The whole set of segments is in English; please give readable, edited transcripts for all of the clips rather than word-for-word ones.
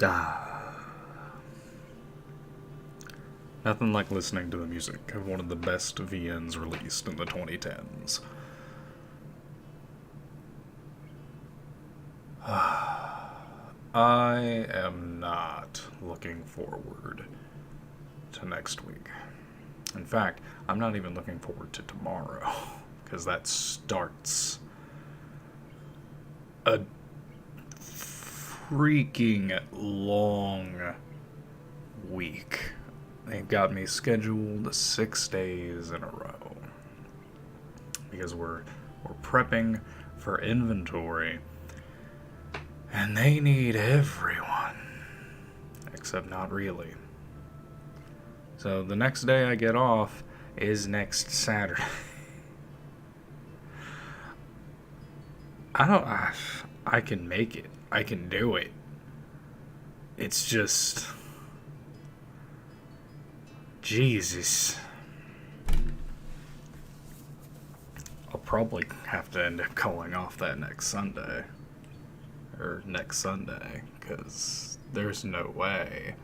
Ah, nothing like listening to the music of one of the best VNs released in the 2010s. I am not looking forward to next week. In fact, I'm not even looking forward to tomorrow, because that starts a freaking long week. They've got me scheduled 6 days in a row because we're prepping for inventory, and they need everyone, except not really. So the next day I get off is next Saturday. I can make it. I can do it. It's just, Jesus. I'll probably have to end up calling off that next Sunday. Or next Sunday, because there's no way.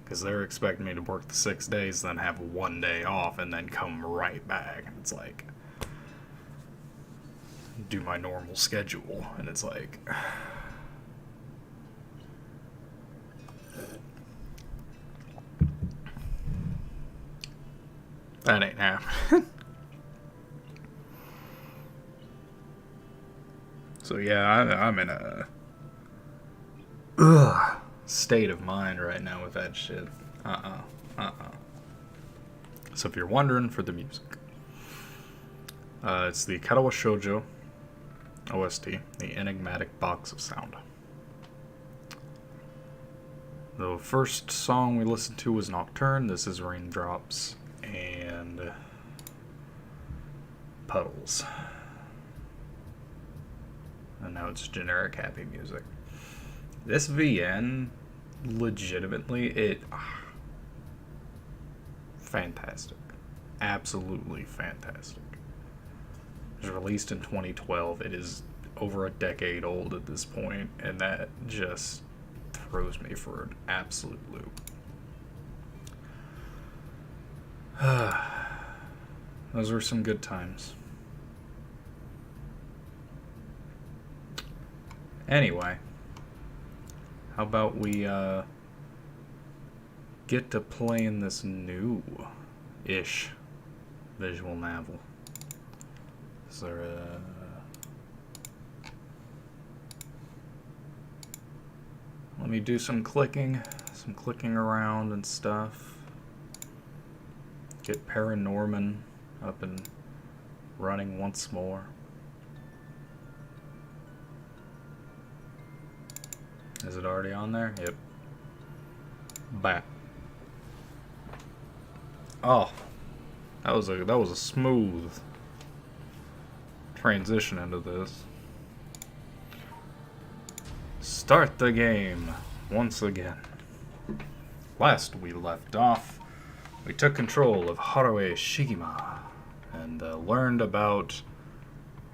Because they're expecting me to work the 6 days, then have one day off, and then come right back. And it's like, do my normal schedule. And it's like, that ain't happening. So yeah, I'm in a state of mind right now with that shit. So if you're wondering for the music, it's the Karawa Shoujo OST, the Enigmatic Box of Sound. The first song we listened to was Nocturne. This is Raindrops and Puddles. And now it's generic happy music. This VN, legitimately, fantastic. Absolutely fantastic. It was released in 2012. It is over a decade old at this point, and that just throws me for an absolute loop. Those were some good times. Anyway, how about we get to playing this new-ish visual novel. Is there a... Let me do some clicking around and stuff. Get Paranorman up and running once more. Is it already on there? Yep. Bap. Oh, that was a smooth transition into this. Start the game once again. Last we left off, we took control of Haruo Shigima and learned about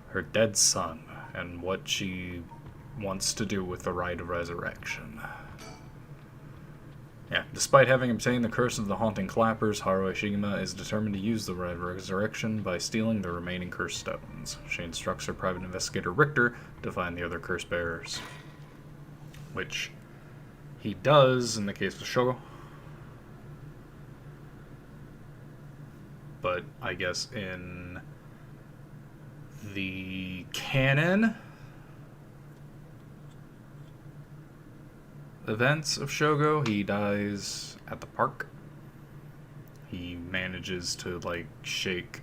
her dead son and what she wants to do with the rite of resurrection. Yeah, despite having obtained the curse of the haunting clappers, Haruo Shigima is determined to use the rite of resurrection by stealing the remaining curse stones. She instructs her private investigator Richter to find the other curse bearers, which he does in the case of Shogo. But I guess in the canon events of Shogo, he dies at the park. He manages to, like, shake,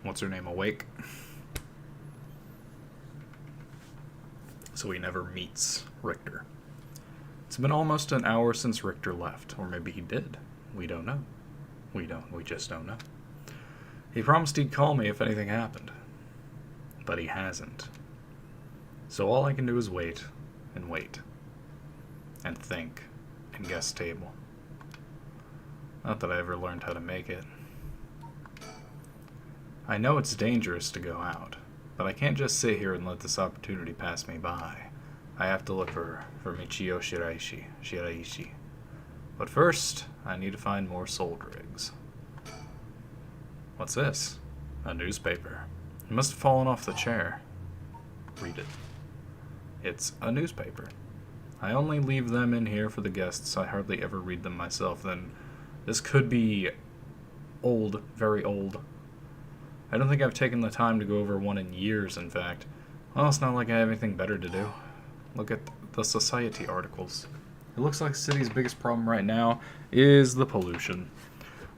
what's her name, awake. So he never meets Richter. It's been almost an hour since Richter left, or maybe he did. We don't know. We just don't know. He promised he'd call me if anything happened, but he hasn't. So all I can do is wait, and wait, and think, and guess table. Not that I ever learned how to make it. I know it's dangerous to go out, but I can't just sit here and let this opportunity pass me by. I have to look for Michio Shiraishi. But first, I need to find more soul rigs. What's this? A newspaper. It must have fallen off the chair. Read it. It's a newspaper. I only leave them in here for the guests. I hardly ever read them myself. Then this could be old, very old. I don't think I've taken the time to go over one in years, in fact. Well, it's not like I have anything better to do. Look at the society articles. It looks like the city's biggest problem right now is the pollution.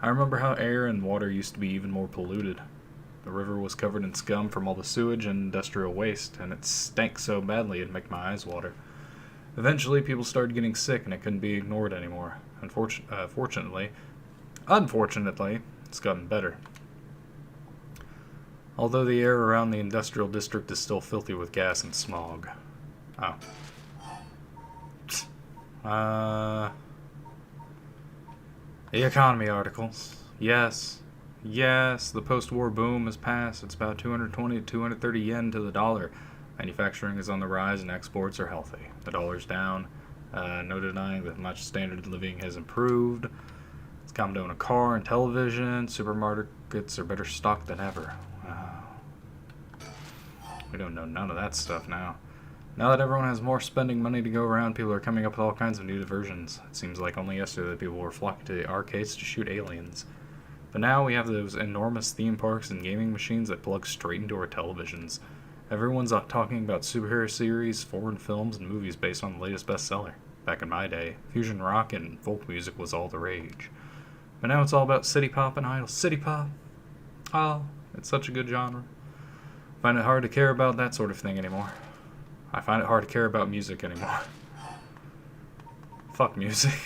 I remember how air and water used to be even more polluted. The river was covered in scum from all the sewage and industrial waste, and it stank so badly it'd make my eyes water. Eventually, people started getting sick, and it couldn't be ignored anymore. Unfortunately, it's gotten better. Although the air around the industrial district is still filthy with gas and smog. Oh. The economy articles. Yes, the post-war boom has passed. It's about 220 to 230 yen to the dollar. Manufacturing is on the rise and exports are healthy. The dollar's down. No denying that much standard of living has improved. It's come to own a car and television. Supermarkets are better stocked than ever. Wow. We don't know none of that stuff now. Now that everyone has more spending money to go around, people are coming up with all kinds of new diversions. It seems like only yesterday that people were flocking to the arcades to shoot aliens. But now we have those enormous theme parks and gaming machines that plug straight into our televisions. Everyone's talking about superhero series, foreign films, and movies based on the latest bestseller. Back in my day, fusion rock and folk music was all the rage. But now it's all about city pop and idol. City pop? Oh, it's such a good genre. I find it hard to care about that sort of thing anymore. I find it hard to care about music anymore. Fuck music.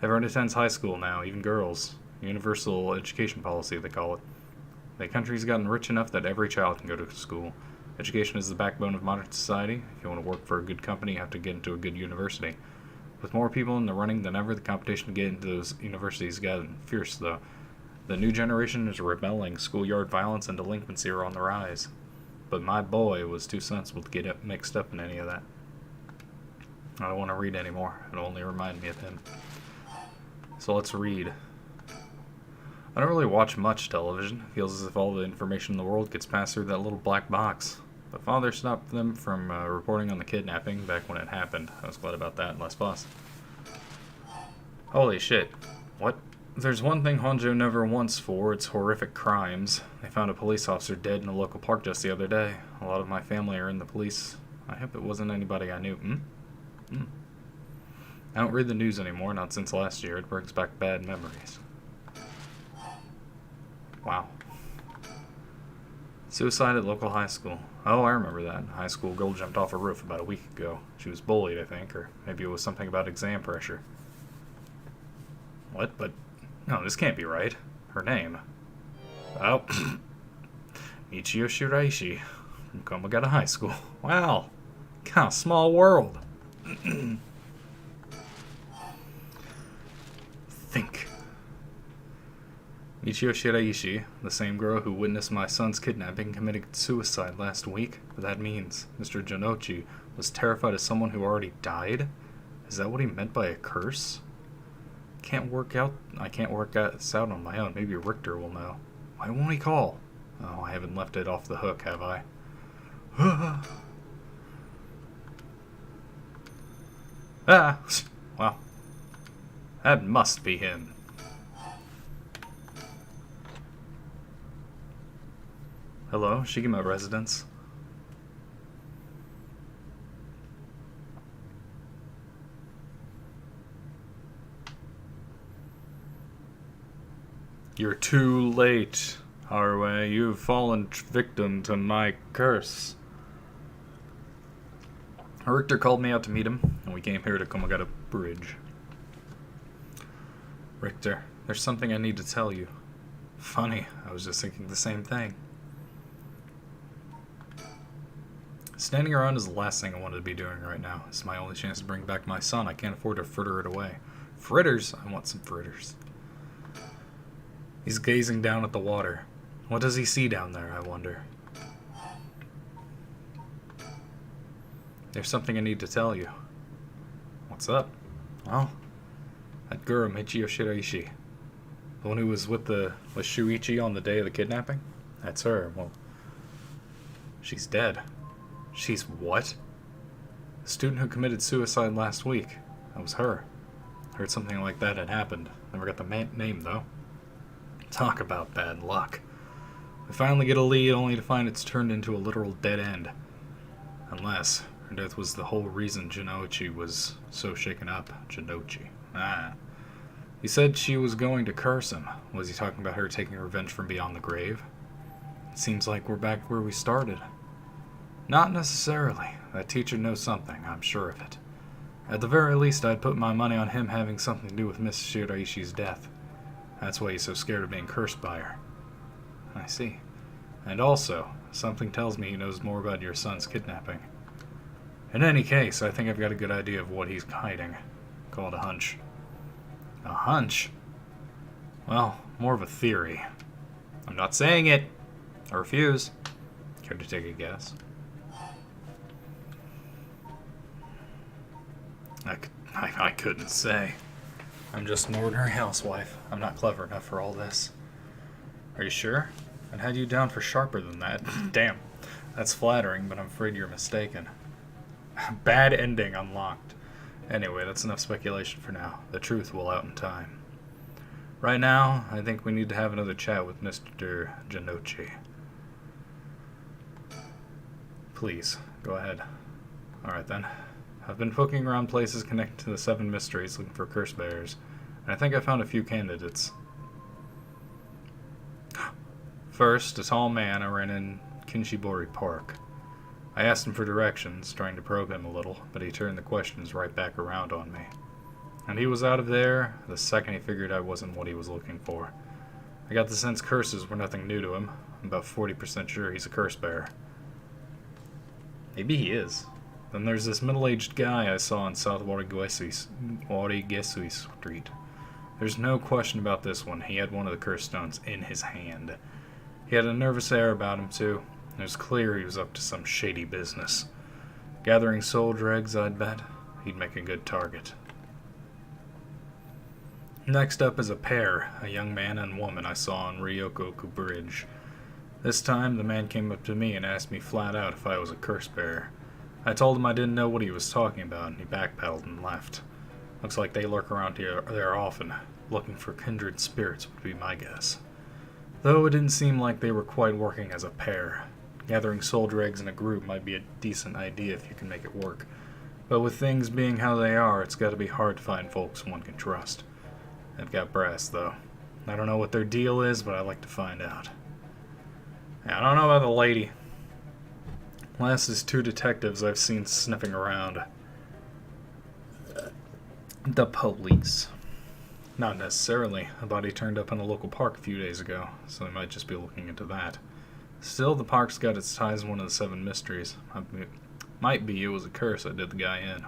Everyone attends high school now, even girls. Universal education policy, they call it. The country's gotten rich enough that every child can go to school. Education is the backbone of modern society. If you want to work for a good company, you have to get into a good university. With more people in the running than ever, the competition to get into those universities has gotten fierce, though. The new generation is rebelling. Schoolyard violence and delinquency are on the rise. But my boy was too sensible to get mixed up in any of that. I don't want to read anymore. It'll only remind me of him. So let's read. I don't really watch much television. It feels as if all the information in the world gets passed through that little black box. The father stopped them from reporting on the kidnapping back when it happened. I was glad about that. Less fuss. Holy shit. What? There's one thing Honjo never wants for, it's horrific crimes. They found a police officer dead in a local park just the other day. A lot of my family are in the police. I hope it wasn't anybody I knew. I don't read the news anymore, not since last year. It brings back bad memories. Wow. Suicide at local high school. Oh, I remember that. A high school girl jumped off a roof about a week ago. She was bullied, I think, or maybe it was something about exam pressure. What? But no, this can't be right. Her name. Oh. Michio Shiraishi from Komagata High School. Wow. Kind of small world. Think. Michio Shiraishi, the same girl who witnessed my son's kidnapping, committed suicide last week. But that means Mr. Jonochi was terrified of someone who already died? Is that what he meant by a curse? I can't work this out on my own. Maybe Richter will know. Why won't he call? Oh, I haven't left it off the hook, have I? Well, that must be him. Hello, Shigema residence. You're too late, Haruwe. You've fallen victim to my curse. Richter called me out to meet him, and we came here to Komagata Bridge. Richter, there's something I need to tell you. Funny, I was just thinking the same thing. Standing around is the last thing I wanted to be doing right now. It's my only chance to bring back my son. I can't afford to fritter it away. Fritters? I want some fritters. He's gazing down at the water. What does he see down there, I wonder? There's something I need to tell you. What's up? Well, that girl, Michio Shiraishi. The one who was with Shuichi on the day of the kidnapping? That's her. Well, she's dead. She's what? The student who committed suicide last week. That was her. Heard something like that had happened. Never got the name, though. Talk about bad luck. We finally get a lead only to find it's turned into a literal dead end. Unless her death was the whole reason Jinochi was so shaken up. Jinochi. He said she was going to curse him. Was he talking about her taking revenge from beyond the grave? It seems like we're back where we started. Not necessarily. That teacher knows something, I'm sure of it. At the very least, I'd put my money on him having something to do with Miss Shiraishi's death. That's why he's so scared of being cursed by her. I see. And also, something tells me he knows more about your son's kidnapping. In any case, I think I've got a good idea of what he's hiding. Call it a hunch. A hunch? Well, more of a theory. I'm not saying it. I refuse. Care to take a guess? I couldn't say. I'm just an ordinary housewife. I'm not clever enough for all this. Are you sure? I'd had you down for sharper than that. Damn. That's flattering, but I'm afraid you're mistaken. Bad ending unlocked. Anyway, that's enough speculation for now. The truth will out in time. Right now, I think we need to have another chat with Mr. Jinochi. Please, go ahead. Alright then. I've been poking around places connected to the 7 mysteries looking for curse bearers, and I think I found a few candidates. First, a tall man I ran in Kinshibori Park. I asked him for directions, trying to probe him a little, but he turned the questions right back around on me. And he was out of there the second he figured I wasn't what he was looking for. I got the sense curses were nothing new to him. I'm about 40% sure he's a curse bearer. Maybe he is. Then there's this middle-aged guy I saw on South Warigesui Street. There's no question about this one. He had one of the curse stones in his hand. He had a nervous air about him, too. It was clear he was up to some shady business. Gathering soul dregs, I'd bet. He'd make a good target. Next up is a pair, a young man and woman I saw on Ryokoku Bridge. This time, the man came up to me and asked me flat out if I was a curse bearer. I told him I didn't know what he was talking about, and he backpedaled and left. Looks like they lurk around here there often. Looking for kindred spirits would be my guess. Though it didn't seem like they were quite working as a pair. Gathering soul dregs in a group might be a decent idea if you can make it work. But with things being how they are, it's gotta be hard to find folks one can trust. They've got brass, though. I don't know what their deal is, but I'd like to find out. I don't know about the lady. Last is 2 detectives I've seen sniffing around. The police. Not necessarily. A body turned up in a local park a few days ago, so they might just be looking into that. Still, the park's got its ties in one of the 7 mysteries. Might be it was a curse that did the guy in.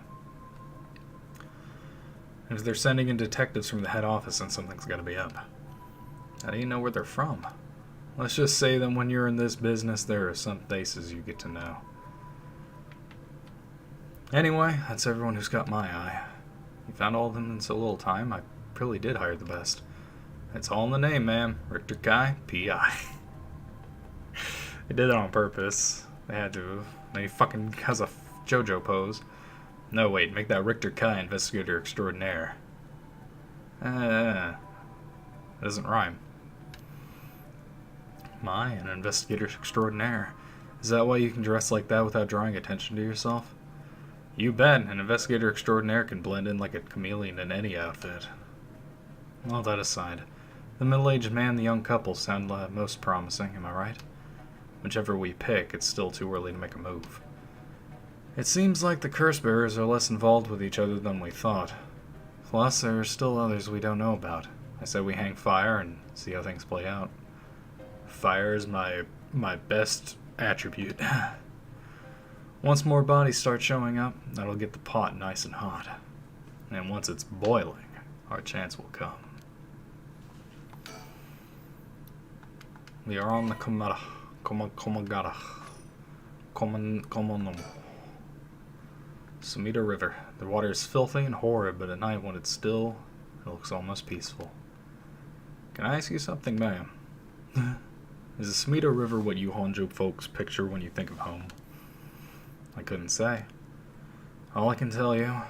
And if they're sending in detectives from the head office, then something's gotta be up. How do you know where they're from? Let's just say that when you're in this business, there are some faces you get to know. Anyway, that's everyone who's got my eye. You found all of them in so little time, I really did hire the best. It's all in the name, ma'am. Richter Kai, P.I. They did it on purpose. They had to. He fucking has a JoJo pose. No, wait, make that Richter Kai Investigator Extraordinaire. That doesn't rhyme. An investigator extraordinaire. Is that why you can dress like that without drawing attention to yourself? You bet, an investigator extraordinaire can blend in like a chameleon in any outfit. All that aside, the middle-aged man and the young couple sound most promising, am I right? Whichever we pick, it's still too early to make a move. It seems like the curse bearers are less involved with each other than we thought. Plus, there are still others we don't know about. I said we hang fire and see how things play out. Fire is my best attribute. Once more bodies start showing up, that'll get the pot nice and hot. And once it's boiling, our chance will come. We are on the Komagata. Sumida River. The water is filthy and horrid, but at night when it's still, it looks almost peaceful. Can I ask you something, ma'am? Is the Sumida River what you Honjo folks picture when you think of home? I couldn't say. All I can tell you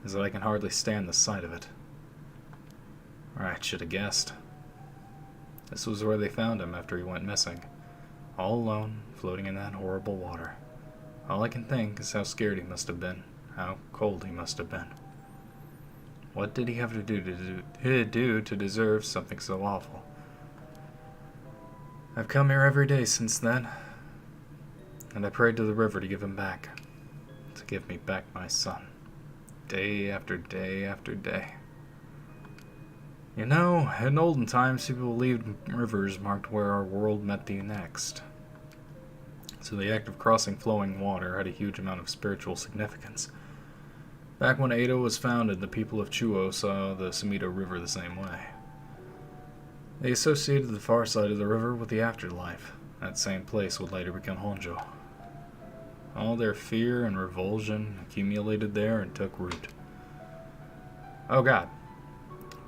is that I can hardly stand the sight of it. I should have guessed. This was where they found him after he went missing. All alone, floating in that horrible water. All I can think is how scared he must have been, how cold he must have been. What did he have to do to deserve something so awful? I've come here every day since then, and I prayed to the river to give him back, to give me back my son, day after day after day. You know, in olden times, people believed rivers marked where our world met the next. So the act of crossing flowing water had a huge amount of spiritual significance. Back when Edo was founded, the people of Chuo saw the Sumida River the same way. They associated the far side of the river with the afterlife. That same place would later become Honjo. All their fear and revulsion accumulated there and took root. Oh god.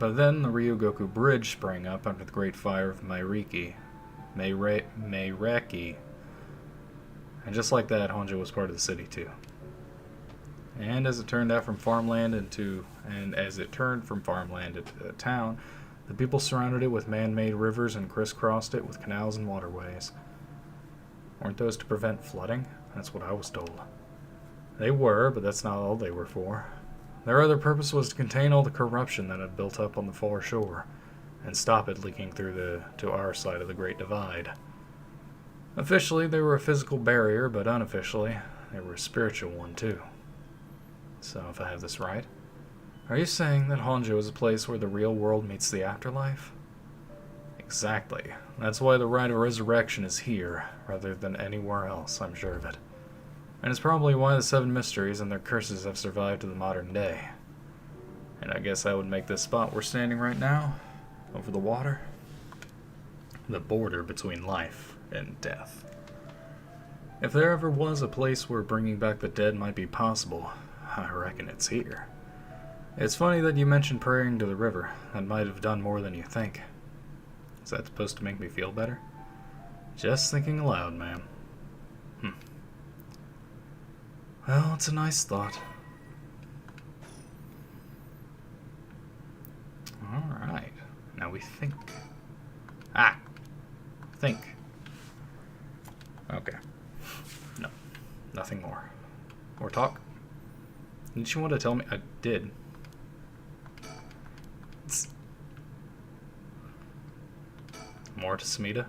But then the Ryogoku Bridge sprang up after the Great Fire of Meireki. And just like that, Honjo was part of the city too. And as it turned from farmland into a town, the people surrounded it with man-made rivers and crisscrossed it with canals and waterways. Weren't those to prevent flooding? That's what I was told. They were, but that's not all they were for. Their other purpose was to contain all the corruption that had built up on the far shore, and stop it leaking through to our side of the Great Divide. Officially, they were a physical barrier, but unofficially, they were a spiritual one too. So, if I have this right, are you saying that Honjo is a place where the real world meets the afterlife? Exactly. That's why the rite of resurrection is here, rather than anywhere else, I'm sure of it. And it's probably why the seven mysteries and their curses have survived to the modern day. And I guess I would make this spot we're standing right now, over the water, the border between life and death. If there ever was a place where bringing back the dead might be possible, I reckon it's here. It's funny that you mentioned praying to the river. That might have done more than you think. Is that supposed to make me feel better? Just thinking aloud, ma'am. Well, it's a nice thought. Alright. Now we think. Think. Okay. No. Nothing more. More talk? Didn't you want to tell me? I did. More to Sumida?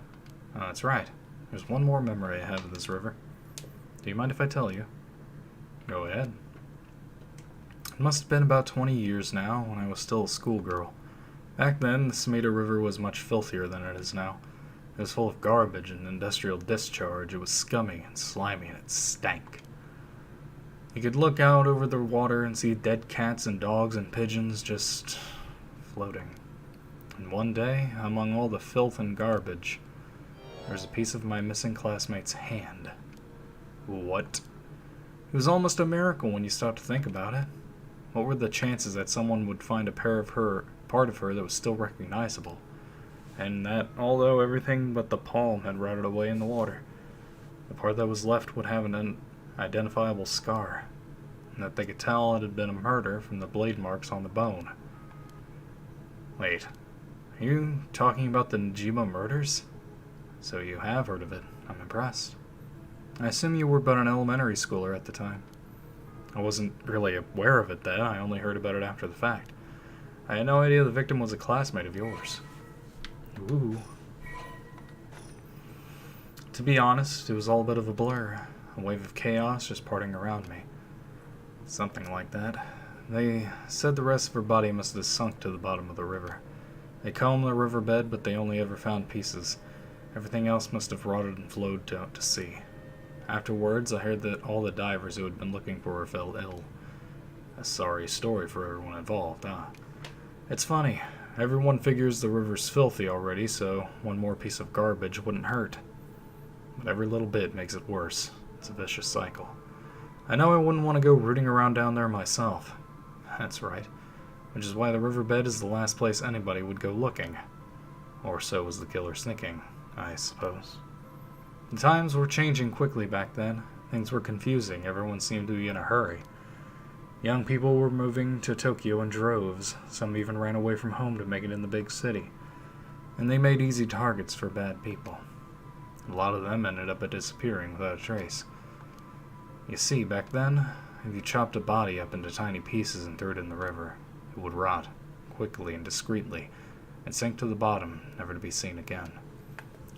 Oh, that's right. There's one more memory I have of this river. Do you mind if I tell you? Go ahead. It must have been about 20 years now, when I was still a schoolgirl. Back then, the Sumida River was much filthier than it is now. It was full of garbage and industrial discharge. It was scummy and slimy, and it stank. You could look out over the water and see dead cats and dogs and pigeons just floating. And one day, among all the filth and garbage, there was a piece of my missing classmate's hand. What? It was almost a miracle when you stop to think about it. What were the chances that someone would find a part of her that was still recognizable? And that, although everything but the palm had rotted away in the water, the part that was left would have an unidentifiable scar, and that they could tell it had been a murder from the blade marks on the bone. Wait, are you talking about the Najima murders? So you have heard of it. I'm impressed. I assume you were but an elementary schooler at the time. I wasn't really aware of it then. I only heard about it after the fact. I had no idea the victim was a classmate of yours. Ooh. To be honest, it was all a bit of a blur. A wave of chaos just parting around me. Something like that. They said the rest of her body must have sunk to the bottom of the river. They combed the riverbed, but they only ever found pieces. Everything else must have rotted and flowed out to sea. Afterwards, I heard that all the divers who had been looking for her fell ill. A sorry story for everyone involved, huh? It's funny. Everyone figures the river's filthy already, so one more piece of garbage wouldn't hurt. But every little bit makes it worse. It's a vicious cycle. I know I wouldn't want to go rooting around down there myself. That's right. Which is why the riverbed is the last place anybody would go looking. Or so was the killer's thinking, I suppose. The times were changing quickly back then. Things were confusing. Everyone seemed to be in a hurry. Young people were moving to Tokyo in droves. Some even ran away from home to make it in the big city. And they made easy targets for bad people. A lot of them ended up disappearing without a trace. You see, back then, if you chopped a body up into tiny pieces and threw it in the river, it would rot, quickly and discreetly, and sink to the bottom, never to be seen again.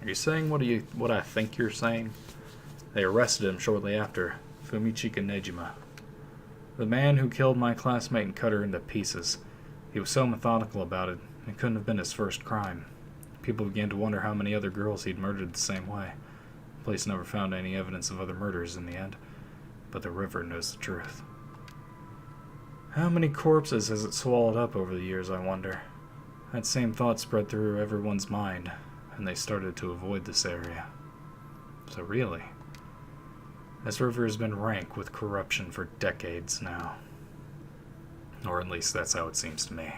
Are you saying what I think you're saying? They arrested him shortly after, Fumichika Nejima. The man who killed my classmate and cut her into pieces. He was so methodical about it, it couldn't have been his first crime. People began to wonder how many other girls he'd murdered the same way. The police never found any evidence of other murders in the end, but the river knows the truth. How many corpses has it swallowed up over the years, I wonder? That same thought spread through everyone's mind, and they started to avoid this area. So really, this river has been rank with corruption for decades now. Or at least that's how it seems to me.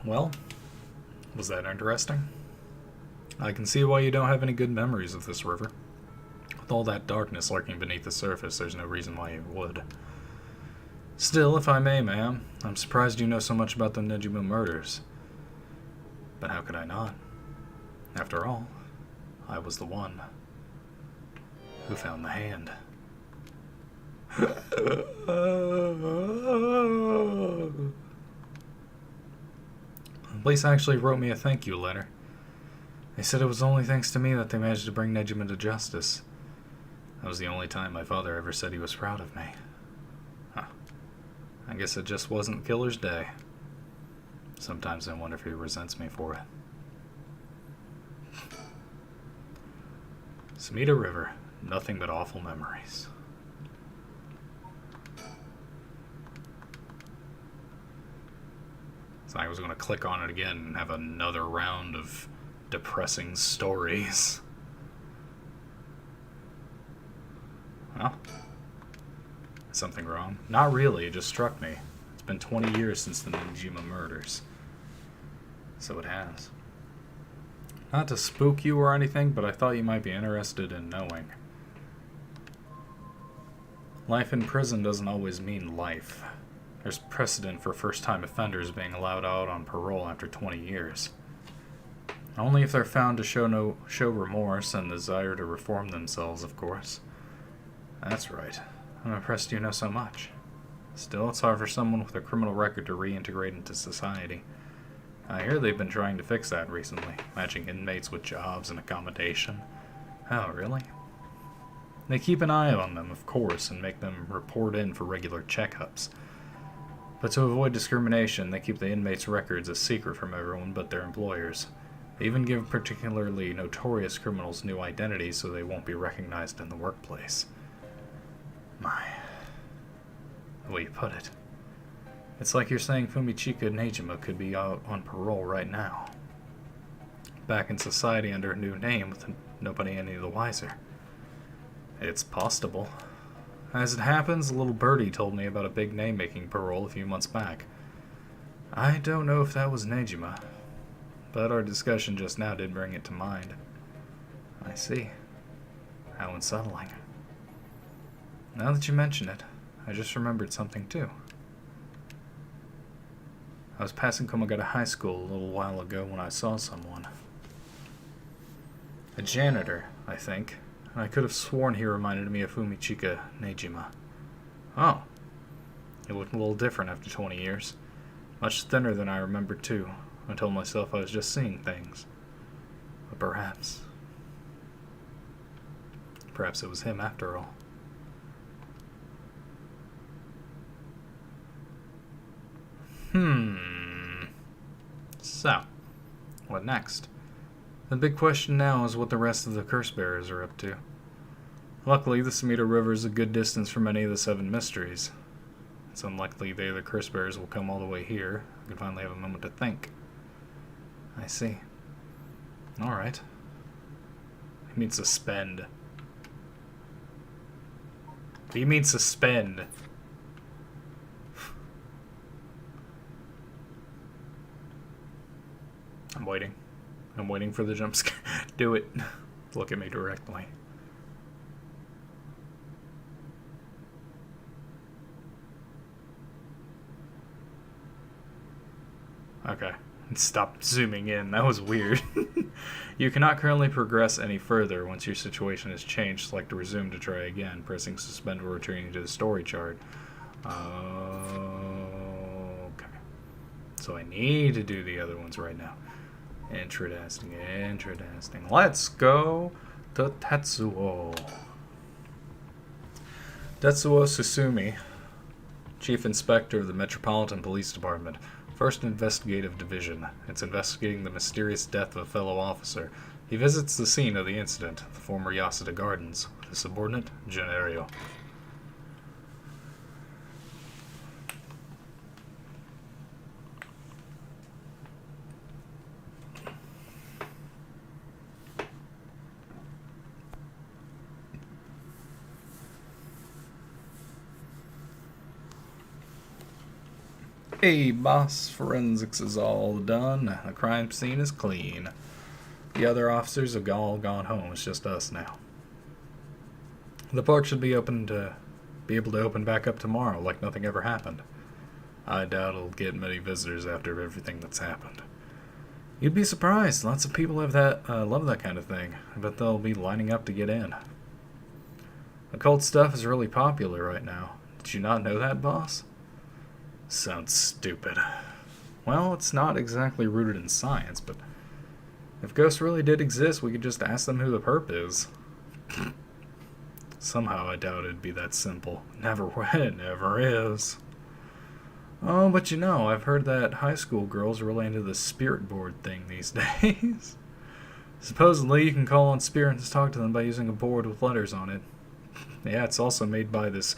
Well, was that interesting? I can see why you don't have any good memories of this river. With all that darkness lurking beneath the surface, there's no reason why you would. Still, if I may, ma'am, I'm surprised you know so much about the Nejima murders. But how could I not? After all, I was the one who found the hand. The police actually wrote me a thank you letter. They said it was only thanks to me that they managed to bring Nejima to justice. That was the only time my father ever said he was proud of me. Huh. I guess it just wasn't the killer's day. Sometimes I wonder if he resents me for it. Sumida River, nothing but awful memories. So I was going to click on it again and have another round of depressing stories. Well, something wrong? Not really, it just struck me. It's been 20 years since the Nejima murders. So it has. Not to spook you or anything, but I thought you might be interested in knowing. Life in prison doesn't always mean life. There's precedent for first-time offenders being allowed out on parole after 20 years. Only if they're found to show remorse and desire to reform themselves, of course. That's right. I'm impressed you know so much. Still, it's hard for someone with a criminal record to reintegrate into society. I hear they've been trying to fix that recently, matching inmates with jobs and accommodation. Oh, really? They keep an eye on them, of course, and make them report in for regular checkups. But to avoid discrimination, they keep the inmates' records a secret from everyone but their employers. They even give particularly notorious criminals new identities so they won't be recognized in the workplace. My, the way you put it. It's like you're saying Fumichika Nejima could be out on parole right now. Back in society under a new name with nobody any the wiser. It's possible. As it happens, a little birdie told me about a big name-making parole a few months back. I don't know if that was Nejima, but our discussion just now did bring it to mind. I see. How unsettling. Now that you mention it, I just remembered something too. I was passing Komagata High School a little while ago when I saw someone. A janitor, I think, and I could have sworn he reminded me of Fumichika Nejima. Oh. He looked a little different after 20 years. Much thinner than I remembered too. I told myself I was just seeing things. But perhaps it was him after all. So, what next? The big question now is what the rest of the curse bearers are up to. Luckily, the Sumida River is a good distance from any of the 7 mysteries. It's unlikely they, the curse bearers, will come all the way here. I can finally have a moment to think. I see. Alright. You mean suspend. What do you mean suspend? I'm waiting. I'm waiting for the jump scare. Do it. Look at me directly. Okay. Stop zooming in. That was weird. You cannot currently progress any further. Once your situation has changed, select to resume to try again. Pressing suspend will return you to the story chart. Okay. So I need to do the other ones right now. Interesting. Let's go to Tetsuo. Tetsuo Susumi, Chief Inspector of the Metropolitan Police Department, 1st Investigative Division. It's investigating the mysterious death of a fellow officer. He visits the scene of the incident, the former Yasuda Gardens, with his subordinate, Gennario. Hey, boss, forensics is all done. The crime scene is clean. The other officers have all gone home. It's just us now. The park should be able to open back up tomorrow like nothing ever happened. I doubt it'll get many visitors after everything that's happened. You'd be surprised. Lots of people have love that kind of thing. I bet they'll be lining up to get in. Occult stuff is really popular right now. Did you not know that, boss? Sounds stupid. Well, it's not exactly rooted in science, but if ghosts really did exist, we could just ask them who the perp is. Somehow I doubt it'd be that simple. It never is. Oh, but you know, I've heard that high school girls are really into the spirit board thing these days. Supposedly, you can call on spirits and talk to them by using a board with letters on it. Yeah, it's also made by this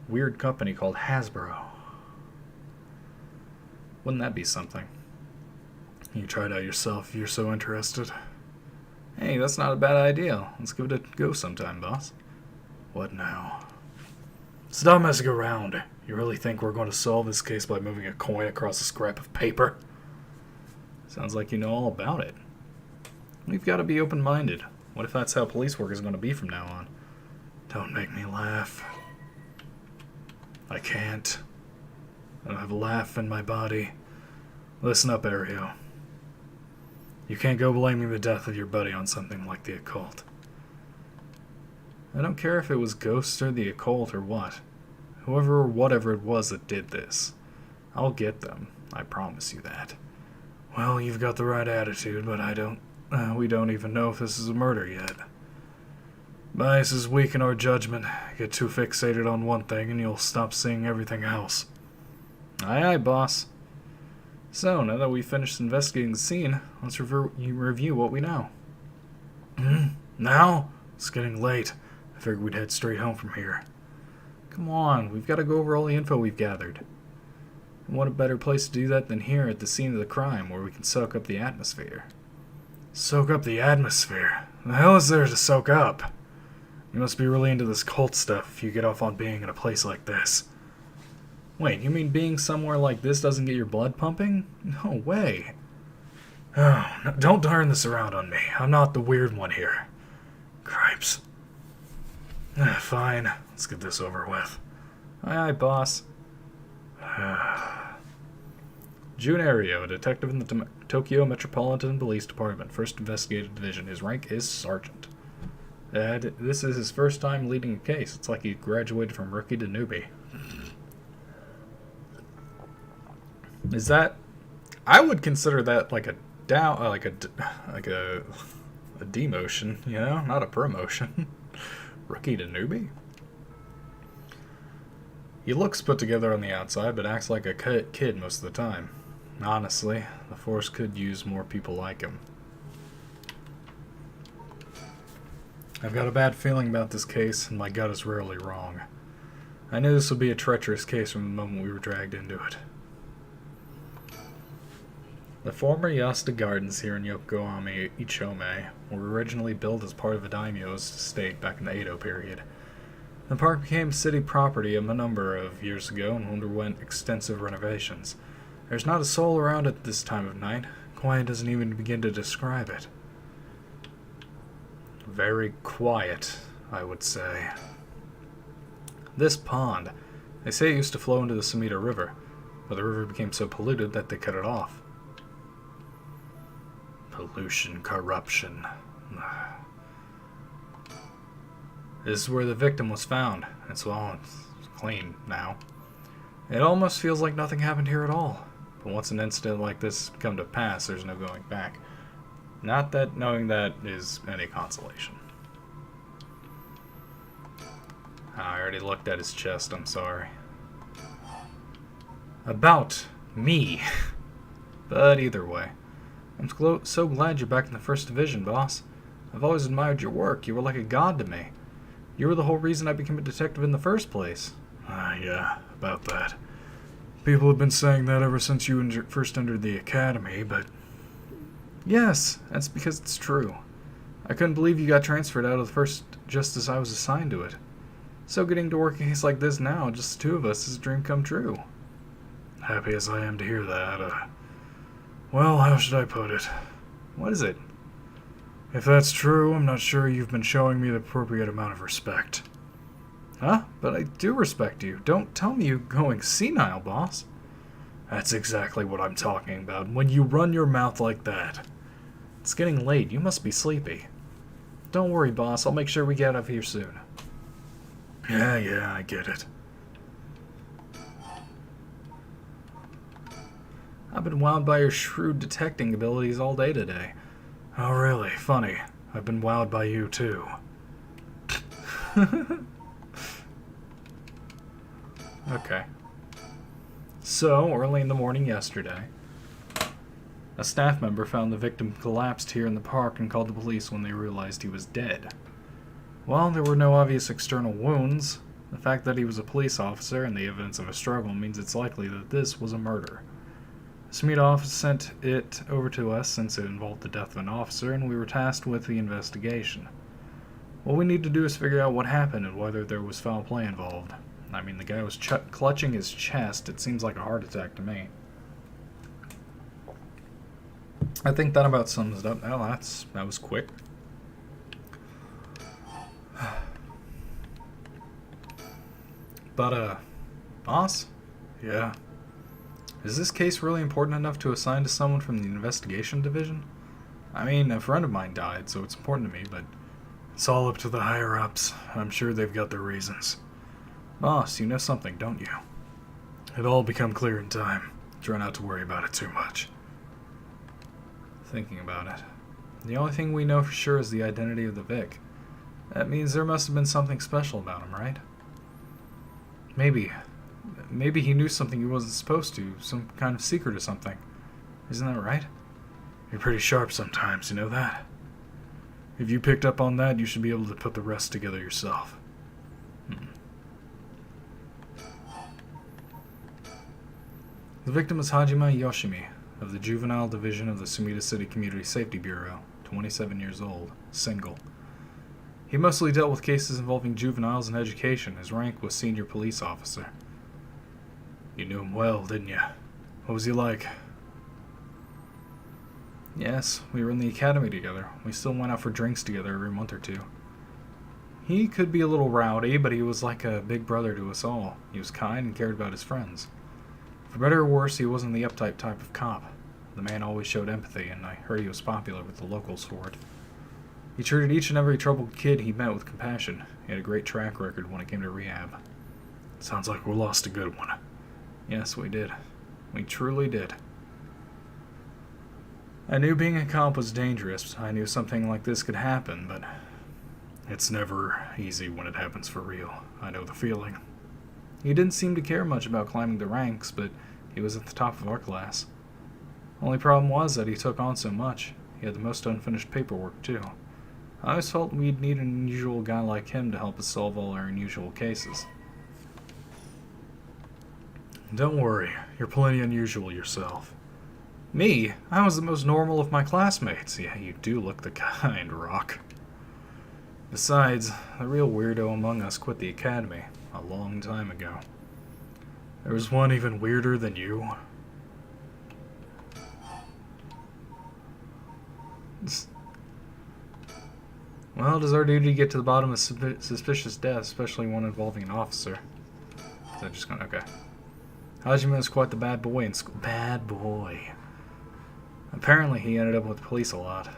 weird company called Hasbro. Wouldn't that be something? You try it out yourself if you're so interested. Hey, that's not a bad idea. Let's give it a go sometime, boss. What now? Stop messing around. You really think we're going to solve this case by moving a coin across a scrap of paper? Sounds like you know all about it. We've got to be open-minded. What if that's how police work is going to be from now on? Don't make me laugh. I can't. I don't have a laugh in my body. Listen up, Ario. You can't go blaming the death of your buddy on something like the occult. I don't care if it was ghosts or the occult or what. Whoever or whatever it was that did this. I'll get them. I promise you that. Well, you've got the right attitude, but we don't even know if this is a murder yet. Biases weaken our judgment. Get too fixated on one thing and you'll stop seeing everything else. Aye, boss. So, now that we've finished investigating the scene, let's review what we know. Now? It's getting late. I figured we'd head straight home from here. Come on, we've got to go over all the info we've gathered. And what a better place to do that than here at the scene of the crime, where we can soak up the atmosphere. Soak up the atmosphere? The hell is there to soak up? You must be really into this cult stuff if you get off on being in a place like this. Wait, you mean being somewhere like this doesn't get your blood pumping? No way. Oh, no, don't turn this around on me. I'm not the weird one here. Cripes. Fine, let's get this over with. Aye, boss. Jun Ario, a detective in the Tokyo Metropolitan Police Department, 1st Investigative Division. His rank is Sergeant. This is his first time leading a case. It's like he graduated from rookie to newbie. Is that? I would consider that like a demotion, you know, not a promotion. Rookie to newbie. He looks put together on the outside, but acts like a kid most of the time. Honestly, the force could use more people like him. I've got a bad feeling about this case, and my gut is rarely wrong. I knew this would be a treacherous case from the moment we were dragged into it. The former Yasuda Gardens here in Yokohama Ichome were originally built as part of a daimyo's estate back in the Edo period. The park became city property a number of years ago and underwent extensive renovations. There's not a soul around at this time of night. Quiet doesn't even begin to describe it. Very quiet, I would say. This pond, they say it used to flow into the Sumida River, but the river became so polluted that they cut it off. Pollution, corruption. This is where the victim was found. It's clean now. It almost feels like nothing happened here at all. But once an incident like this come to pass, there's no going back. Not that knowing that is any consolation. I already looked at his chest, I'm sorry. About me. But either way, I'm so glad you're back in the First Division, boss. I've always admired your work. You were like a god to me. You were the whole reason I became a detective in the first place. Yeah, about that. People have been saying that ever since you first entered the academy, but... Yes, that's because it's true. I couldn't believe you got transferred out of the first just as I was assigned to it. So getting to work a case like this now, just the two of us, is a dream come true. Happy as I am to hear that, well, how should I put it? What is it? If that's true, I'm not sure you've been showing me the appropriate amount of respect. Huh? But I do respect you. Don't tell me you're going senile, boss. That's exactly what I'm talking about. When you run your mouth like that. It's getting late. You must be sleepy. Don't worry, boss. I'll make sure we get out of here soon. Yeah, I get it. I've been wowed by your shrewd detecting abilities all day today. Oh, really? Funny. I've been wowed by you, too. Okay. So, early in the morning yesterday, a staff member found the victim collapsed here in the park and called the police when they realized he was dead. While there were no obvious external wounds, the fact that he was a police officer and the evidence of a struggle means it's likely that this was a murder. The Sumida office sent it over to us since it involved the death of an officer, and we were tasked with the investigation. What we need to do is figure out what happened and whether there was foul play involved. I mean, the guy was clutching his chest. It seems like a heart attack to me. I think that about sums it up. Well, that was quick. But, boss? Yeah. Is this case really important enough to assign to someone from the investigation division? I mean, a friend of mine died, so it's important to me, but it's all up to the higher-ups. I'm sure they've got their reasons. Boss, you know something, don't you? It'll all become clear in time. Try not to worry about it too much. Thinking about it. The only thing we know for sure is the identity of the Vic. That means there must have been something special about him, right? Maybe he knew something he wasn't supposed to, some kind of secret or something. Isn't that right? You're pretty sharp sometimes, you know that? If you picked up on that, you should be able to put the rest together yourself. The victim is Hajime Yoshimi, of the Juvenile Division of the Sumida City Community Safety Bureau, 27 years old, single. He mostly dealt with cases involving juveniles and education. His rank was senior police officer. You knew him well, didn't you? What was he like? Yes, we were in the academy together. We still went out for drinks together every month or two. He could be a little rowdy, but he was like a big brother to us all. He was kind and cared about his friends. For better or worse, he wasn't the uptight type of cop. The man always showed empathy, and I heard he was popular with the locals for it. He treated each and every troubled kid he met with compassion. He had a great track record when it came to rehab. Sounds like we lost a good one. Yes, we did. We truly did. I knew being a cop was dangerous. I knew something like this could happen, but it's never easy when it happens for real. I know the feeling. He didn't seem to care much about climbing the ranks, but he was at the top of our class. Only problem was that he took on so much. He had the most unfinished paperwork, too. I always felt we'd need an unusual guy like him to help us solve all our unusual cases. Don't worry, you're plenty unusual yourself. Me? I was the most normal of my classmates. Yeah, you do look the kind, Rock. Besides, the real weirdo among us quit the academy a long time ago. There was one even weirder than you. Well, it is our duty to get to the bottom of suspicious death, especially one involving an officer. Is that just going? Okay. Hajime was quite the bad boy in school. Bad boy. Apparently, he ended up with the police a lot.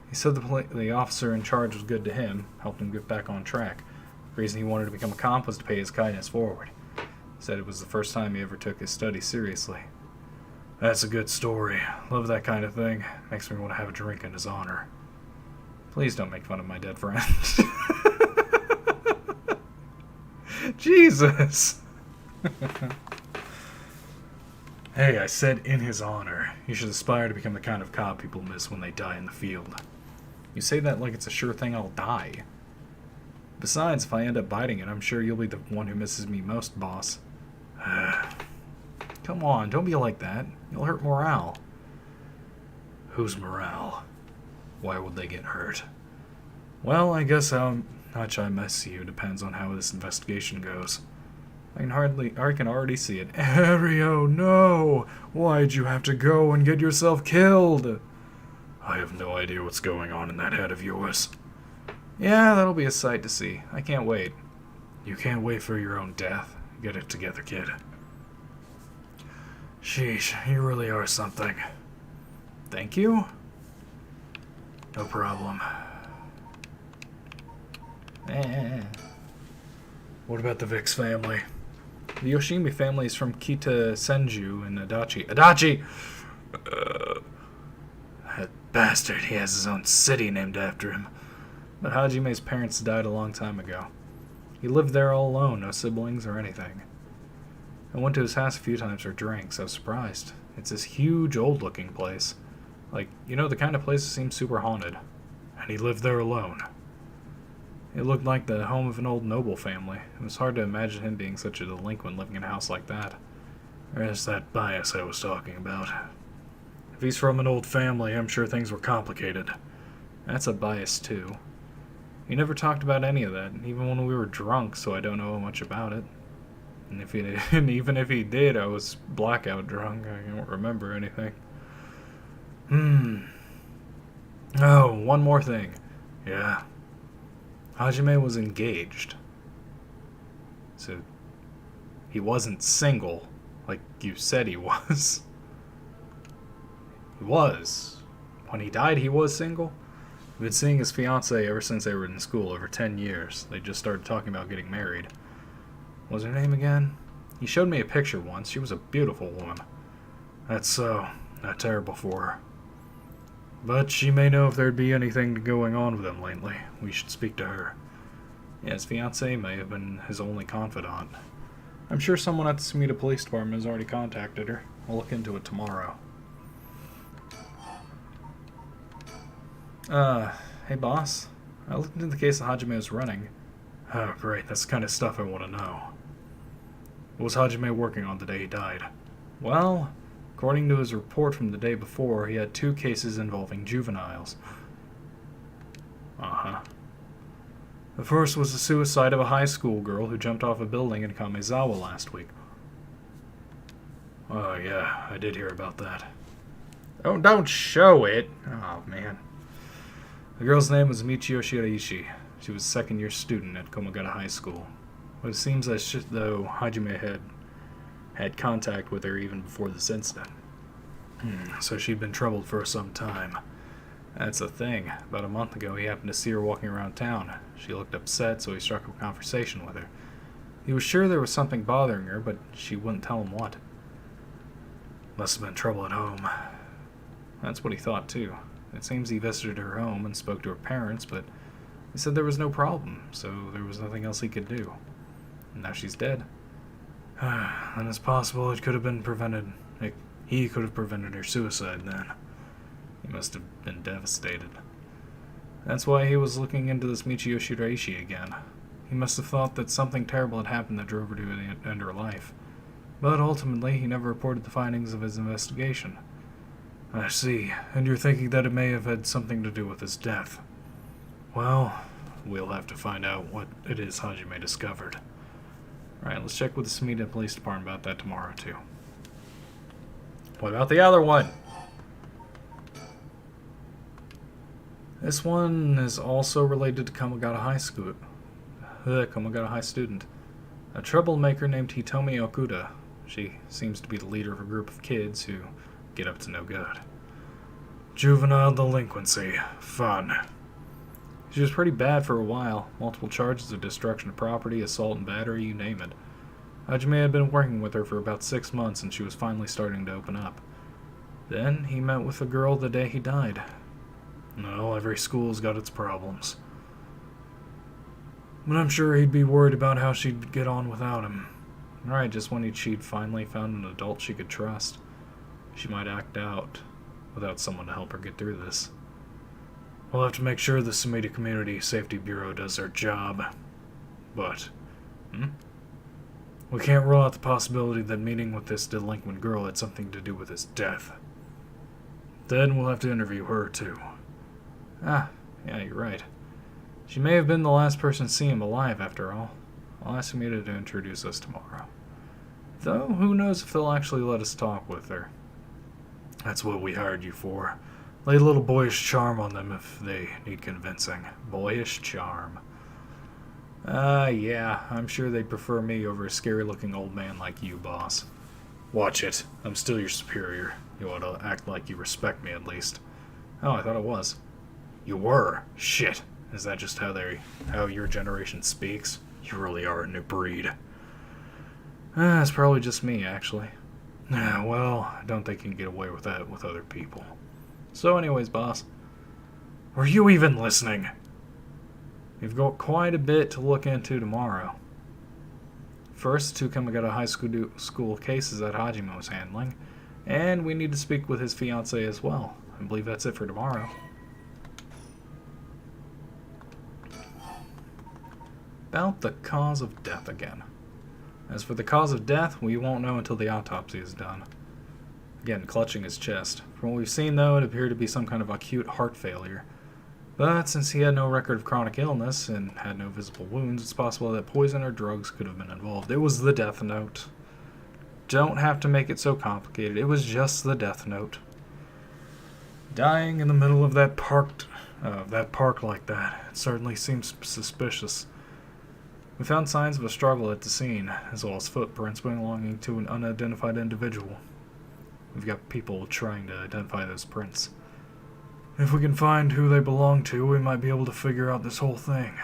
He said the officer in charge was good to him, helped him get back on track. The reason he wanted to become a cop was to pay his kindness forward. He said it was the first time he ever took his studies seriously. That's a good story. Love that kind of thing. Makes me want to have a drink in his honor. Please don't make fun of my dead friend. Jesus. Hey, I said in his honor. You should aspire to become the kind of cop people miss when they die in the field. You say that like it's a sure thing I'll die. Besides, if I end up biting it, I'm sure you'll be the one who misses me most, boss. Come on, don't be like that. You'll hurt morale. Whose morale? Why would they get hurt? Well, I guess how much I miss you depends on how this investigation goes. I can already see it. Ario, no! Why'd you have to go and get yourself killed? I have no idea what's going on in that head of yours. Yeah, that'll be a sight to see. I can't wait. You can't wait for your own death. Get it together, kid. Sheesh, you really are something. Thank you? No problem. What about the Vix family? The Yoshimi family is from Kita Senju in Adachi. Adachi! That bastard, he has his own city named after him. But Hajime's parents died a long time ago. He lived there all alone, no siblings or anything. I went to his house a few times for drinks. I was surprised. It's this huge, old-looking place. Like, you know, the kind of place that seems super haunted. And he lived there alone. It looked like the home of an old noble family. It was hard to imagine him being such a delinquent living in a house like that. There's that bias I was talking about. If he's from an old family, I'm sure things were complicated. That's a bias, too. He never talked about any of that, even when we were drunk, so I don't know much about it. And even if he did, I was blackout drunk. I don't remember anything. Oh, one more thing. Yeah. Hajime was engaged. So, he wasn't single, like you said he was. He was. When he died, he was single. He'd been seeing his fiancée ever since they were in school, over 10 years. They just started talking about getting married. What was her name again? He showed me a picture once. She was a beautiful woman. That's so, not terrible for her. But she may know if there'd be anything going on with him lately. We should speak to her. Yeah, his fiancée may have been his only confidant. I'm sure someone at the Sumida Police Department has already contacted her. I'll look into it tomorrow. Hey boss. I looked into the case that Hajime was running. Oh, great. That's the kind of stuff I want to know. What was Hajime working on the day he died? Well, according to his report from the day before, he had 2 cases involving juveniles. Uh-huh. The first was the suicide of a high school girl who jumped off a building in Kamezawa last week. Oh, yeah, I did hear about that. Oh, don't show it! Oh, man. The girl's name was Michio Shiraishi. She was a second-year student at Komagata High School. But it seems as though Hajime had contact with her even before this incident. So she'd been troubled for some time. That's the thing. About a month ago, he happened to see her walking around town. She looked upset, so he struck up a conversation with her. He was sure there was something bothering her, but she wouldn't tell him what. Must have been trouble at home. That's what he thought, too. It seems he visited her home and spoke to her parents, but they said there was no problem, so there was nothing else he could do. And now she's dead. And it's possible it could have been prevented. He could have prevented her suicide then. He must have been devastated. That's why he was looking into this Michio Shiraishi again. He must have thought that something terrible had happened that drove her to end her life. But ultimately, he never reported the findings of his investigation. I see, and you're thinking that it may have had something to do with his death. Well, we'll have to find out what it is Hajime discovered. Alright, let's check with the Sumida Police Department about that tomorrow, too. What about the other one? This one is also related to Kamagata High School. Kamagata High student. A troublemaker named Hitomi Okuda. She seems to be the leader of a group of kids who get up to no good. Juvenile delinquency. Fun. She was pretty bad for a while. Multiple charges of destruction of property, assault and battery, you name it. Hajime had been working with her for about 6 months and she was finally starting to open up. Then he met with a girl the day he died. Well, every school's got its problems. But I'm sure he'd be worried about how she'd get on without him. Alright, just when she'd finally found an adult she could trust, she might act out without someone to help her get through this. We'll have to make sure the Sumida Community Safety Bureau does their job. But, we can't rule out the possibility that meeting with this delinquent girl had something to do with his death. Then we'll have to interview her, too. Ah, yeah, you're right. She may have been the last person to see him alive, after all. I'll ask Sumida to introduce us tomorrow. Though, who knows if they'll actually let us talk with her. That's what we hired you for. Lay a little boyish charm on them if they need convincing. Boyish charm. Yeah, I'm sure they'd prefer me over a scary-looking old man like you, boss. Watch it. I'm still your superior. You ought to act like you respect me, at least. Oh, I thought it was. You were? Shit. Is that just how your generation speaks? You really are a new breed. It's probably just me, actually. Well, I don't think you can get away with that with other people. So anyways, boss. Were you even listening? We've got quite a bit to look into tomorrow. First, 2 Kamagata High School cases that Hajime was handling. And we need to speak with his fiancée as well. I believe that's it for tomorrow. About the cause of death again. As for the cause of death, we won't know until the autopsy is done. Again, clutching his chest. From what we've seen, though, it appeared to be some kind of acute heart failure. But since he had no record of chronic illness and had no visible wounds, it's possible that poison or drugs could have been involved. It was the death note. Don't have to make it so complicated. It was just the death note. Dying in the middle of that park like that, it certainly seems suspicious. We found signs of a struggle at the scene, as well as footprints belonging to an unidentified individual. We've got people trying to identify those prints. If we can find who they belong to, we might be able to figure out this whole thing.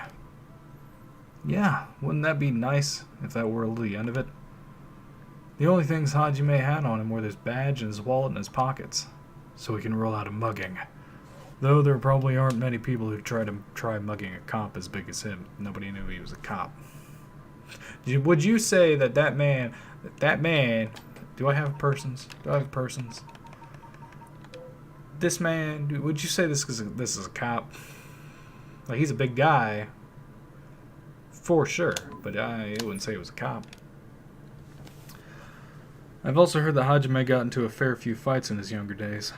Yeah, wouldn't that be nice if that were the end of it? The only things Hajime had on him were his badge and his wallet and his pockets, so we can rule out a mugging. Though there probably aren't many people who try mugging a cop as big as him. Nobody knew he was a cop. Would you say that man, do I have persons? This man, would you say this is a cop? Like, he's a big guy, for sure, but I wouldn't say he was a cop. I've also heard that Hajime got into a fair few fights in his younger days.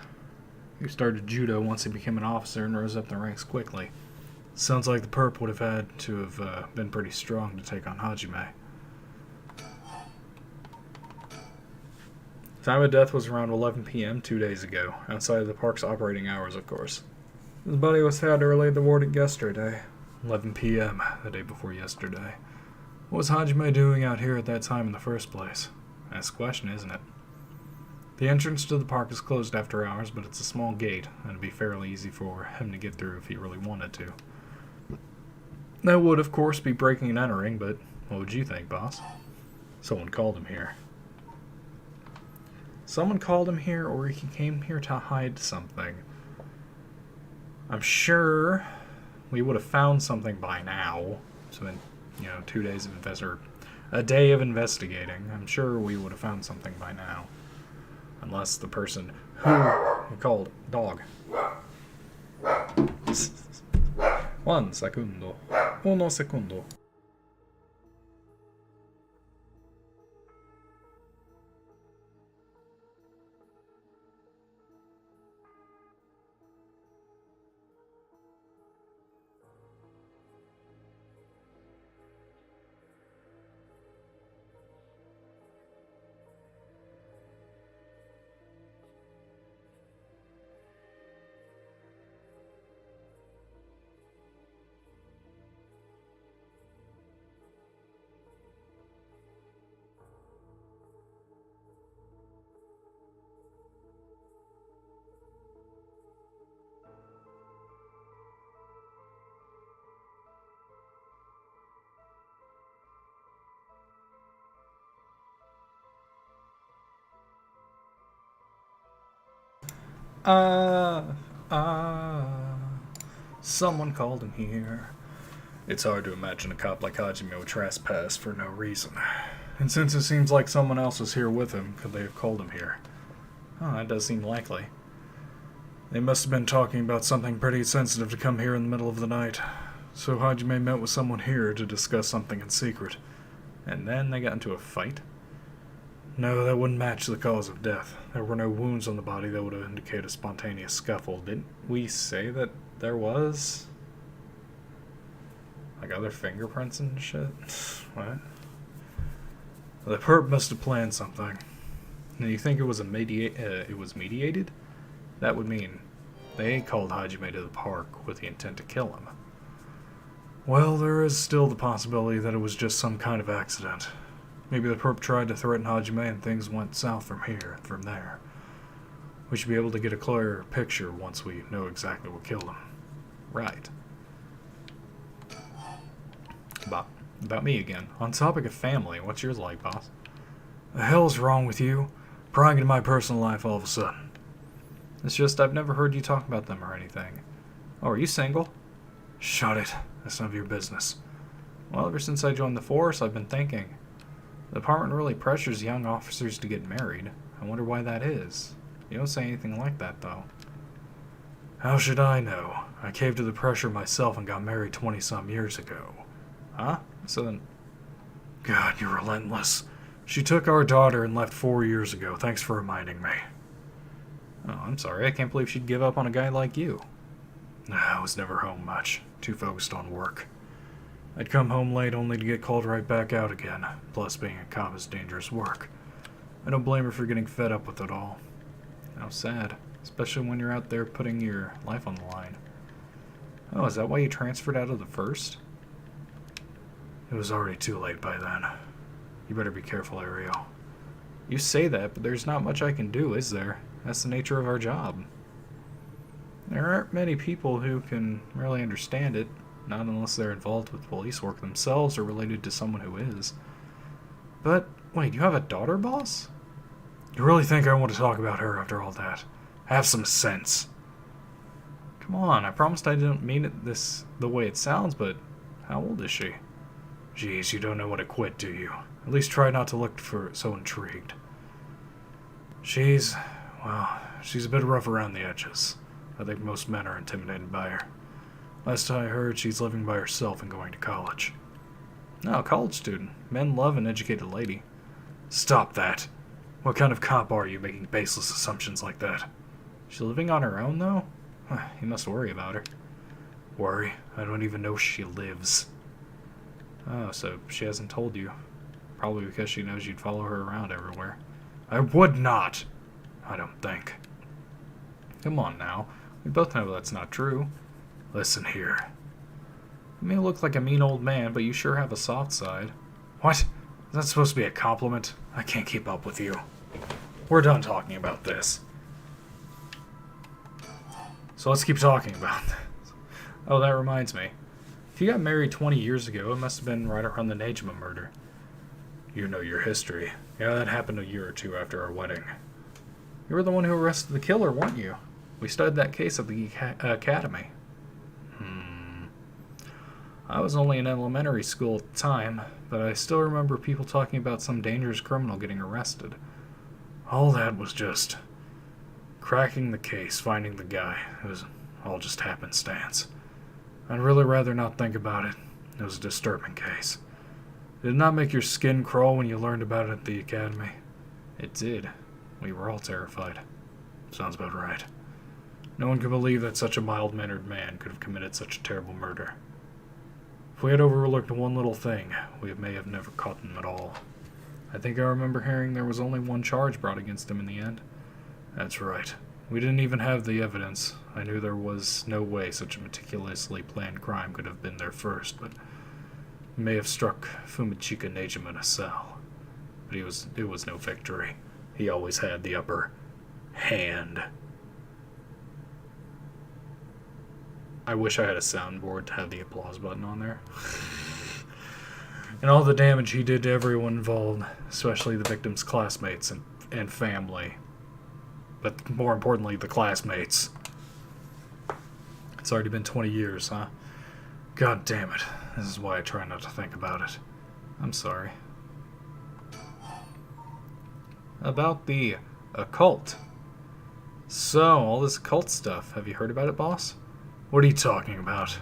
He started judo once he became an officer and rose up the ranks quickly. Sounds like the perp would have had to have been pretty strong to take on Hajime. Time of death was around 11 p.m. 2 days ago, outside of the park's operating hours, of course. His body was found early in the morning yesterday, 11 p.m., the day before yesterday. What was Hajime doing out here at that time in the first place? That's the question, isn't it? The entrance to the park is closed after hours, but it's a small gate, and it'd be fairly easy for him to get through if he really wanted to. That would, of course, be breaking and entering, but what would you think, boss? Someone called him here. Someone called him here, or he came here to hide something. I'm sure we would have found something by now. So in, 2 days of a day of investigating, I'm sure we would have found something by now. Unless the person who called dog. 1 secondo. 1 secondo. Ah, ah, someone called him here. It's hard to imagine a cop like Hajime would trespass for no reason. And since it seems like someone else was here with him, could they have called him here? Oh, that does seem likely. They must have been talking about something pretty sensitive to come here in the middle of the night. So Hajime met with someone here to discuss something in secret. And then they got into a fight? No, that wouldn't match the cause of death. There were no wounds on the body that would have indicated a spontaneous scuffle. Didn't we say that there was? Like other fingerprints and shit? What? The perp must have planned something. Now you think it was mediated? That would mean they called Hajime to the park with the intent to kill him. Well, there is still the possibility that it was just some kind of accident. Maybe the perp tried to threaten Hajime and things went south from there. We should be able to get a clearer picture once we know exactly what killed him. Right. About me again. On topic of family, what's yours like, boss? The hell's wrong with you? Prying into my personal life all of a sudden. It's just I've never heard you talk about them or anything. Oh, are you single? Shut it. That's none of your business. Well, ever since I joined the force, I've been thinking. The department really pressures young officers to get married. I wonder why that is. You don't say anything like that, though. How should I know? I caved to the pressure myself and got married 20-some years ago. Huh? So then... God, you're relentless. She took our daughter and left 4 years ago. Thanks for reminding me. Oh, I'm sorry. I can't believe she'd give up on a guy like you. I was never home much. Too focused on work. I'd come home late only to get called right back out again. Plus, being a cop is dangerous work. I don't blame her for getting fed up with it all. How sad. Especially when you're out there putting your life on the line. Oh, is that why you transferred out of the first? It was already too late by then. You better be careful, Ariel. You say that, but there's not much I can do, is there? That's the nature of our job. There aren't many people who can really understand it, not unless they're involved with police work themselves or related to someone who is. But, wait, you have a daughter, boss? You really think I want to talk about her after all that? Have some sense. Come on, I promised I didn't mean it the way it sounds, but how old is she? Geez, you don't know what to quit, do you? At least try not to look so intrigued. She's a bit rough around the edges. I think most men are intimidated by her. Last I heard, she's living by herself and going to college. No, a college student. Men love an educated lady. Stop that. What kind of cop are you making baseless assumptions like that? She's living on her own, though? You must worry about her. Worry? I don't even know she lives. Oh, so she hasn't told you. Probably because she knows you'd follow her around everywhere. I would not! I don't think. Come on now. We both know that's not true. Listen here. You may look like a mean old man, but you sure have a soft side. What? Is that supposed to be a compliment? I can't keep up with you. We're done talking about this. So let's keep talking about this. Oh, that reminds me. If you got married 20 years ago, it must have been right around the Nejima murder. You know your history. Yeah, that happened a year or two after our wedding. You were the one who arrested the killer, weren't you? We studied that case at the academy. I was only in elementary school at the time, but I still remember people talking about some dangerous criminal getting arrested. All that was just cracking the case, finding the guy. It was all just happenstance. I'd really rather not think about it. It was a disturbing case. Did it not make your skin crawl when you learned about it at the academy? It did. We were all terrified. Sounds about right. No one could believe that such a mild-mannered man could have committed such a terrible murder. If we had overlooked one little thing, we may have never caught him at all. I think I remember hearing there was only one charge brought against him in the end. That's right. We didn't even have the evidence. I knew there was no way such a meticulously planned crime could have been there first, but it may have struck Fumichika Nejima in a cell. But it was no victory. He always had the upper hand. I wish I had a soundboard to have the applause button on there. And all the damage he did to everyone involved, especially the victim's classmates and family. but more importantly, the classmates. It's already been 20 years, huh? God damn it. This is why I try not to think about it. I'm sorry. About the occult. So, all this occult stuff. Have you heard about it, boss? What are you talking about?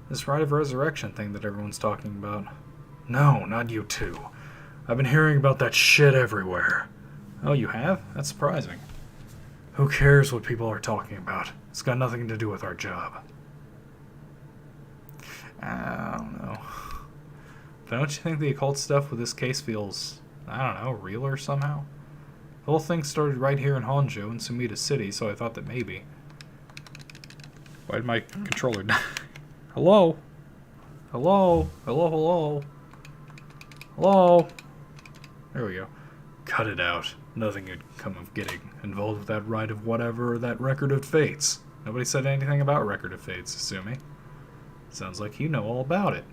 This rite of resurrection thing that everyone's talking about. No, not you two. I've been hearing about that shit everywhere. Oh, you have? That's surprising. Who cares what people are talking about? It's got nothing to do with our job. I don't know. But don't you think the occult stuff with this case feels, I don't know, realer somehow? The whole thing started right here in Honjo, in Sumida City, so I thought that maybe. Why did my controller die? Hello? Hello? Hello, hello? Hello? There we go. Cut it out. Nothing could come of getting involved with that rite of whatever, or that record of fates. Nobody said anything about record of fates, Asumi. Sounds like you know all about it.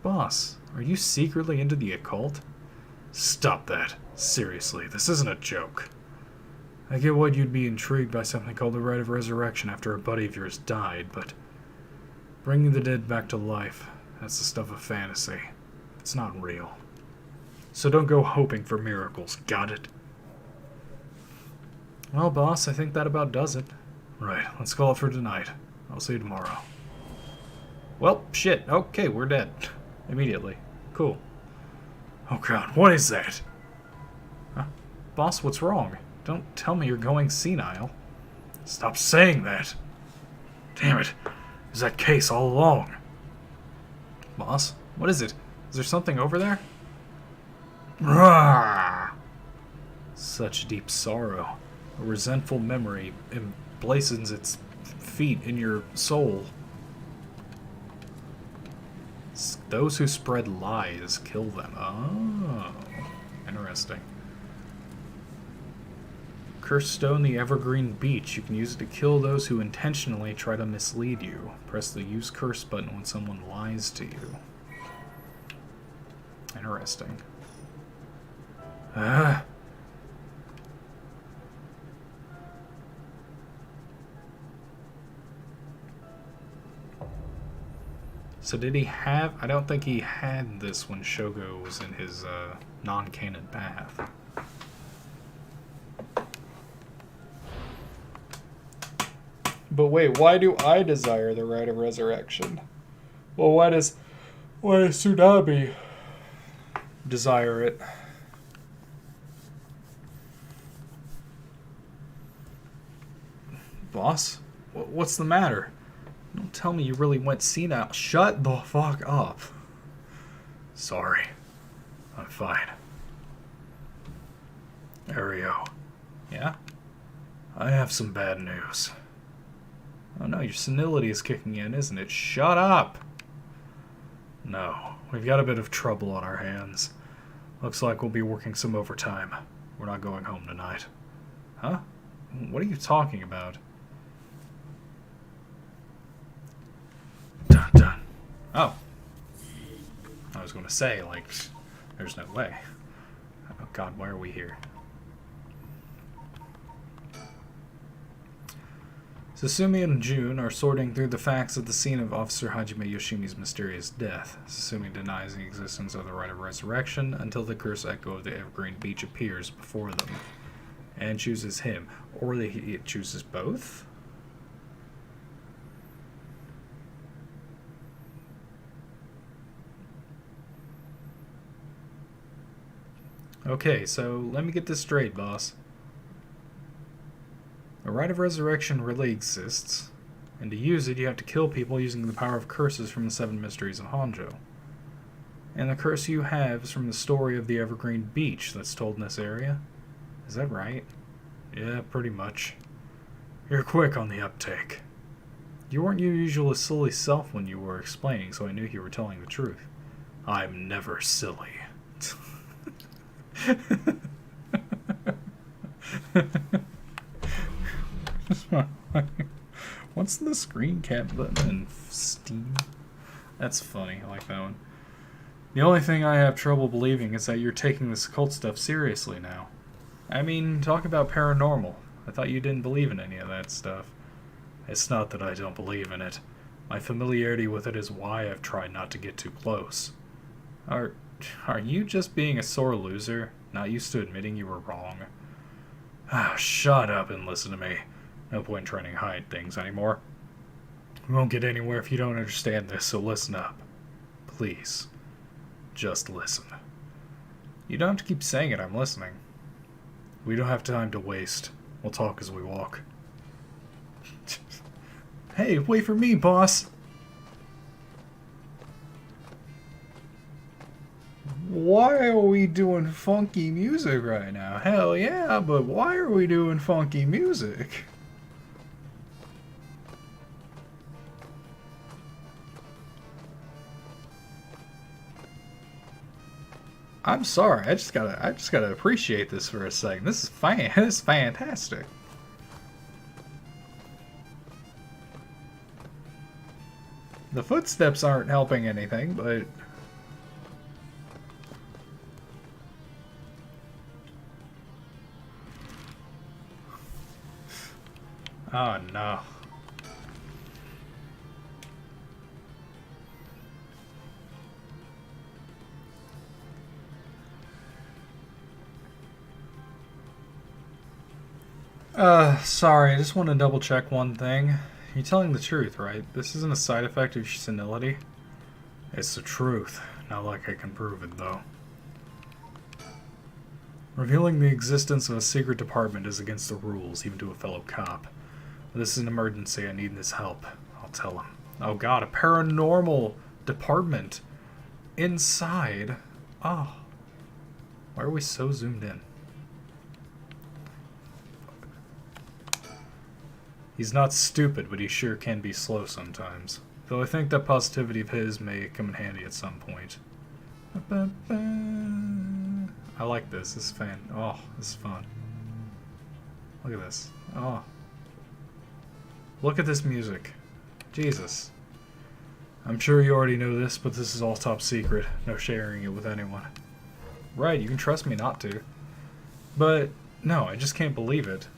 Boss, are you secretly into the occult? Stop that. Seriously, this isn't a joke. I get why you'd be intrigued by something called the Rite of Resurrection after a buddy of yours died, but bringing the dead back to life, that's the stuff of fantasy. It's not real. So don't go hoping for miracles, got it? Well, boss, I think that about does it. Right, let's call it for tonight. I'll see you tomorrow. Well, shit, okay, we're dead. Immediately. Cool. Oh god, what is that? Huh? Boss, what's wrong? Don't tell me you're going senile. Stop saying that. Damn it. It was that case all along. Boss, what is it? Is there something over there? Rawr! Such deep sorrow. A resentful memory emblazons its feet in your soul. Those who spread lies kill them. Oh, interesting. Curse stone the evergreen beech. You can use it to kill those who intentionally try to mislead you. Press the use curse button when someone lies to you. Interesting. So did he have... I don't think he had this when Shogo was in his non-canon path. But wait, why do I desire the Rite of Resurrection? Well, why does Tsunami desire it? Boss? What's the matter? Don't tell me you really went senile. Shut the fuck up. Sorry. I'm fine. Ario. Yeah? I have some bad news. Oh no, your senility is kicking in, isn't it? Shut up! No, we've got a bit of trouble on our hands. Looks like we'll be working some overtime. We're not going home tonight. Huh? What are you talking about? Dun dun. Oh. I was going to say, like, there's no way. Oh god, why are we here? Sasumi and Jun are sorting through the facts at the scene of Officer Hajime Yoshimi's mysterious death. Sasumi denies the existence of the Rite of Resurrection until the curse echo of the Evergreen Beach appears before them and chooses him. Or it chooses both? Okay, so let me get this straight, boss. The Rite of Resurrection really exists, and to use it you have to kill people using the power of curses from the 7 Mysteries of Honjo. And the curse you have is from the story of the Evergreen Beach that's told in this area. Is that right? Yeah, pretty much. You're quick on the uptake. You weren't your usual silly self when you were explaining, so I knew you were telling the truth. I'm never silly. What's the screen cap button in Steam? That's funny. I like that one. The only thing I have trouble believing is that you're taking this occult stuff seriously now. I mean, talk about paranormal. I thought you didn't believe in any of that stuff. It's not that I don't believe in it. My familiarity with it is why I've tried not to get too close. Are, are you just being a sore loser, not used to admitting you were wrong? Ah, shut up and listen to me. No point trying to hide things anymore. We won't get anywhere if you don't understand this, so listen up. Please. Just listen. You don't have to keep saying it, I'm listening. We don't have time to waste. We'll talk as we walk. Hey, wait for me, boss! Why are we doing funky music right now? Hell yeah, but why are we doing funky music? I'm sorry, I just gotta appreciate this for a second. This is this is fantastic. The footsteps aren't helping anything, but oh no. Sorry, I just want to double check one thing. You're telling the truth, right? This isn't a side effect of senility? It's the truth. Not like I can prove it, though. Revealing the existence of a secret department is against the rules, even to a fellow cop. This is an emergency. I need his help. I'll tell him. Oh god, a paranormal department inside. Oh. Why are we so zoomed in? He's not stupid, but he sure can be slow sometimes. Though I think that positivity of his may come in handy at some point. I like this. This is oh, this is fun. Look at this. Oh. Look at this music. Jesus. I'm sure you already know this, but this is all top secret. No sharing it with anyone. Right, you can trust me not to. But, no, I just can't believe it.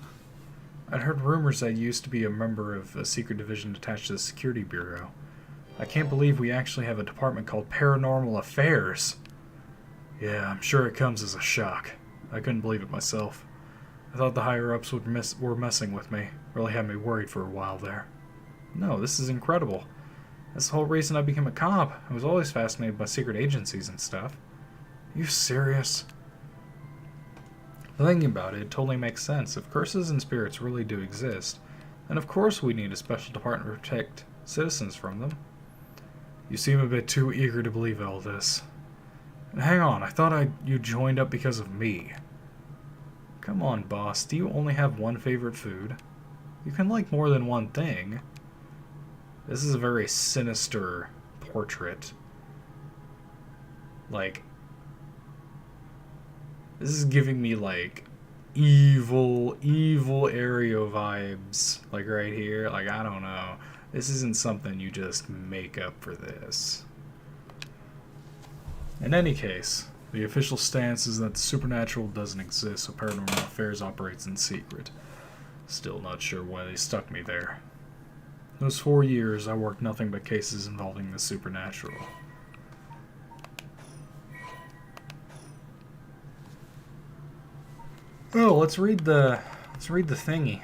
I'd heard rumors that you used to be a member of a secret division attached to the Security Bureau. I can't believe we actually have a department called Paranormal Affairs. Yeah, I'm sure it comes as a shock. I couldn't believe it myself. I thought the higher-ups were messing with me. Really had me worried for a while there. No, this is incredible. That's the whole reason I became a cop. I was always fascinated by secret agencies and stuff. Are you serious? Thinking about it, it totally makes sense. If curses and spirits really do exist, then of course we need a special department to protect citizens from them. You seem a bit too eager to believe all this. And hang on, I thought you joined up because of me. Come on, boss, do you only have one favorite food? You can like more than one thing. This is a very sinister portrait. Like, this is giving me, like, evil Aereo vibes. Like, right here. Like, I don't know. This isn't something you just make up for this. In any case, the official stance is that the supernatural doesn't exist, so Paranormal Affairs operates in secret. Still not sure why they stuck me there. Those 4 years, I worked nothing but cases involving the supernatural. Oh, let's read the thingy.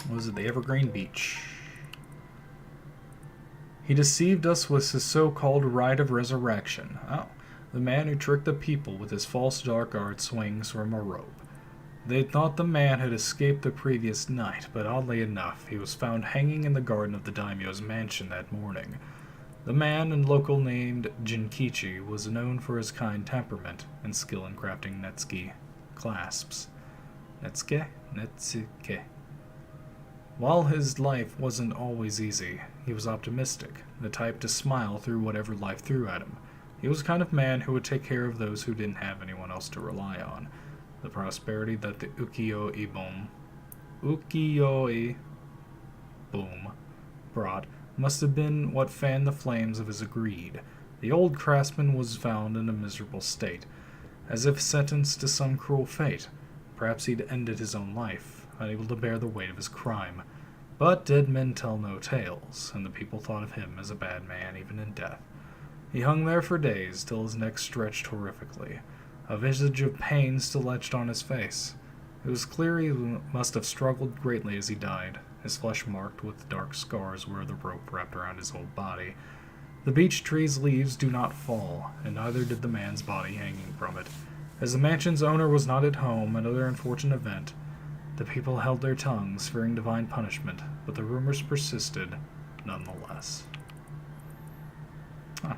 What was it? The Evergreen Beach. He deceived us with his so-called rite of resurrection. Oh, the man who tricked the people with his false dark art swings from a rope. They thought the man had escaped the previous night, but oddly enough, he was found hanging in the garden of the daimyo's mansion that morning. The man, and local named Jinkichi, was known for his kind temperament and skill in crafting netsuke clasps. Netsuke? Netsuke. While his life wasn't always easy, he was optimistic, the type to smile through whatever life threw at him. He was the kind of man who would take care of those who didn't have anyone else to rely on. The prosperity that the ukiyo-e boom brought must have been what fanned the flames of his greed. The old craftsman was found in a miserable state. as if sentenced to some cruel fate. Perhaps he'd ended his own life, unable to bear the weight of his crime. But dead men tell no tales, and the people thought of him as a bad man even in death. He hung there for days, till his neck stretched horrifically. A visage of pain still etched on his face. It was clear he must have struggled greatly as he died, his flesh marked with dark scars where the rope wrapped around his whole body. The beech tree's leaves do not fall, and neither did the man's body hanging from it. As the mansion's owner was not at home, another unfortunate event, the people held their tongues, fearing divine punishment, but the rumors persisted nonetheless. Huh.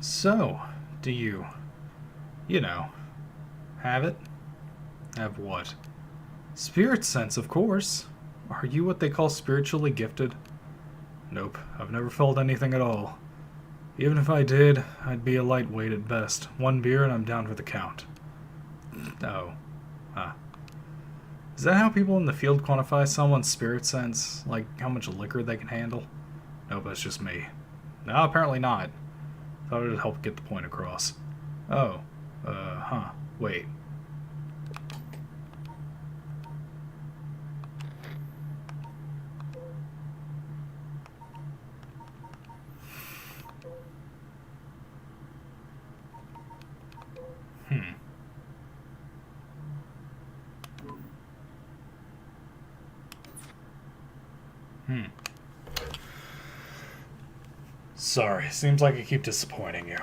So, do you have it? Have what? Spirit sense, of course. Are you what they call spiritually gifted? Nope, I've never felt anything at all. Even if I did, I'd be a lightweight at best. One beer and I'm down for the count. Oh. Huh. Is that how people in the field quantify someone's spirit sense? Like, how much liquor they can handle? Nope, that's just me. No, apparently not. Thought it'd help get the point across. Oh. Wait. Sorry, seems like I keep disappointing you.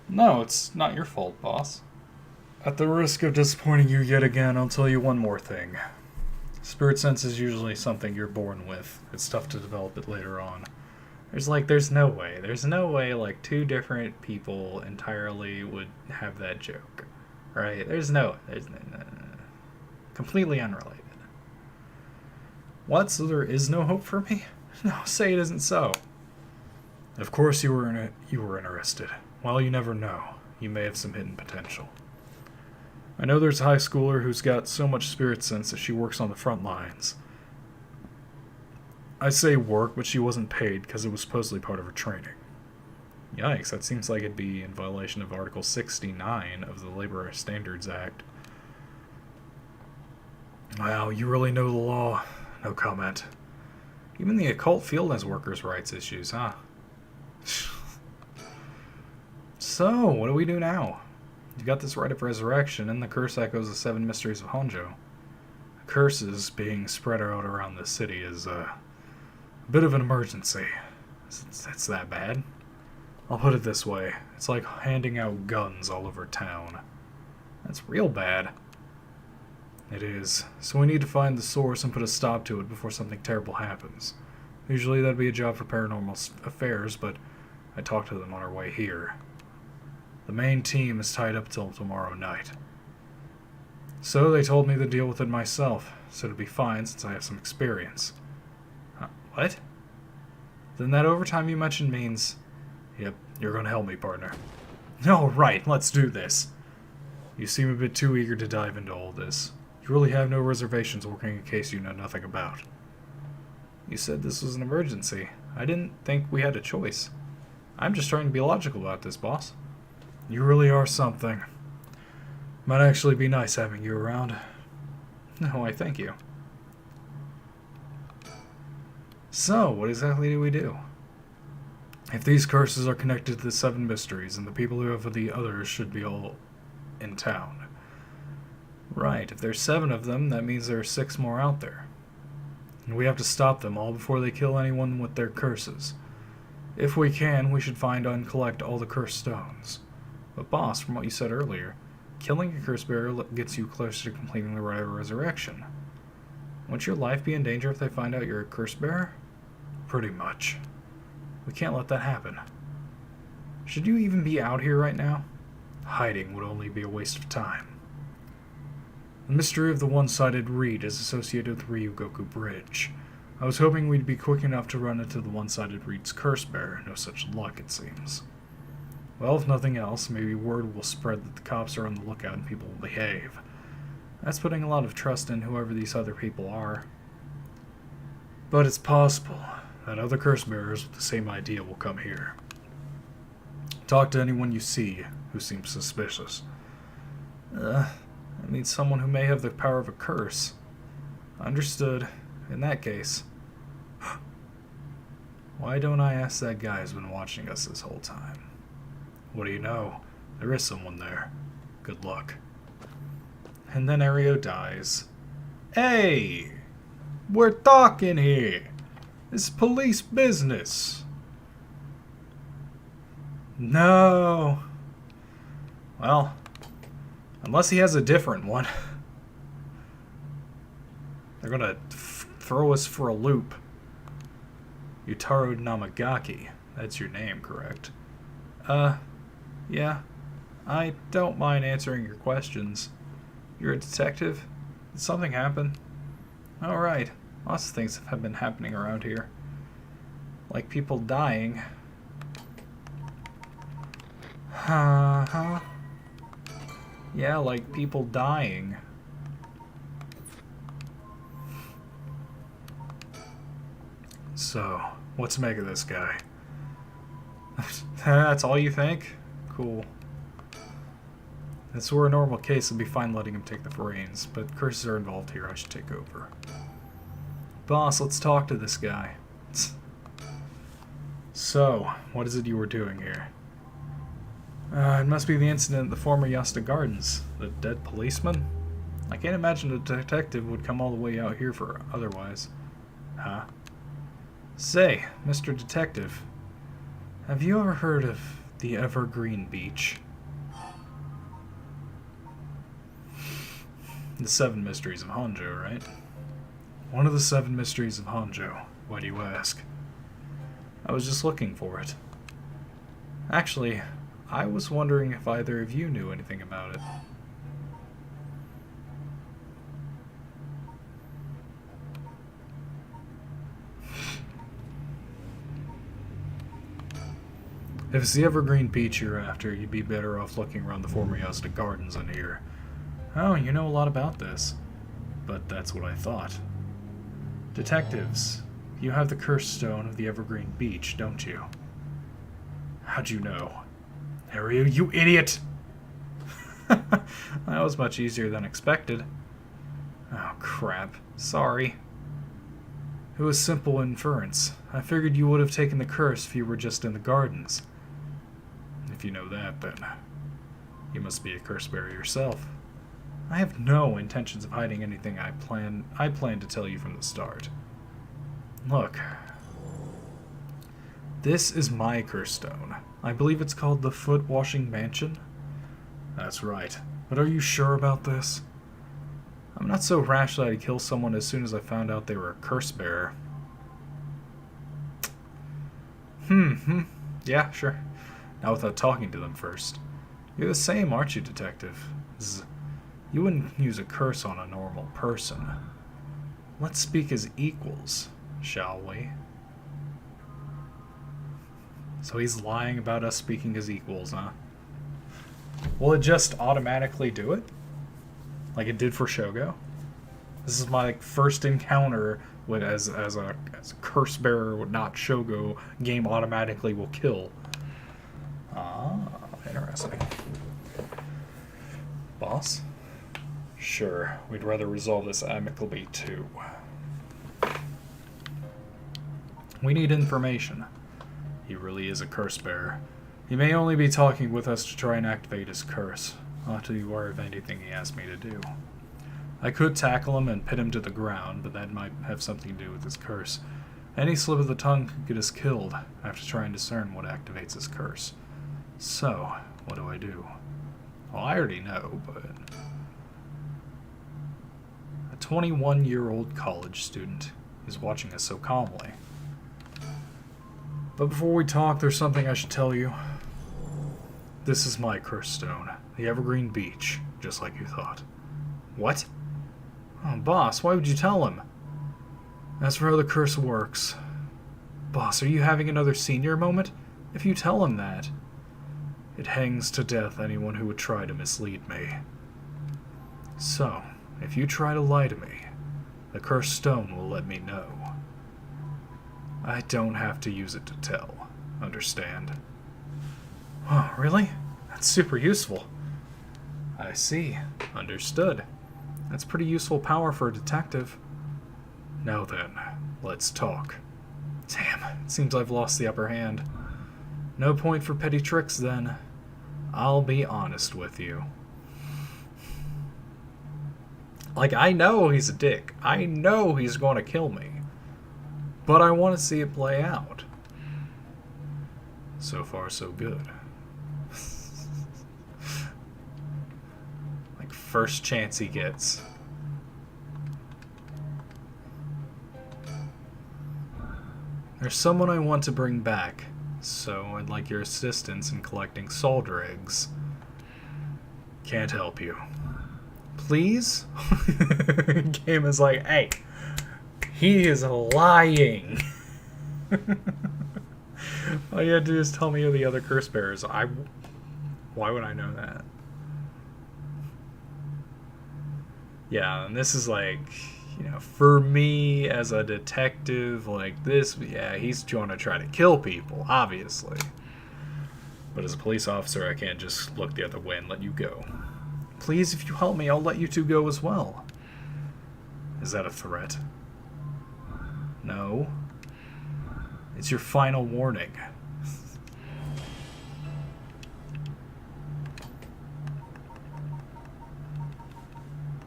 No, it's not your fault, boss. At the risk of disappointing you yet again, I'll tell you one more thing. Spirit sense is usually something you're born with. It's tough to develop it later on. There's no way like two different people entirely would have that joke. Right? There's no. Completely unrelated. What? So there is no hope for me? No, say it isn't so. Of course you were interested. Well, you never know. You may have some hidden potential. I know there's a high schooler who's got so much spirit sense that she works on the front lines. I say work, but she wasn't paid because it was supposedly part of her training. Yikes, that seems like it'd be in violation of Article 69 of the Labor Standards Act. Wow, you really know the law. No comment. Even the occult field has workers' rights issues, huh? So, what do we do now? You got this rite of resurrection, and the curse echoes the 7 mysteries of Honjo. Curses being spread out around the city is a bit of an emergency. It's that bad. I'll put it this way. It's like handing out guns all over town. That's real bad. It is. So we need to find the source and put a stop to it before something terrible happens. Usually that'd be a job for paranormal affairs, but I talked to them on our way here. The main team is tied up till tomorrow night. So they told me to deal with it myself, so it'd be fine since I have some experience. What? Then that overtime you mentioned means... Yep, you're gonna help me, partner. No, right, let's do this. You seem a bit too eager to dive into all this. You really have no reservations working a case you know nothing about. You said this was an emergency. I didn't think we had a choice. I'm just trying to be logical about this, boss. You really are something. Might actually be nice having you around. No, I thank you. So, what exactly do we do? If these curses are connected to the 7 mysteries, and the people who have the others should be all in town. Right, if there's 7 of them, that means there are 6 more out there. And we have to stop them all before they kill anyone with their curses. If we can, we should find and collect all the cursed stones. But boss, from what you said earlier, killing a curse bearer gets you closer to completing the rite of resurrection. Won't your life be in danger if they find out you're a curse bearer? Pretty much. We can't let that happen. Should you even be out here right now? Hiding would only be a waste of time. The mystery of the one-sided reed is associated with Ryugoku Bridge. I was hoping we'd be quick enough to run into the one-sided reed's curse bearer. No such luck, it seems. Well, if nothing else, maybe word will spread that the cops are on the lookout and people will behave. That's putting a lot of trust in whoever these other people are. But it's possible that other curse bearers with the same idea will come here. Talk to anyone you see who seems suspicious. I mean someone who may have the power of a curse. Understood. In that case. Why don't I ask that guy who's been watching us this whole time? What do you know? There is someone there. Good luck. And then Ario dies. Hey! We're talking here! This is police business! No! Well, unless he has a different one. They're gonna throw us for a loop. Yutaro Namagaki. That's your name, correct? Yeah. I don't mind answering your questions. You're a detective? Did something happen? Alright. Lots of things have been happening around here. Like people dying. Yeah, like people dying. So, what's to make of this guy? That's all you think? Cool. If this were a normal case, it'd be fine letting him take the reins, but curses are involved here, I should take over. Boss, let's talk to this guy. So, what is it you were doing here? It must be the incident at the former Yasta Gardens. The dead policeman? I can't imagine a detective would come all the way out here for otherwise. Huh? Say, Mr. Detective, have you ever heard of the Evergreen Beach? The 7 Mysteries of Honjo, right? One of the 7 Mysteries of Honjo. Why do you ask? I was just looking for it. Actually, I was wondering if either of you knew anything about it. If it's the Evergreen Beach you're after, you'd be better off looking around the former Yasta Gardens than here. Oh, you know a lot about this. But that's what I thought. Detectives, you have the cursed stone of the Evergreen Beach, don't you? How'd you know? Ario, you idiot! That was much easier than expected. Oh, crap. Sorry. It was simple inference. I figured you would have taken the curse if you were just in the gardens. If you know that, then you must be a curse bearer yourself. I have no intentions of hiding anything I plan to tell you from the start. Look. This is my curse stone. I believe it's called the Foot Washing Mansion. That's right. But are you sure about this? I'm not so rash that I'd kill someone as soon as I found out they were a curse bearer. Yeah, sure. Not without talking to them first. You're the same, aren't you, Detective? You wouldn't use a curse on a normal person. Let's speak as equals, shall we? So he's lying about us speaking as equals, huh? Will it just automatically do it? Like it did for Shogo? This is my first encounter with as a curse bearer, not Shogo. Game automatically will kill. Ah, interesting. Boss? Sure, we'd rather resolve this amicably too. We need information. He really is a curse bearer. He may only be talking with us to try and activate his curse. I'll have to be aware of anything he asks me to do. I could tackle him and pin him to the ground, but that might have something to do with his curse. Any slip of the tongue could get us killed. I have to try and discern what activates his curse. So, what do I do? Well, I already know, but... A 21-year-old college student is watching us so calmly. But before we talk, there's something I should tell you. This is my curse stone, the Evergreen Beach, just like you thought. What? Oh, boss, why would you tell him? That's for how the curse works. Boss, are you having another senior moment? If you tell him that, it hangs to death anyone who would try to mislead me. So, if you try to lie to me, the cursed stone will let me know. I don't have to use it to tell. Understand? Oh, really? That's super useful. I see. Understood. That's pretty useful power for a detective. Now then, let's talk. Damn, it seems I've lost the upper hand. No point for petty tricks, then. I'll be honest with you. Like, I know he's a dick. I know he's going to kill me. But I want to see it play out. So far, so good. Like, first chance he gets. There's someone I want to bring back, so I'd like your assistance in collecting solder eggs. Can't help you. Please? Game is like, hey, he is lying. All you had to do is tell me who the other curse bearers are. Why would I know that? Yeah, and this is like, you know, for me as a detective, like this, yeah, he's going to try to kill people, obviously. But as a police officer, I can't just look the other way and let you go. Please, if you help me, I'll let you two go as well. Is that a threat? No. It's your final warning.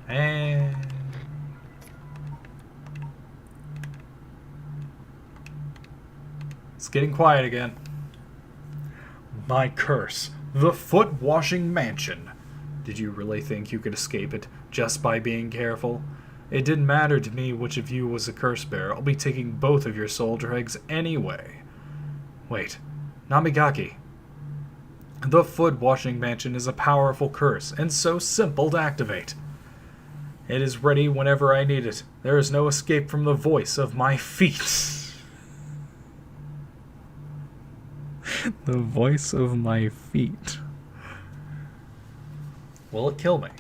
And... it's getting quiet again. My curse. The foot-washing mansion. Did you really think you could escape it just by being careful? It didn't matter to me which of you was a curse bearer. I'll be taking both of your soldier eggs anyway. Wait. Namigaki. The foot-washing mansion is a powerful curse, and so simple to activate. It is ready whenever I need it. There is no escape from the voice of my feet. The voice of my feet. Will it kill me?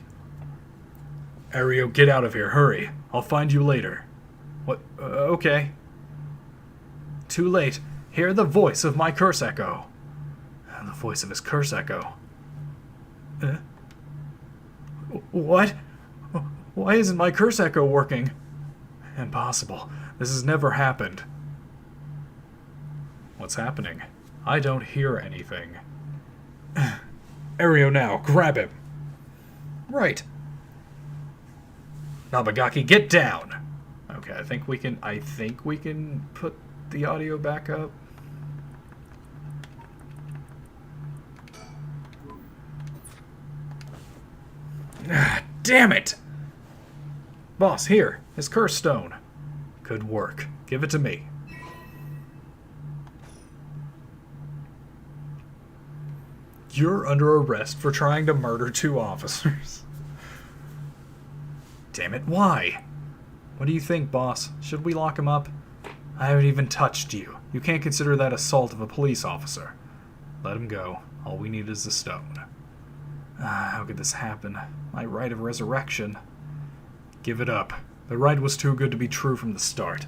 Ario, get out of here. Hurry. I'll find you later. What? Okay. Too late. Hear the voice of my curse echo. The voice of his curse echo. What? Why isn't my curse echo working? Impossible. This has never happened. What's happening? I don't hear anything. Ario now. Grab him. Right. Nabagaki, get down. Okay, I think we can put the audio back up. Ah, damn it! Boss, here, his curse stone. Good work. Give it to me. You're under arrest for trying to murder 2 officers. Damn it, why? What do you think, boss? Should we lock him up? I haven't even touched you. You can't consider that assault of a police officer. Let him go. All we need is the stone. How could this happen? My right of resurrection. Give it up. The right was too good to be true from the start.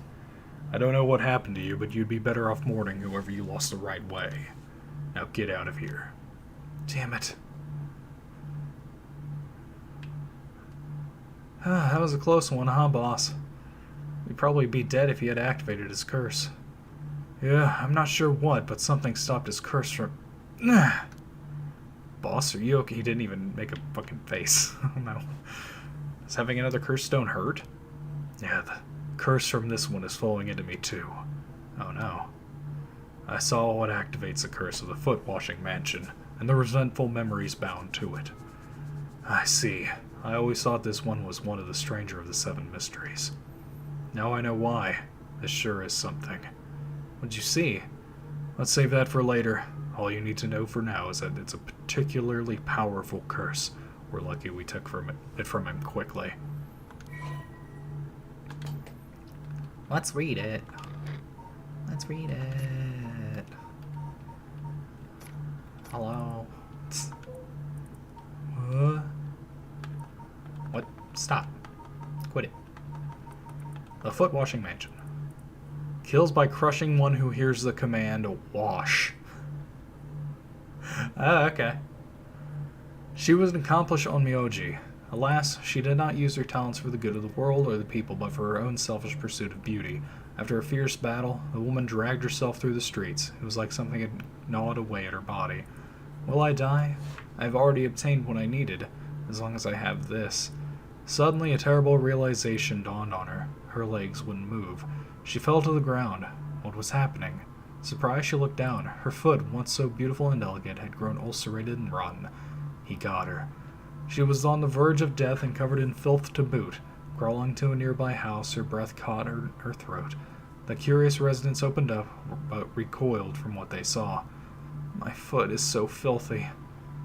I don't know what happened to you, but you'd be better off mourning whoever you lost the right way. Now get out of here. Damn it. That was a close one, huh, boss? We'd probably be dead if he had activated his curse. Yeah, I'm not sure what, but something stopped his curse from... Boss, are you okay? He didn't even make a fucking face. Oh no. Is having another curse stone hurt? Yeah, the curse from this one is flowing into me too. Oh no. I saw what activates the curse of the foot-washing mansion, and the resentful memories bound to it. I see. I always thought this one was one of the stranger of the 7 mysteries. Now I know why. This sure is something. What'd you see? Let's save that for later. All you need to know for now is that it's a particularly powerful curse. We're lucky we took it from him quickly. Let's read it. Let's read it. Hello? What? Stop. Quit it. The foot-washing mansion. Kills by crushing one who hears the command, wash. Ah, okay. She was an accomplished onmyoji. Alas, she did not use her talents for the good of the world or the people, but for her own selfish pursuit of beauty. After a fierce battle, the woman dragged herself through the streets. It was like something had gnawed away at her body. Will I die? I have already obtained what I needed, as long as I have this. Suddenly, a terrible realization dawned on her. Her legs wouldn't move. She fell to the ground. What was happening? Surprised, she looked down. Her foot, once so beautiful and delicate, had grown ulcerated and rotten. He got her. She was on the verge of death and covered in filth to boot. Crawling to a nearby house, her breath caught her throat. The curious residents opened up, but recoiled from what they saw. My foot is so filthy.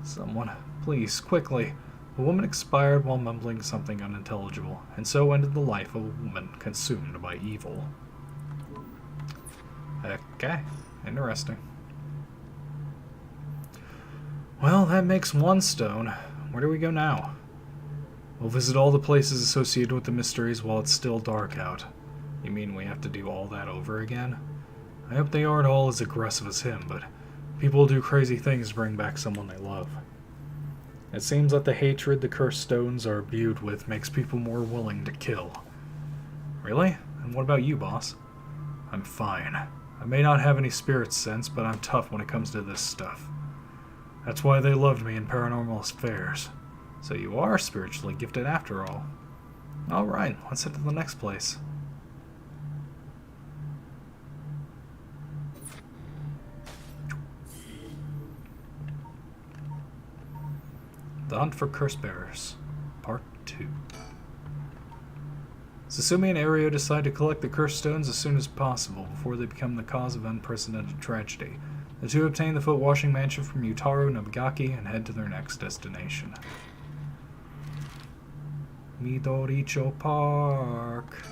Someone, please, quickly. The woman expired while mumbling something unintelligible, and so ended the life of a woman consumed by evil. Okay, interesting. Well, that makes one stone. Where do we go now? We'll visit all the places associated with the mysteries while it's still dark out. You mean we have to do all that over again? I hope they aren't all as aggressive as him, but people do crazy things to bring back someone they love. It seems that the hatred the cursed stones are imbued with makes people more willing to kill. Really? And what about you, boss? I'm fine. I may not have any spirit sense, but I'm tough when it comes to this stuff. That's why they loved me in Paranormal Affairs. So you are spiritually gifted after all. Alright, let's head to the next place. The Hunt for Curse Bearers, Part 2. Susumi and Ario decide to collect the cursed stones as soon as possible before they become the cause of unprecedented tragedy. The two obtain the foot-washing mansion from Yutaro Nobagaki and head to their next destination. Midoricho Park.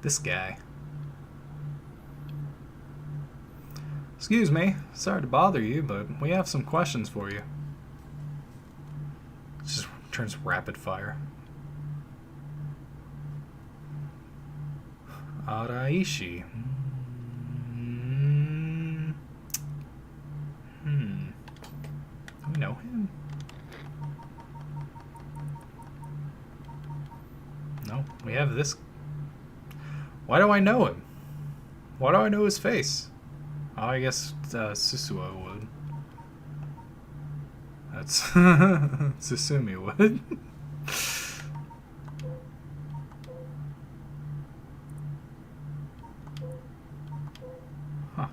This guy. Excuse me, sorry to bother you, but we have some questions for you. Just turns rapid fire. Araishi. Do we know him? No, we have this. Why do I know him? Why do I know his face? Oh, I guess Susuo would. That's Susumi would. Huh.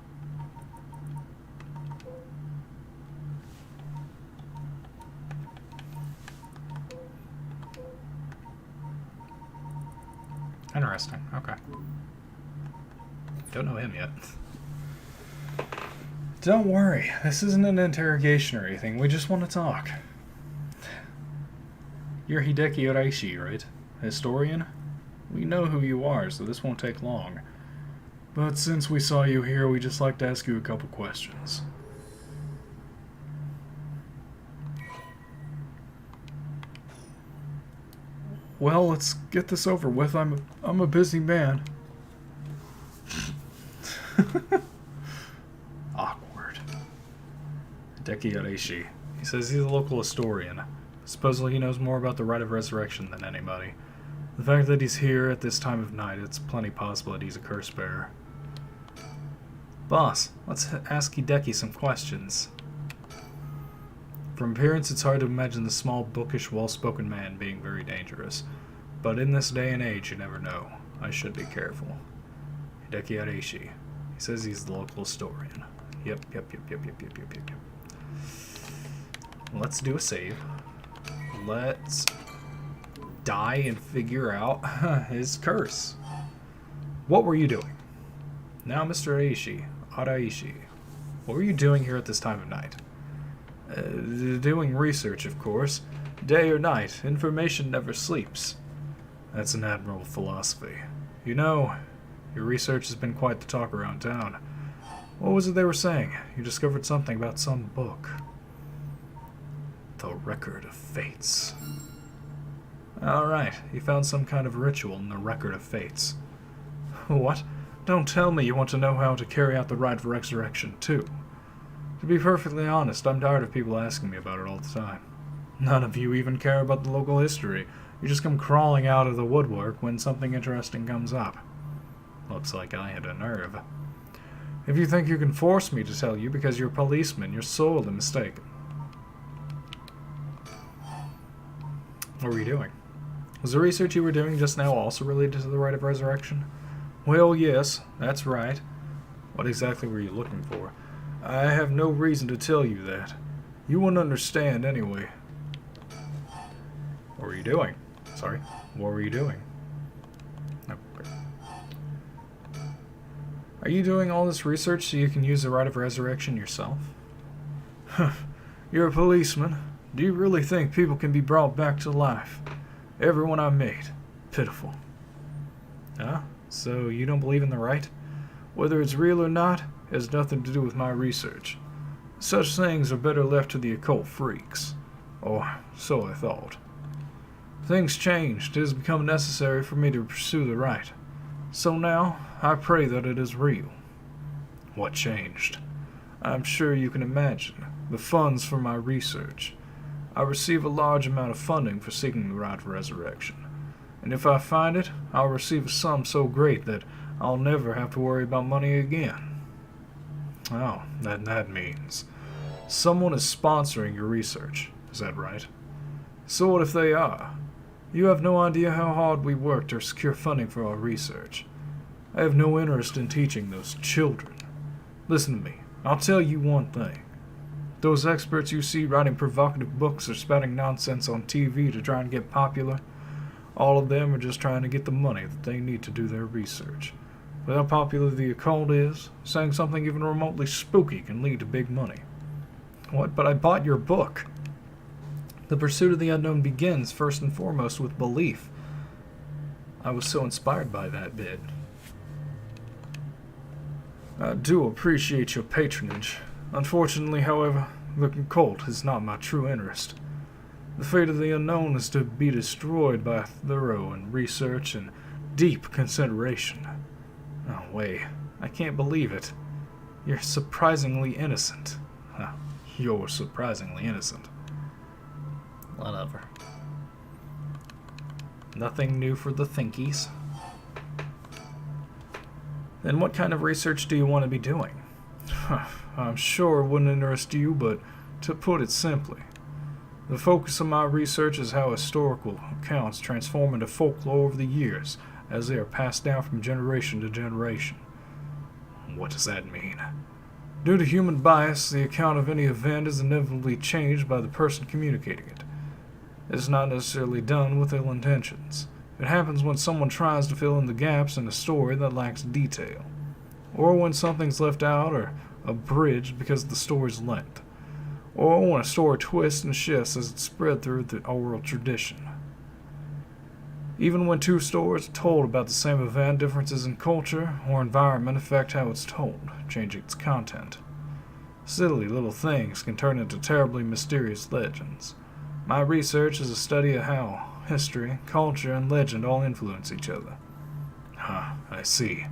Interesting. Okay. Don't know him yet. Don't worry, this isn't an interrogation or anything, we just want to talk. You're Hideki Araishi, right? A historian? We know who you are, so this won't take long. But since we saw you here, we'd just like to ask you a couple questions. Well, let's get this over with. I'm a busy man. Awkward. Hideki Araishi. He says he's a local historian. Supposedly he knows more about the rite of resurrection than anybody. The fact that he's here at this time of night, it's plenty possible that he's a curse bearer. Boss, let's ask Hideki some questions. From appearance, it's hard to imagine the small, bookish, well-spoken man being very dangerous. But in this day and age, you never know. I should be careful. Hideki Araishi. He says he's the local historian. Yep. Let's do a save. Let's die and figure out his curse. What were you doing? Now, Mr. Araishi, what were you doing here at this time of night? Doing research, of course. Day or night, information never sleeps. That's an admirable philosophy. You know, your research has been quite the talk around town. What was it they were saying? You discovered something about some book. The Record of Fates. Alright, you found some kind of ritual in the Record of Fates. What? Don't tell me you want to know how to carry out the rite of resurrection, too. To be perfectly honest, I'm tired of people asking me about it all the time. None of you even care about the local history. You just come crawling out of the woodwork when something interesting comes up. Looks like I had a nerve. If you think you can force me to tell you because you're a policeman, you're sorely mistaken. What were you doing? Was the research you were doing just now also related to the rite of resurrection? Well, yes, that's right. What exactly were you looking for? I have no reason to tell you that. You wouldn't understand anyway. What were you doing? Sorry, what were you doing? Okay. Are you doing all this research so you can use the rite of resurrection yourself? You're a policeman. Do you really think people can be brought back to life? Everyone I made. Pitiful. Huh? So you don't believe in the rite? Whether it's real or not has nothing to do with my research. Such things are better left to the occult freaks. Or so I thought. Things changed. It has become necessary for me to pursue the rite. So now, I pray that it is real. What changed? I'm sure you can imagine. The funds for my research. I receive a large amount of funding for seeking the rite of resurrection. And if I find it, I'll receive a sum so great that I'll never have to worry about money again. Oh, that means someone is sponsoring your research. Is that right? So what if they are? You have no idea how hard we work to secure funding for our research. I have no interest in teaching those children. Listen to me. I'll tell you one thing. Those experts you see writing provocative books or spouting nonsense on TV to try and get popular, all of them are just trying to get the money that they need to do their research. With how popular the occult is, saying something even remotely spooky can lead to big money. What? But I bought your book. The pursuit of the unknown begins, first and foremost, with belief. I was so inspired by that bit. I do appreciate your patronage. Unfortunately, however, the occult is not my true interest. The fate of the unknown is to be destroyed by thorough and research and deep consideration. Oh, wait, I can't believe it. You're surprisingly innocent. Oh, you're surprisingly innocent. Whatever. Nothing new for the thinkies. Then what kind of research do you want to be doing? I'm sure it wouldn't interest you, but to put it simply, the focus of my research is how historical accounts transform into folklore over the years as they are passed down from generation to generation. What does that mean? Due to human bias, the account of any event is inevitably changed by the person communicating it. It is not necessarily done with ill intentions. It happens when someone tries to fill in the gaps in a story that lacks detail, or when something's left out or abridged because of the story's length, or when a story twists and shifts as it's spread through the oral tradition. Even when two stories are told about the same event, differences in culture or environment affect how it's told, changing its content. Silly little things can turn into terribly mysterious legends. My research is a study of how history, culture, and legend all influence each other. I see.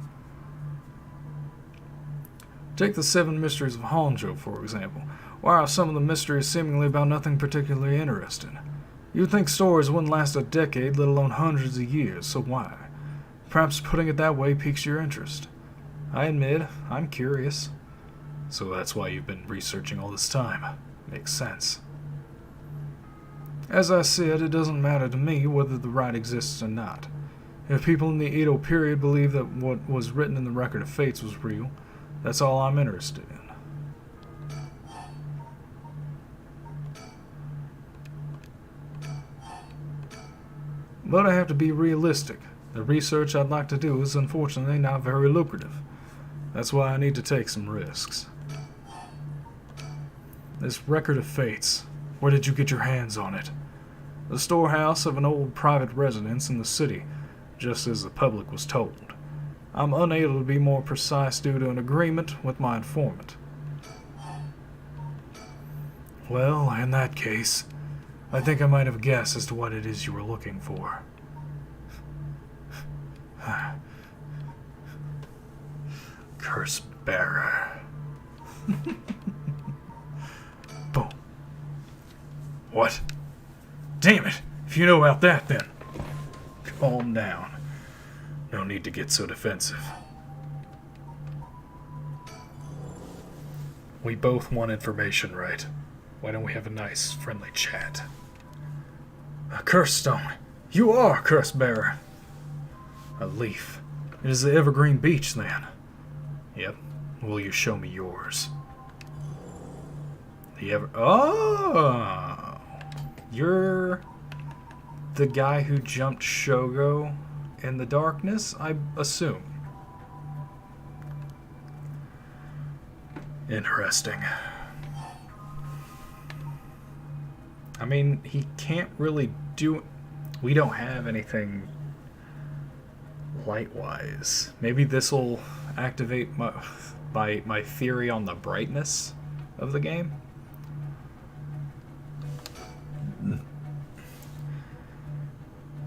Take the 7 Mysteries of Hangzhou, for example. Why are some of the mysteries seemingly about nothing particularly interesting? You'd think stories wouldn't last a decade, let alone hundreds of years, so why? Perhaps putting it that way piques your interest. I admit, I'm curious. So that's why you've been researching all this time. Makes sense. As I said, it doesn't matter to me whether the rite exists or not. If people in the Edo period believe that what was written in the Record of Fates was real, that's all I'm interested in. But I have to be realistic. The research I'd like to do is unfortunately not very lucrative. That's why I need to take some risks. This Record of Fates, where did you get your hands on it? The storehouse of an old private residence in the city, just as the public was told. I'm unable to be more precise due to an agreement with my informant. Well, in that case, I think I might have a guess as to what it is you were looking for. Curse bearer. Boom. What? Damn it! If you know about that, then calm down. No need to get so defensive. We both want information, right? Why don't we have a nice, friendly chat? A curse stone. You are a curse bearer. A leaf. It is the evergreen beech, then. Yep. Will you show me yours? Oh! You're the guy who jumped Shogo in the darkness, I assume. Interesting. I mean, he can't really do... We don't have anything light-wise. Maybe this will activate my theory on the brightness of the game.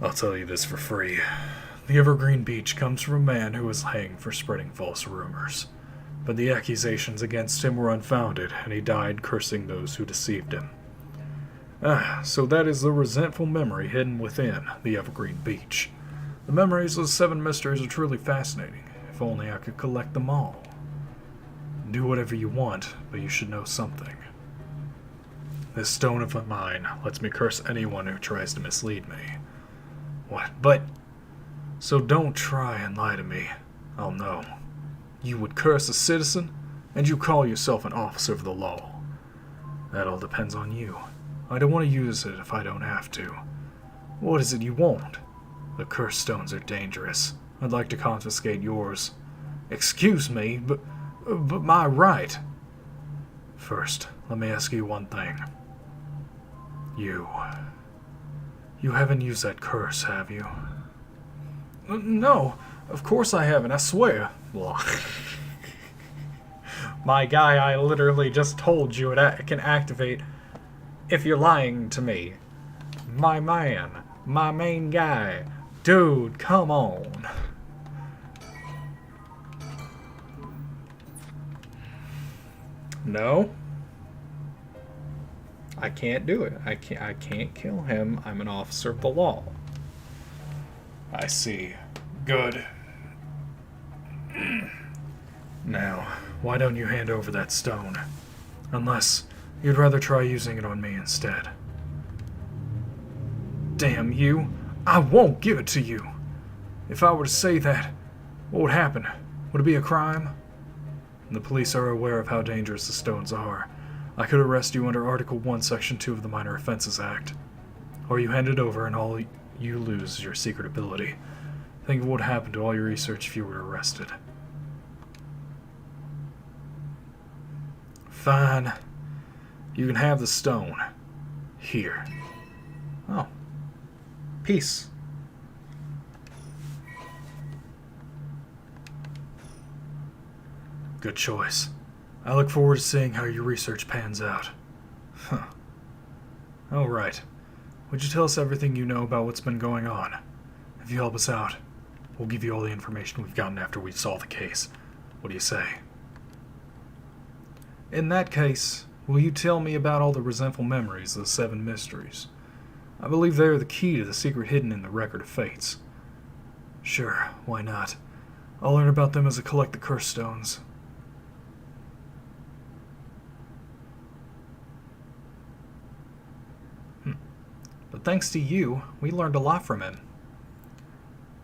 I'll tell you this for free. The evergreen beech comes from a man who was hanged for spreading false rumors. But the accusations against him were unfounded, and he died cursing those who deceived him. So that is the resentful memory hidden within the evergreen beech. The memories of the 7 mysteries are truly fascinating. If only I could collect them all. Do whatever you want, but you should know something. This stone of mine lets me curse anyone who tries to mislead me. What? But... So don't try and lie to me. I'll know. You would curse a citizen, and you call yourself an officer of the law. That all depends on you. I don't want to use it if I don't have to. What is it you want? The cursed stones are dangerous. I'd like to confiscate yours. Excuse me, but my right. First, let me ask you one thing. You haven't used that curse, have you? No, of course I haven't, I swear. Well, my guy, I literally just told you it can activate if you're lying to me. My man, my main guy. Dude, come on. No. I can't do it. I can't kill him. I'm an officer of the law. I see. Good. Now, why don't you hand over that stone? Unless you'd rather try using it on me instead. Damn you. I won't give it to you. If I were to say that, what would happen? Would it be a crime? The police are aware of how dangerous the stones are. I could arrest you under Article 1, Section 2 of the Minor Offenses Act. Or you hand it over and all you lose is your secret ability. Think of what would happen to all your research if you were arrested. Fine. You can have the stone. Here. Oh. Peace. Good choice. I look forward to seeing how your research pans out. Huh. Oh, right. Would you tell us everything you know about what's been going on? If you help us out, we'll give you all the information we've gotten after we solve the case. What do you say? In that case, will you tell me about all the resentful memories of the 7 mysteries? I believe they are the key to the secret hidden in the Record of Fates. Sure, why not? I'll learn about them as I collect the curse stones. But thanks to you, we learned a lot from him.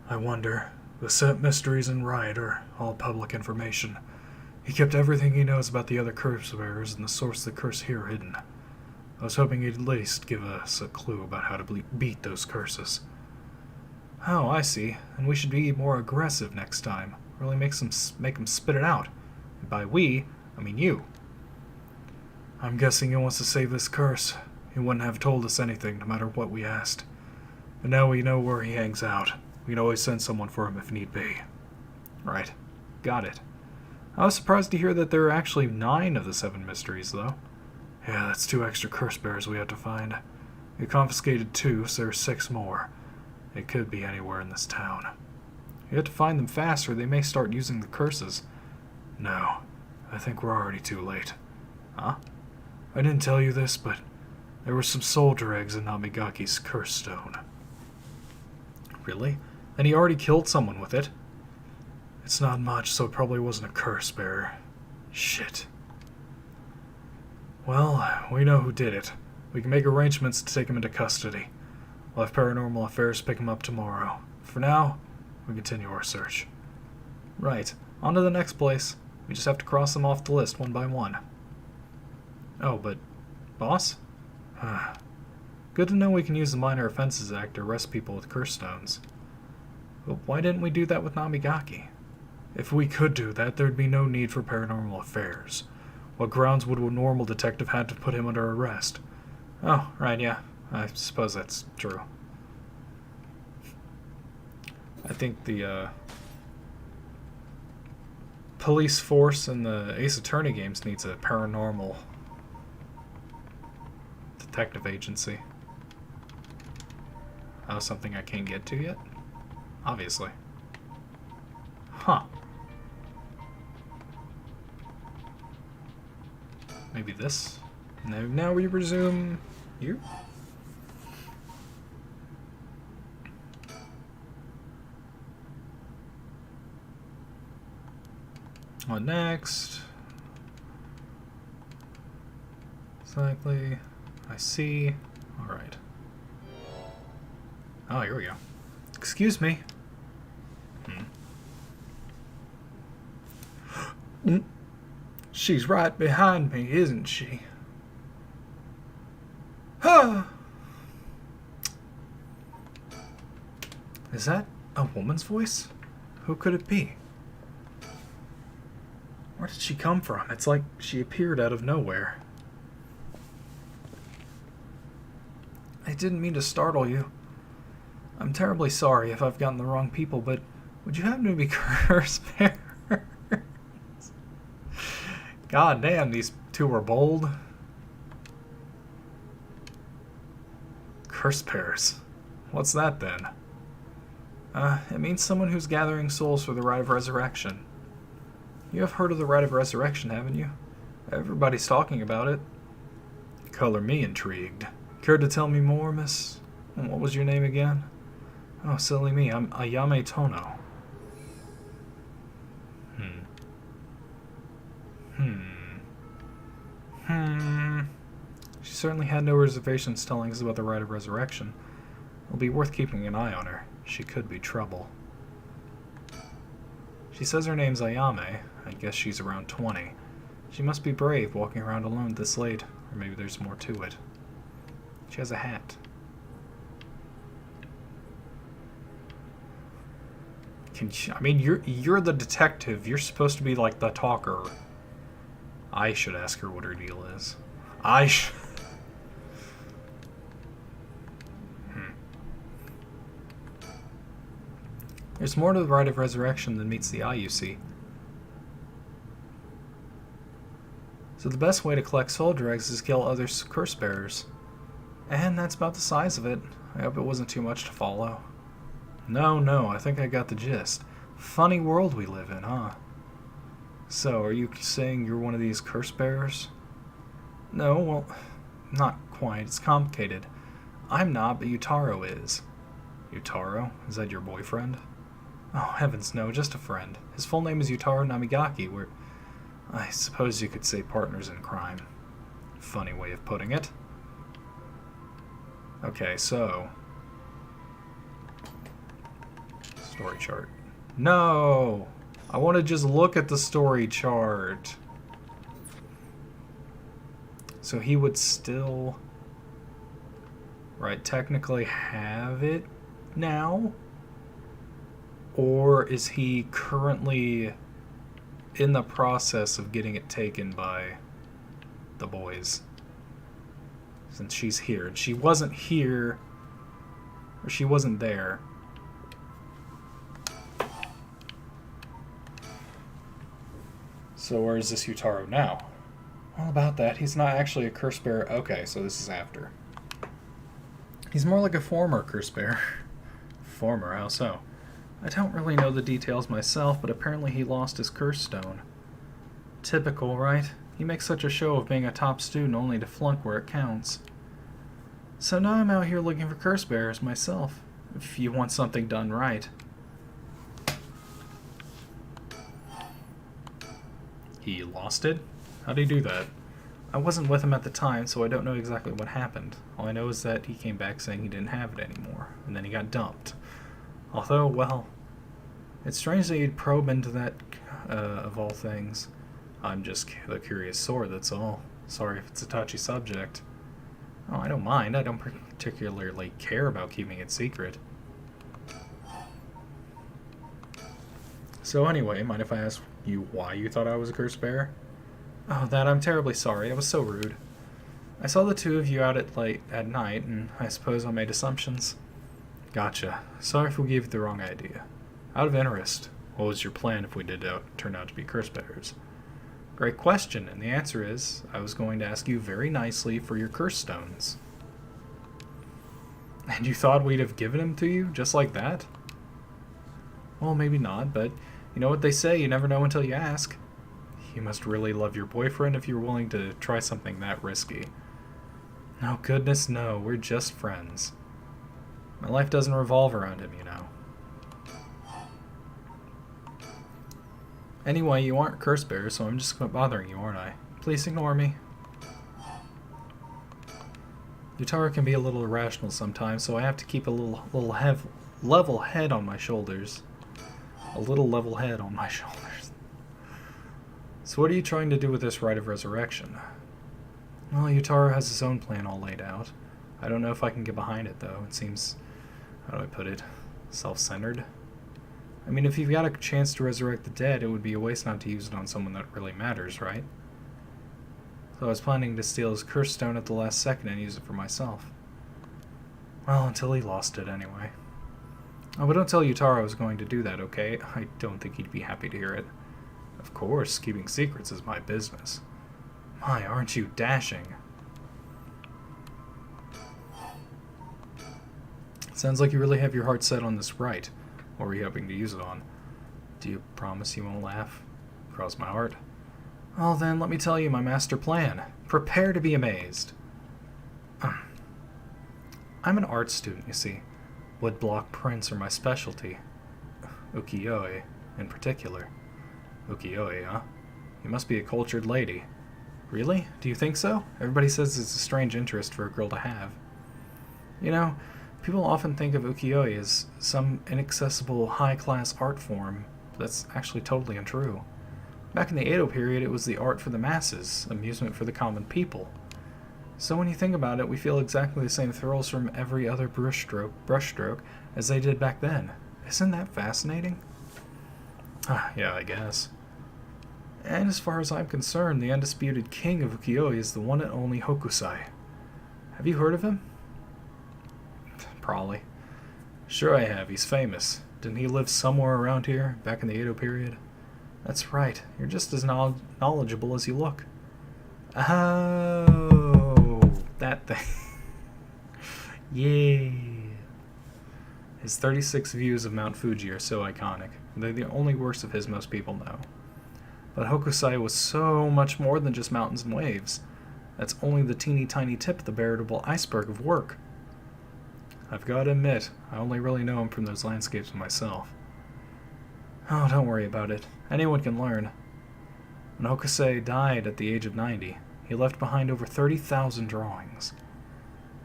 I wonder. The set mysteries and riot are all public information. He kept everything he knows about the other curse bearers and the source of the curse here hidden. I was hoping he'd at least give us a clue about how to beat those curses. Oh, I see. And we should be more aggressive next time. Really make them spit it out. And by we, I mean you. I'm guessing he wants to save this curse. He wouldn't have told us anything, no matter what we asked. But now we know where he hangs out. We can always send someone for him if need be. Right. Got it. I was surprised to hear that there are actually 9 of the 7 mysteries, though. Yeah, that's 2 extra curse bears we have to find. We confiscated 2, so there's 6 more. They could be anywhere in this town. You have to find them fast or they may start using the curses. No, I think we're already too late. Huh? I didn't tell you this, but there were some soldier eggs in Namigaki's curse stone. Really? And he already killed someone with it? It's not much, so it probably wasn't a curse bearer. Shit. Well, we know who did it. We can make arrangements to take him into custody. We'll have Paranormal Affairs pick him up tomorrow. For now, we continue our search. Right. On to the next place. We just have to cross them off the list one by one. Oh, but... Boss? Good to know we can use the Minor Offenses Act to arrest people with curse stones. But why didn't we do that with Namigaki? If we could do that, there'd be no need for Paranormal Affairs. What grounds would a normal detective have to put him under arrest? Oh, right, yeah. I suppose that's true. I think the police force in the Ace Attorney games needs a paranormal detective agency. Oh, something I can't get to yet? Obviously. Huh. Maybe this? Now we resume here? What next? Exactly. I see. Alright. Oh, here we go. Excuse me. She's right behind me, isn't she? Ah! Is that a woman's voice? Who could it be? Where did she come from? It's like she appeared out of nowhere. I didn't mean to startle you. I'm terribly sorry if I've gotten the wrong people, but would you happen to be curse bearers? God damn, these two were bold. Curse bearers. What's that then? It means someone who's gathering souls for the Rite of Resurrection. You have heard of the Rite of Resurrection, haven't you? Everybody's talking about it. Color me intrigued. Care to tell me more, miss? And what was your name again? Oh, silly me, I'm Ayame Tono. She certainly had no reservations telling us about the Rite of Resurrection. It'll be worth keeping an eye on her. She could be trouble. She says her name's Ayame. I guess she's around 20. She must be brave walking around alone this late, or maybe there's more to it. She has a hat. I mean, you're the detective. You're supposed to be like the talker. I should ask her what her deal is. There's more to the Rite of Resurrection than meets the eye, you see. So the best way to collect soldier eggs is to kill other curse bearers. And that's about the size of it. I hope it wasn't too much to follow. No, I think I got the gist. Funny world we live in, huh? So, are you saying you're one of these curse bearers? No, well, not quite. It's complicated. I'm not, but Yutaro is. Yutaro? Is that your boyfriend? Oh, heavens no, just a friend. His full name is Yutaro Namigaki. We're, I suppose you could say, partners in crime. Funny way of putting it. Okay, so... story chart. No! I want to just look at the story chart. So he would still... right, technically have it now? Or is he currently in the process of getting it taken by the boys? Since she's here. And she wasn't here, or she wasn't there. So where is this Yutaro now? All about that. He's not actually a curse bearer. Okay, so this is after. He's more like a former curse bearer. Former, how so? I don't really know the details myself, but apparently he lost his curse stone. Typical, right? He makes such a show of being a top student only to flunk where it counts. So now I'm out here looking for curse bearers myself, if you want something done right. He lost it? How'd he do that? I wasn't with him at the time, so I don't know exactly what happened. All I know is that he came back saying he didn't have it anymore, and then he got dumped. Although, well, it's strange that you'd probe into that, of all things. I'm just the curious sort, that's all. Sorry if it's a touchy subject. Oh, I don't mind. I don't particularly care about keeping it secret. So anyway, mind if I ask you why you thought I was a curse bearer? Oh, that I'm terribly sorry. I was so rude. I saw the two of you out at night, and I suppose I made assumptions. Gotcha. Sorry if we gave you the wrong idea. Out of interest, what was your plan if we did turn out to be curse bearers? Great question, and the answer is, I was going to ask you very nicely for your curse stones. And you thought we'd have given them to you, just like that? Well, maybe not, but you know what they say, you never know until you ask. You must really love your boyfriend if you're willing to try something that risky. Oh goodness, no, we're just friends. My life doesn't revolve around him, you know. Anyway, you aren't curse bearers, so I'm just bothering you, aren't I? Please ignore me. Yutaro can be a little irrational sometimes, so I have to keep a level head on my shoulders. A little level head on my shoulders. So what are you trying to do with this rite of resurrection? Well, Yutaro has his own plan all laid out. I don't know if I can get behind it, though. It seems, how do I put it, self-centered? I mean, if you've got a chance to resurrect the dead, it would be a waste not to use it on someone that really matters, right? So I was planning to steal his curse stone at the last second and use it for myself. Well, until he lost it, anyway. Oh, but don't tell Yutaro I was going to do that, okay? I don't think he'd be happy to hear it. Of course, keeping secrets is my business. My, aren't you dashing? Sounds like you really have your heart set on this rite. What were you hoping to use it on? Do you promise you won't laugh? Cross my heart. Well then, let me tell you my master plan. Prepare to be amazed. I'm an art student, you see. Woodblock prints are my specialty. Ukiyo-e, in particular. Ukiyo-e, huh? You must be a cultured lady. Really? Do you think so? Everybody says it's a strange interest for a girl to have. You know, people often think of ukiyo-e as some inaccessible, high-class art form, but that's actually totally untrue. Back in the Edo period, it was the art for the masses, amusement for the common people. So when you think about it, we feel exactly the same thrills from every other brushstroke as they did back then. Isn't that fascinating? Yeah, I guess. And as far as I'm concerned, the undisputed king of ukiyo-e is the one and only Hokusai. Have you heard of him? Probably. Sure I have, he's famous. Didn't he live somewhere around here, back in the Edo period? That's right, you're just as knowledgeable as you look. Oh, that thing. Yay. His 36 views of Mount Fuji are so iconic. They're the only works of his most people know. But Hokusai was so much more than just mountains and waves. That's only the teeny tiny tip of the veritable iceberg of work. I've got to admit, I only really know him from those landscapes myself. Oh, don't worry about it. Anyone can learn. When Hokusai died at the age of 90, he left behind over 30,000 drawings.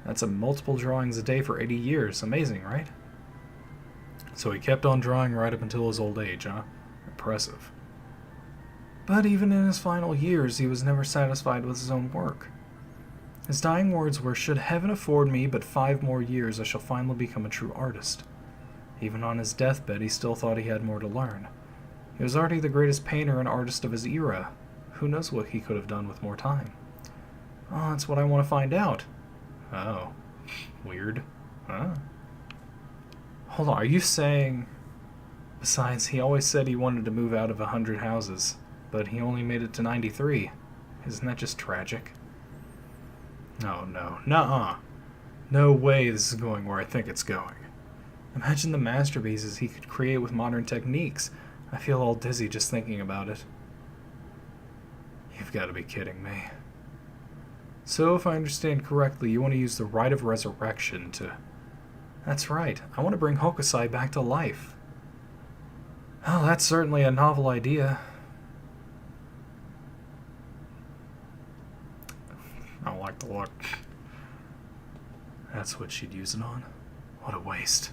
That's a multiple drawings a day for 80 years. Amazing, right? So he kept on drawing right up until his old age, huh? Impressive. But even in his final years, he was never satisfied with his own work. His dying words were, "Should heaven afford me but 5 more years, I shall finally become a true artist." Even on his deathbed, he still thought he had more to learn. He was already the greatest painter and artist of his era. Who knows what he could have done with more time? Oh, that's what I want to find out. Oh. Weird. Huh? Hold on, are you saying... Besides, he always said he wanted to move out of 100 houses. but he only made it to 93. Isn't that just tragic? Oh no. Nuh-uh. No way this is going where I think it's going. Imagine the masterpieces he could create with modern techniques. I feel all dizzy just thinking about it. You've got to be kidding me. So, if I understand correctly, you want to use the Rite of Resurrection to... That's right. I want to bring Hokusai back to life. Well, that's certainly a novel idea. I don't like the look. That's what she'd use it on. What a waste.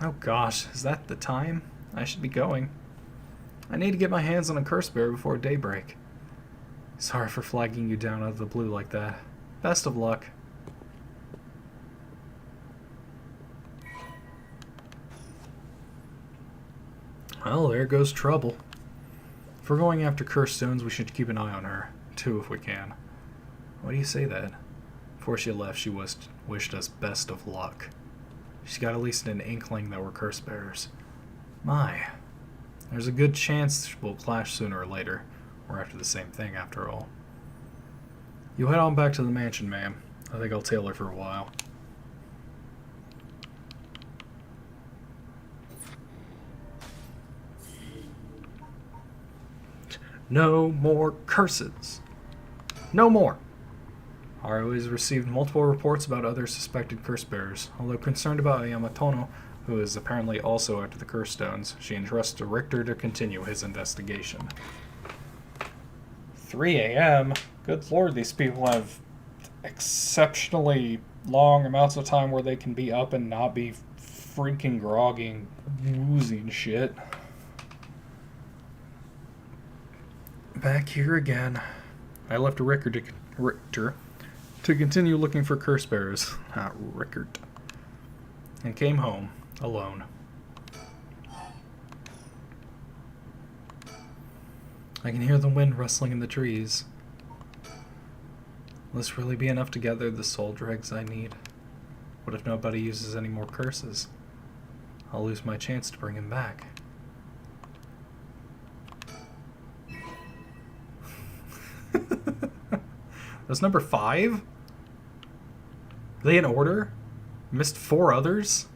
Oh gosh, is that the time? I should be going. I need to get my hands on a curse bear before daybreak. Sorry for flagging you down out of the blue like that. Best of luck. Well, there goes trouble. If we're going after curse stones, we should keep an eye on her, too, if we can. Why do you say that? Before she left, she wished us best of luck. She's got at least an inkling that we're curse bearers. My, there's a good chance we'll clash sooner or later. We're after the same thing, after all. You head on back to the mansion, ma'am. I think I'll tail her for a while. No more curses. No more. Haru has received multiple reports about other suspected curse bearers. Although concerned about Yamatono, who is apparently also after the curse stones, she entrusts to Richter to continue his investigation. 3 a.m.? Good lord, these people have exceptionally long amounts of time where they can be up and not be freaking groggy and woozy and shit. Back here again. I left Richter to continue looking for curse bearers, not Rickert, and came home alone. I can hear the wind rustling in the trees. Will this really be enough to gather the soul dregs I need? What if nobody uses any more curses? I'll lose my chance to bring him back. That's number 5? Are they in order? Missed 4 others?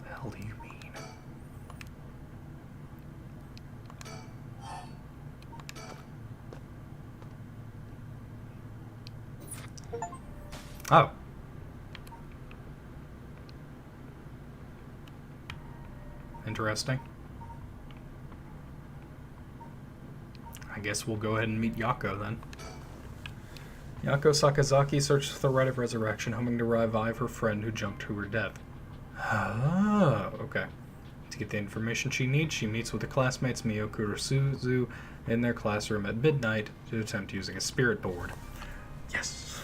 The hell do you mean? Oh. Interesting. I guess we'll go ahead and meet Yako then. Yako Sakazaki searches for the Rite of Resurrection, hoping to revive her friend who jumped to her death. Oh, okay. To get the information she needs, she meets with her classmates Mio Kurosuzu in their classroom at midnight to attempt using a spirit board. Yes!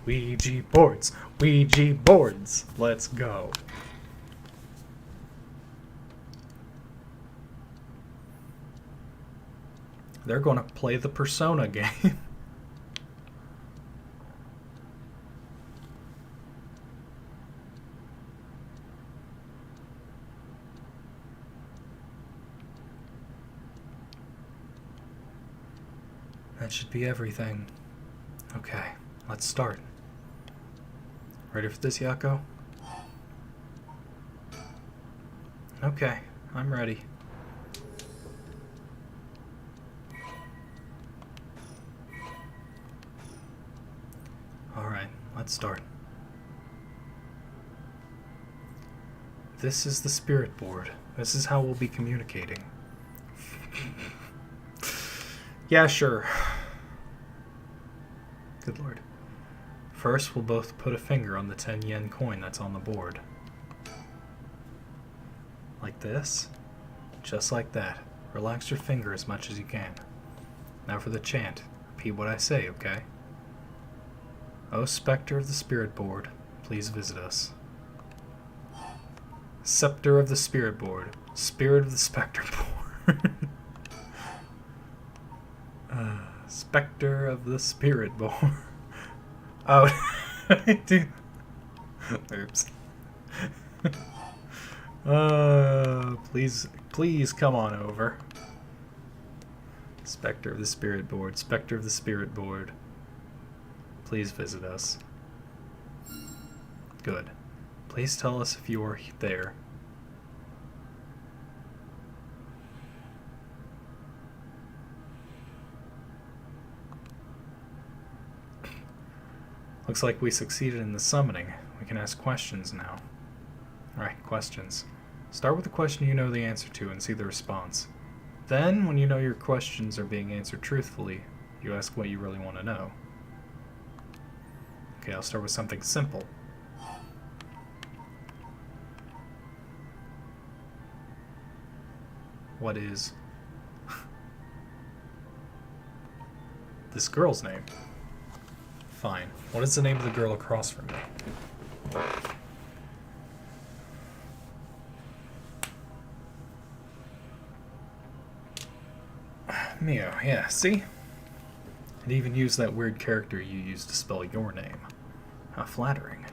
Ouija boards! Ouija boards! Let's go. They're going to play the Persona game. That should be everything. Okay, let's start. Ready for this, Yako? Okay, I'm ready. Alright, let's start. This is the spirit board. This is how we'll be communicating. Yeah, sure. Good lord. First, we'll both put a finger on the 10 yen coin that's on the board. Like this. Just like that. Relax your finger as much as you can. Now for the chant. Repeat what I say, okay? O Spectre of the Spirit Board, please visit us. Scepter of the Spirit Board. Spirit of the Spectre Board. Spectre of the Spirit Board. Oh. Dude. Oops. Please come on over. Spectre of the Spirit Board. Spectre of the Spirit Board. Please visit us. Good. Please tell us if you are there. Looks like we succeeded in the summoning. We can ask questions now. Alright, questions. Start with a question you know the answer to and see the response. Then, when you know your questions are being answered truthfully, you ask what you really want to know. Okay, I'll start with something simple. What is this girl's name? Fine. What is the name of the girl across from me? Mio, yeah, see? It even used that weird character you used to spell your name. How flattering.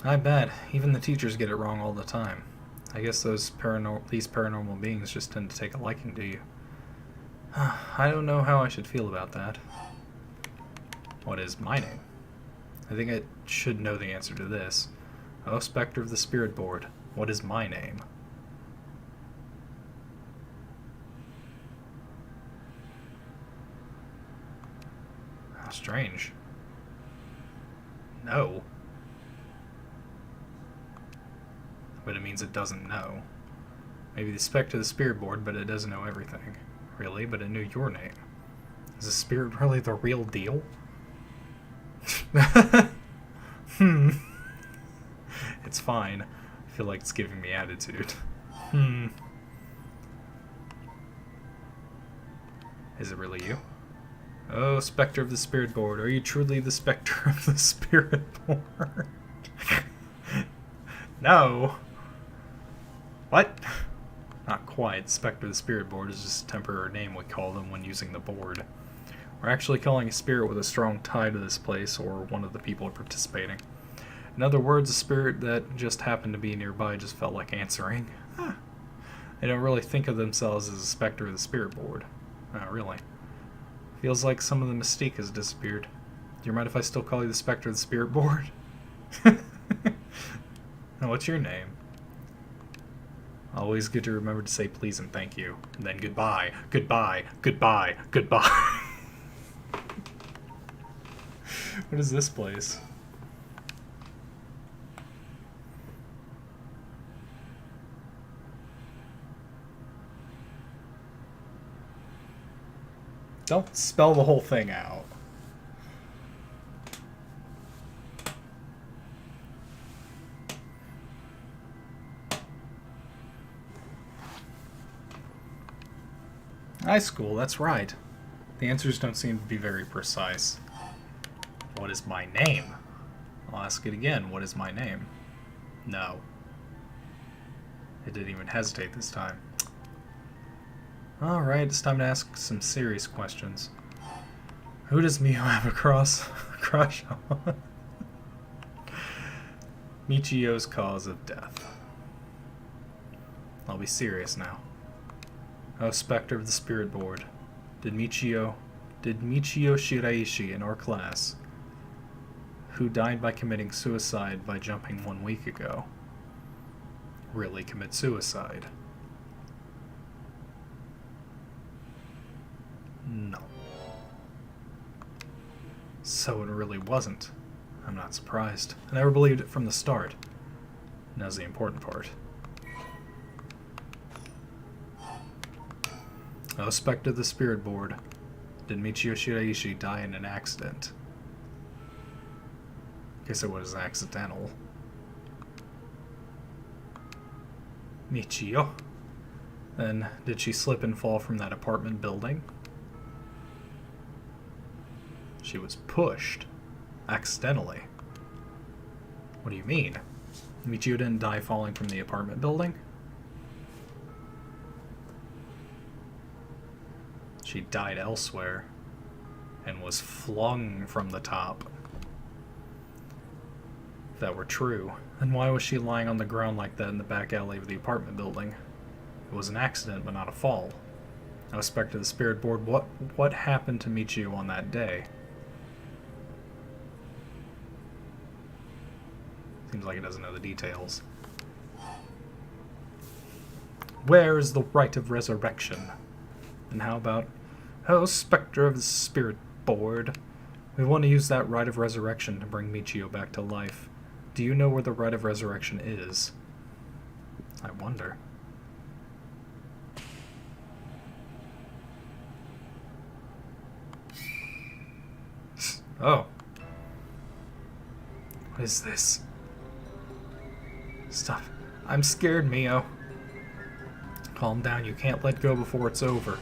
I bet. Even the teachers get it wrong all the time. I guess these paranormal beings just tend to take a liking to you. I don't know how I should feel about that. What is my name? I think I should know the answer to this. Oh, Spectre of the Spirit Board, what is my name? How strange. No. But it means it doesn't know. Maybe the Spectre of the Spirit Board, but it doesn't know everything. Really, but it knew your name. Is the spirit really the real deal? It's fine. I feel like it's giving me attitude. Is it really you? Oh, Spectre of the Spirit Board, are you truly the Spectre of the Spirit Board? No. What? Not quite. Spectre of the Spirit Board is just a temporary name we call them when using the board. We're actually calling a spirit with a strong tie to this place, or one of the people participating. In other words, a spirit that just happened to be nearby just felt like answering. They don't really think of themselves as a Spectre of the Spirit Board. Not really. Feels like some of the mystique has disappeared. Do you mind if I still call you the Spectre of the Spirit Board? Now, what's your name? Always good to remember to say please and thank you. And then goodbye, goodbye, goodbye, goodbye. What is this place? Don't spell the whole thing out. High school, that's right. The answers don't seem to be very precise. What is my name? I'll ask it again. What is my name? No. It didn't even hesitate this time. Alright, it's time to ask some serious questions. Who does Mio have a crush on? Michio's cause of death. I'll be serious now. Oh, Spectre of the Spirit Board. Did Michio Shiraishi in our class, who died by committing suicide by jumping 1 week ago, really commit suicide? No. So it really wasn't. I'm not surprised. I never believed it from the start. Now's the important part. Oh, Spectre of the Spirit Board. Did Michio Shiraishi die in an accident? Guess it was accidental. Michio? Then, did she slip and fall from that apartment building? She was pushed. Accidentally. What do you mean? Michio didn't die falling from the apartment building? She died elsewhere and was flung from the top. If that were true, then why was she lying on the ground like that in the back alley of the apartment building? It was an accident, but not a fall. I was back to the spirit board. What happened to Michio on that day? Seems like he doesn't know the details. Where is the rite of resurrection? And how about, oh, specter of the spirit board, we want to use that rite of resurrection to bring Michio back to life. Do you know where the rite of resurrection is? I wonder. Oh. What is this? Stop. I'm scared, Mio. Calm down, you can't let go before it's over.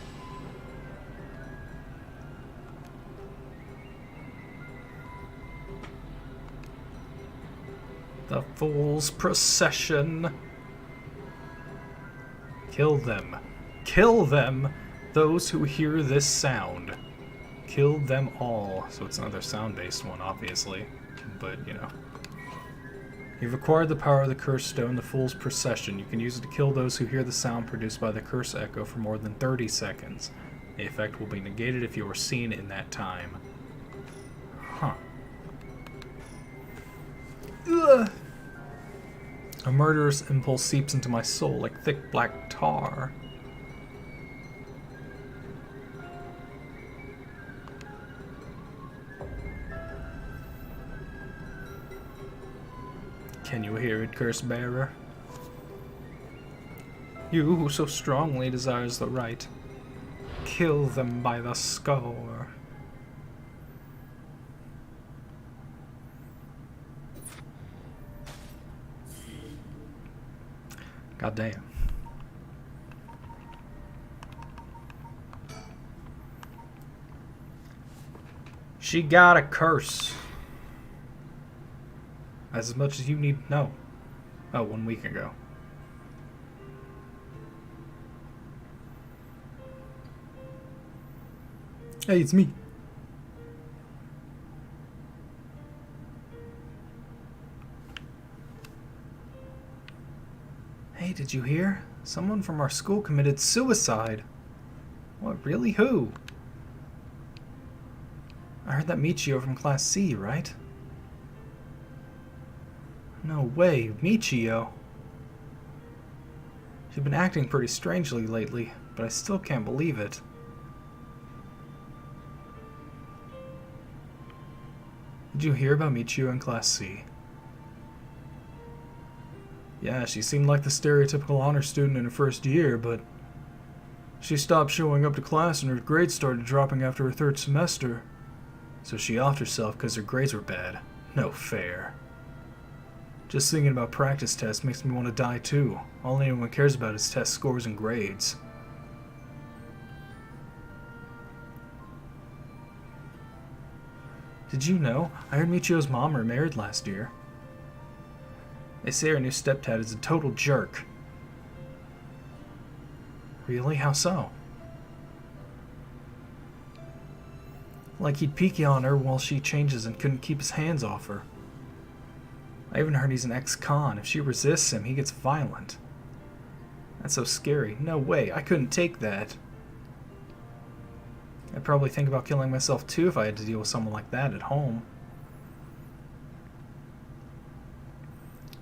The Fool's Procession. Kill them. Kill them! Those who hear this sound. Kill them all. So it's another sound-based one, obviously. But, you know. You've acquired the power of the Curse Stone, the Fool's Procession. You can use it to kill those who hear the sound produced by the Curse Echo for more than 30 seconds. The effect will be negated if you are seen in that time. Huh. Ugh. A murderous impulse seeps into my soul like thick black tar. Can you hear it, Curse Bearer? You who so strongly desires the right, kill them by the score. God damn. She got a curse. As much as you need to know. Oh, 1 week ago. Hey, it's me. Hey, did you hear? Someone from our school committed suicide. What, really? Who? I heard that Michio from Class C, right? No way, Michio. She's been acting pretty strangely lately, but I still can't believe it. Did you hear about Michio in Class C? Yeah, she seemed like the stereotypical honor student in her first year, but she stopped showing up to class and her grades started dropping after her third semester. So she offed herself because her grades were bad. No fair. Just thinking about practice tests makes me want to die too. All anyone cares about is test scores and grades. Did you know? I heard Michio's mom remarried last year. They say her new stepdad is a total jerk. Really? How so? Like he'd peek on her while she changes and couldn't keep his hands off her. I even heard he's an ex-con. If she resists him, he gets violent. That's so scary. No way, I couldn't take that. I'd probably think about killing myself too if I had to deal with someone like that at home.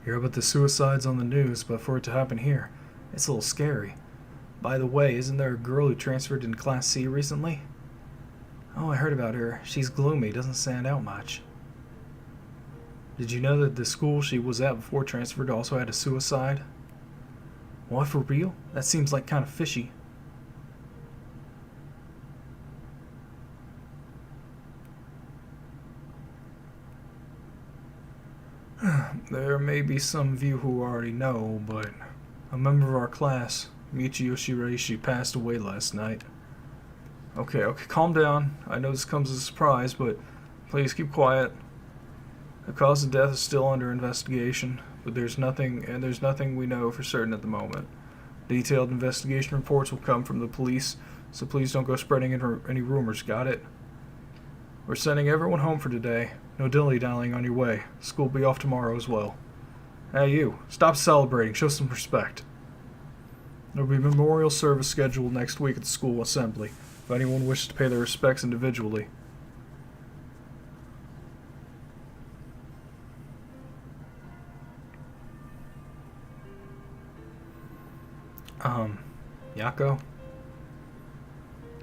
Hear about the suicides on the news, but for it to happen here, it's a little scary. By the way, isn't there a girl who transferred into Class C recently? Oh, I heard about her. She's gloomy, doesn't stand out much. Did you know that the school she was at before transferred also had a suicide? What, for real? That seems like kind of fishy. There may be some of you who already know, but a member of our class, Michio Shiraishi, passed away last night. Okay, calm down. I know this comes as a surprise, but please keep quiet. The cause of death is still under investigation, but there's nothing we know for certain at the moment. Detailed investigation reports will come from the police so please don't go spreading any rumors, got it? We're sending everyone home for today. No dilly-dallying on your way. School will be off tomorrow as well. Hey, you. Stop celebrating. Show some respect. There will be a memorial service scheduled next week at the school assembly, if anyone wishes to pay their respects individually. Yako?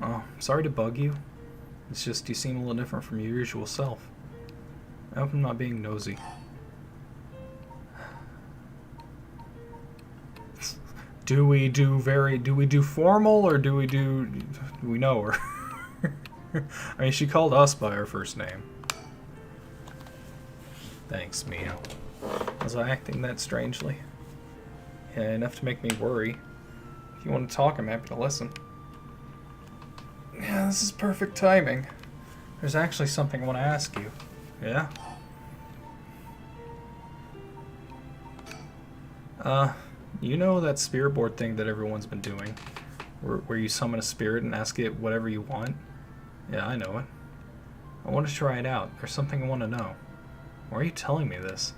Oh, sorry to bug you. It's just you seem a little different from your usual self. I hope I'm not being nosy. Do we do formal, or do we know her? I mean, she called us by our first name. Thanks, Mio. Was I acting that strangely? Yeah, enough to make me worry. If you want to talk, I'm happy to listen. Yeah, this is perfect timing. There's actually something I want to ask you. Yeah? You know that spirit board thing that everyone's been doing? Where you summon a spirit and ask it whatever you want? Yeah, I know it. I want to try it out. There's something I want to know. Why are you telling me this?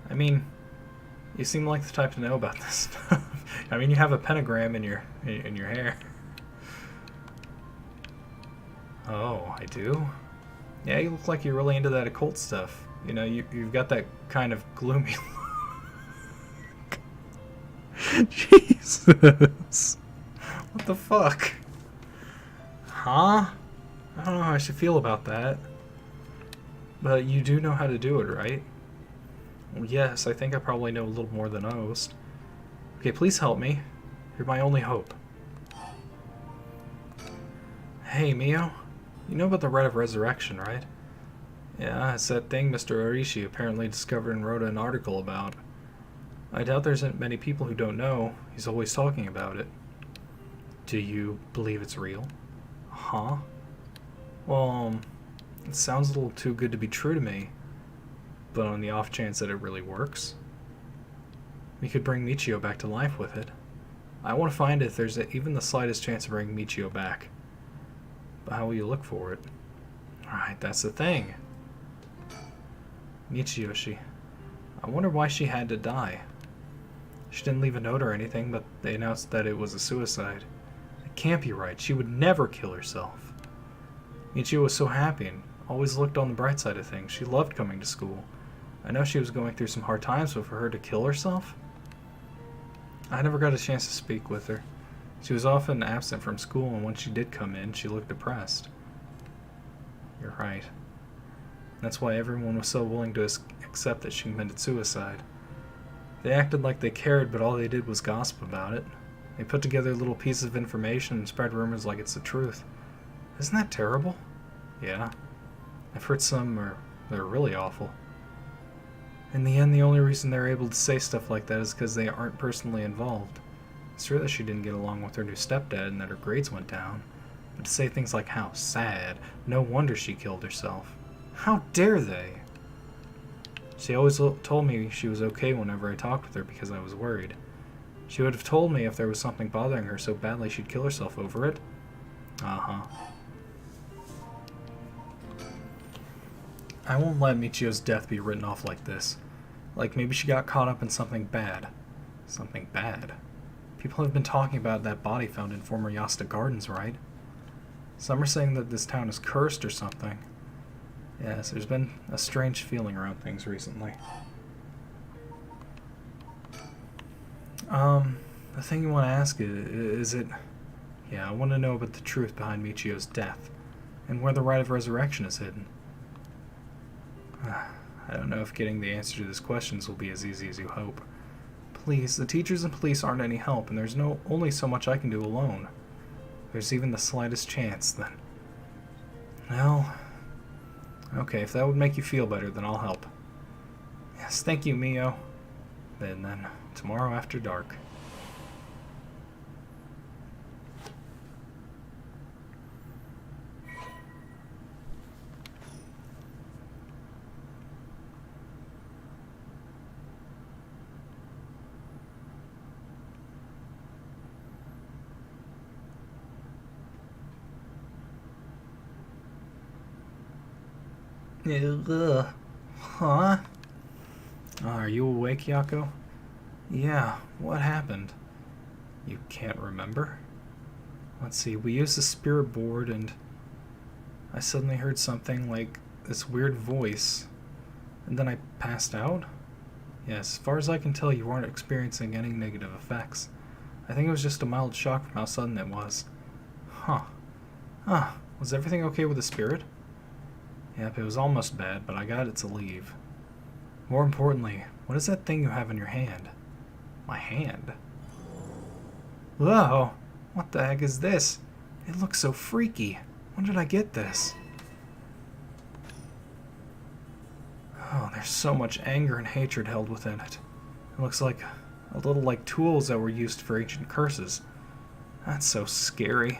I mean, you seem like the type to know about this stuff. I mean, you have a pentagram in your hair. Oh, I do? Yeah, you look like you're really into that occult stuff. You know, you've got that kind of gloomy look. Jesus. What the fuck? Huh? I don't know how I should feel about that. But you do know how to do it, right? Well, yes, I think I probably know a little more than most. Okay, please help me. You're my only hope. Hey, Mio. You know about the Rite of Resurrection, right? Yeah, it's that thing Mr. Orishi apparently discovered and wrote an article about. I doubt there's many people who don't know. He's always talking about it. Do you believe it's real? Huh? Well, it sounds a little too good to be true to me. But on the off chance that it really works, we could bring Michio back to life with it. I want to find if there's even the slightest chance of bringing Michio back. But how will you look for it? Alright, that's the thing. Michiyoshi. I wonder why she had to die. She didn't leave a note or anything, but they announced that it was a suicide. It can't be right. She would never kill herself. Michio was so happy and always looked on the bright side of things. She loved coming to school. I know she was going through some hard times, but for her to kill herself? I never got a chance to speak with her. She was often absent from school, and when she did come in, she looked depressed. You're right. That's why everyone was so willing to accept that she committed suicide. They acted like they cared, but all they did was gossip about it. They put together little pieces of information and spread rumors like it's the truth. Isn't that terrible? Yeah. I've heard some they're really awful. In the end, the only reason they're able to say stuff like that is because they aren't personally involved. It's true that she didn't get along with her new stepdad and that her grades went down. But to say things like how sad, no wonder she killed herself. How dare they? She always told me she was okay whenever I talked with her because I was worried. She would have told me if there was something bothering her so badly she'd kill herself over it. Uh-huh. I won't let Michio's death be written off like this. Like maybe she got caught up in something bad. Something bad? People have been talking about that body found in former Yasta Gardens, right? Some are saying that this town is cursed or something. Yes, there's been a strange feeling around things recently. The thing you want to ask is it... Yeah, I want to know about the truth behind Michio's death, and where the Rite of Resurrection is hidden. I don't know if getting the answer to these questions will be as easy as you hope. Please, the teachers and police aren't any help, and there's only so much I can do alone. If there's even the slightest chance, then... Well... Okay, if that would make you feel better, then I'll help. Yes, thank you, Mio. Then, tomorrow after dark. Ugh. Huh? Are you awake, Yako? Yeah, what happened? You can't remember? Let's see, we used the spirit board and I suddenly heard something like this weird voice, and then I passed out? Yes, as far as I can tell, you weren't experiencing any negative effects. I think it was just a mild shock from how sudden it was. Huh. Was everything okay with the spirit? Yep, it was almost bad, but I got it to leave. More importantly, what is that thing you have in your hand? My hand? Whoa! What the heck is this? It looks so freaky. When did I get this? Oh, there's so much anger and hatred held within it. It looks like a little like tools that were used for ancient curses. That's so scary.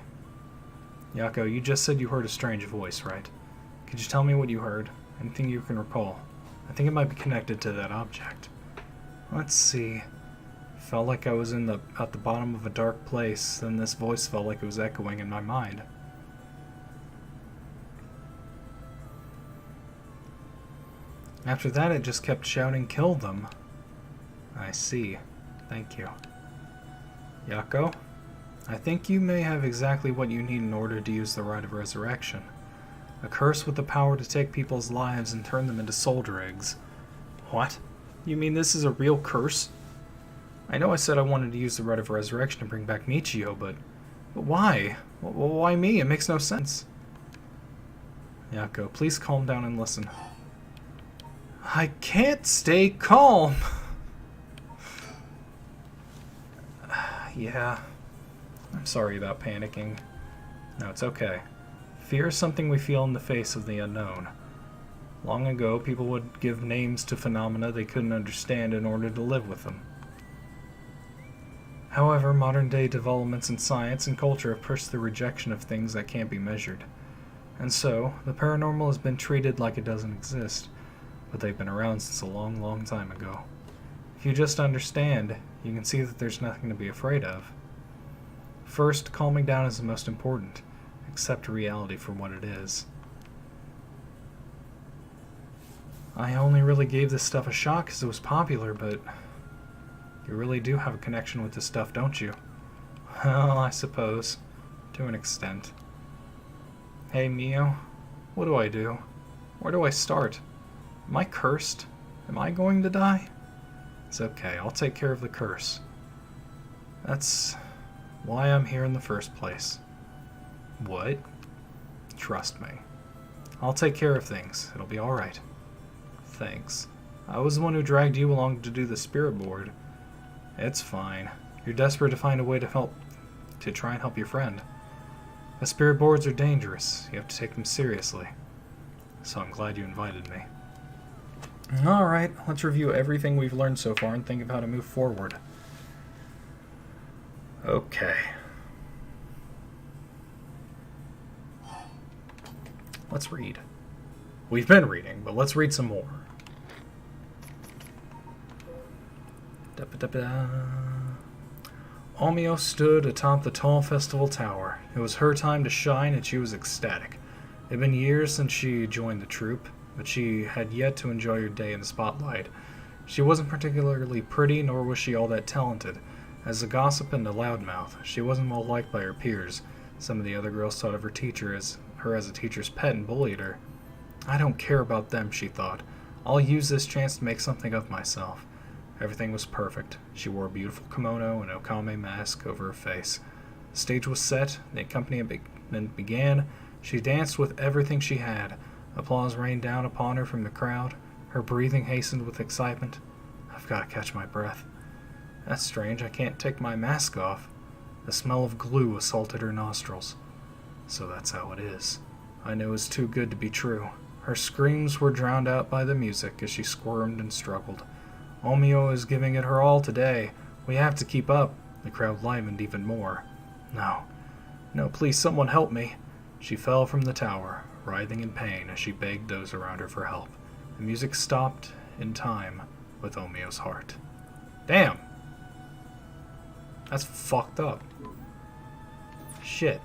Yako, you just said you heard a strange voice, right? Could you tell me what you heard? Anything you can recall? I think it might be connected to that object. Let's see. Felt like I was at the bottom of a dark place, then this voice felt like it was echoing in my mind. After that, it just kept shouting, "Kill them." I see. Thank you. Yako, I think you may have exactly what you need in order to use the rite of resurrection. A curse with the power to take people's lives and turn them into soldier eggs. What? You mean this is a real curse? I know I said I wanted to use the rite of resurrection to bring back Michio, but why? Why me? It makes no sense. Yako, please calm down and listen. I can't stay calm. Yeah. I'm sorry about panicking. No, it's okay. Fear is something we feel in the face of the unknown. Long ago, people would give names to phenomena they couldn't understand in order to live with them. However, modern-day developments in science and culture have pushed the rejection of things that can't be measured. And so, the paranormal has been treated like it doesn't exist, but they've been around since a long, long time ago. If you just understand, you can see that there's nothing to be afraid of. First, calming down is the most important. Accept reality for what it is. I only really gave this stuff a shot because it was popular, but you really do have a connection with this stuff, don't you? Well, I suppose. To an extent. Hey, Mio. What do I do? Where do I start? Am I cursed? Am I going to die? It's okay, I'll take care of the curse. That's why I'm here in the first place. What? Trust me. I'll take care of things. It'll be alright. Thanks. I was the one who dragged you along to do the spirit board. It's fine. You're desperate to find a way to try and help your friend. The spirit boards are dangerous. You have to take them seriously. So I'm glad you invited me. Alright, let's review everything we've learned so far and think of how to move forward. Okay. Let's read. We've been reading, but let's read some more. Omio stood atop the tall festival tower. It was her time to shine, and she was ecstatic. It had been years since she joined the troupe, but she had yet to enjoy her day in the spotlight. She wasn't particularly pretty, nor was she all that talented. As a gossip and a loudmouth, she wasn't well liked by her peers. Some of the other girls thought of her as a teacher's pet and bullied her. I don't care about them, she thought. I'll use this chance to make something of myself. Everything was perfect. She wore a beautiful kimono and okame mask over her face. The stage was set, the accompaniment began. She danced with everything she had. Applause rained down upon her from the crowd. Her breathing hastened with excitement. I've got to catch my breath. That's strange, I can't take my mask off. The smell of glue assaulted her nostrils. So that's how it is. I knew it was too good to be true. Her screams were drowned out by the music as she squirmed and struggled. Omio is giving it her all today. We have to keep up. The crowd livened even more. No, please, someone help me. She fell from the tower, writhing in pain as she begged those around her for help. The music stopped in time with Omio's heart. Damn! That's fucked up. Shit.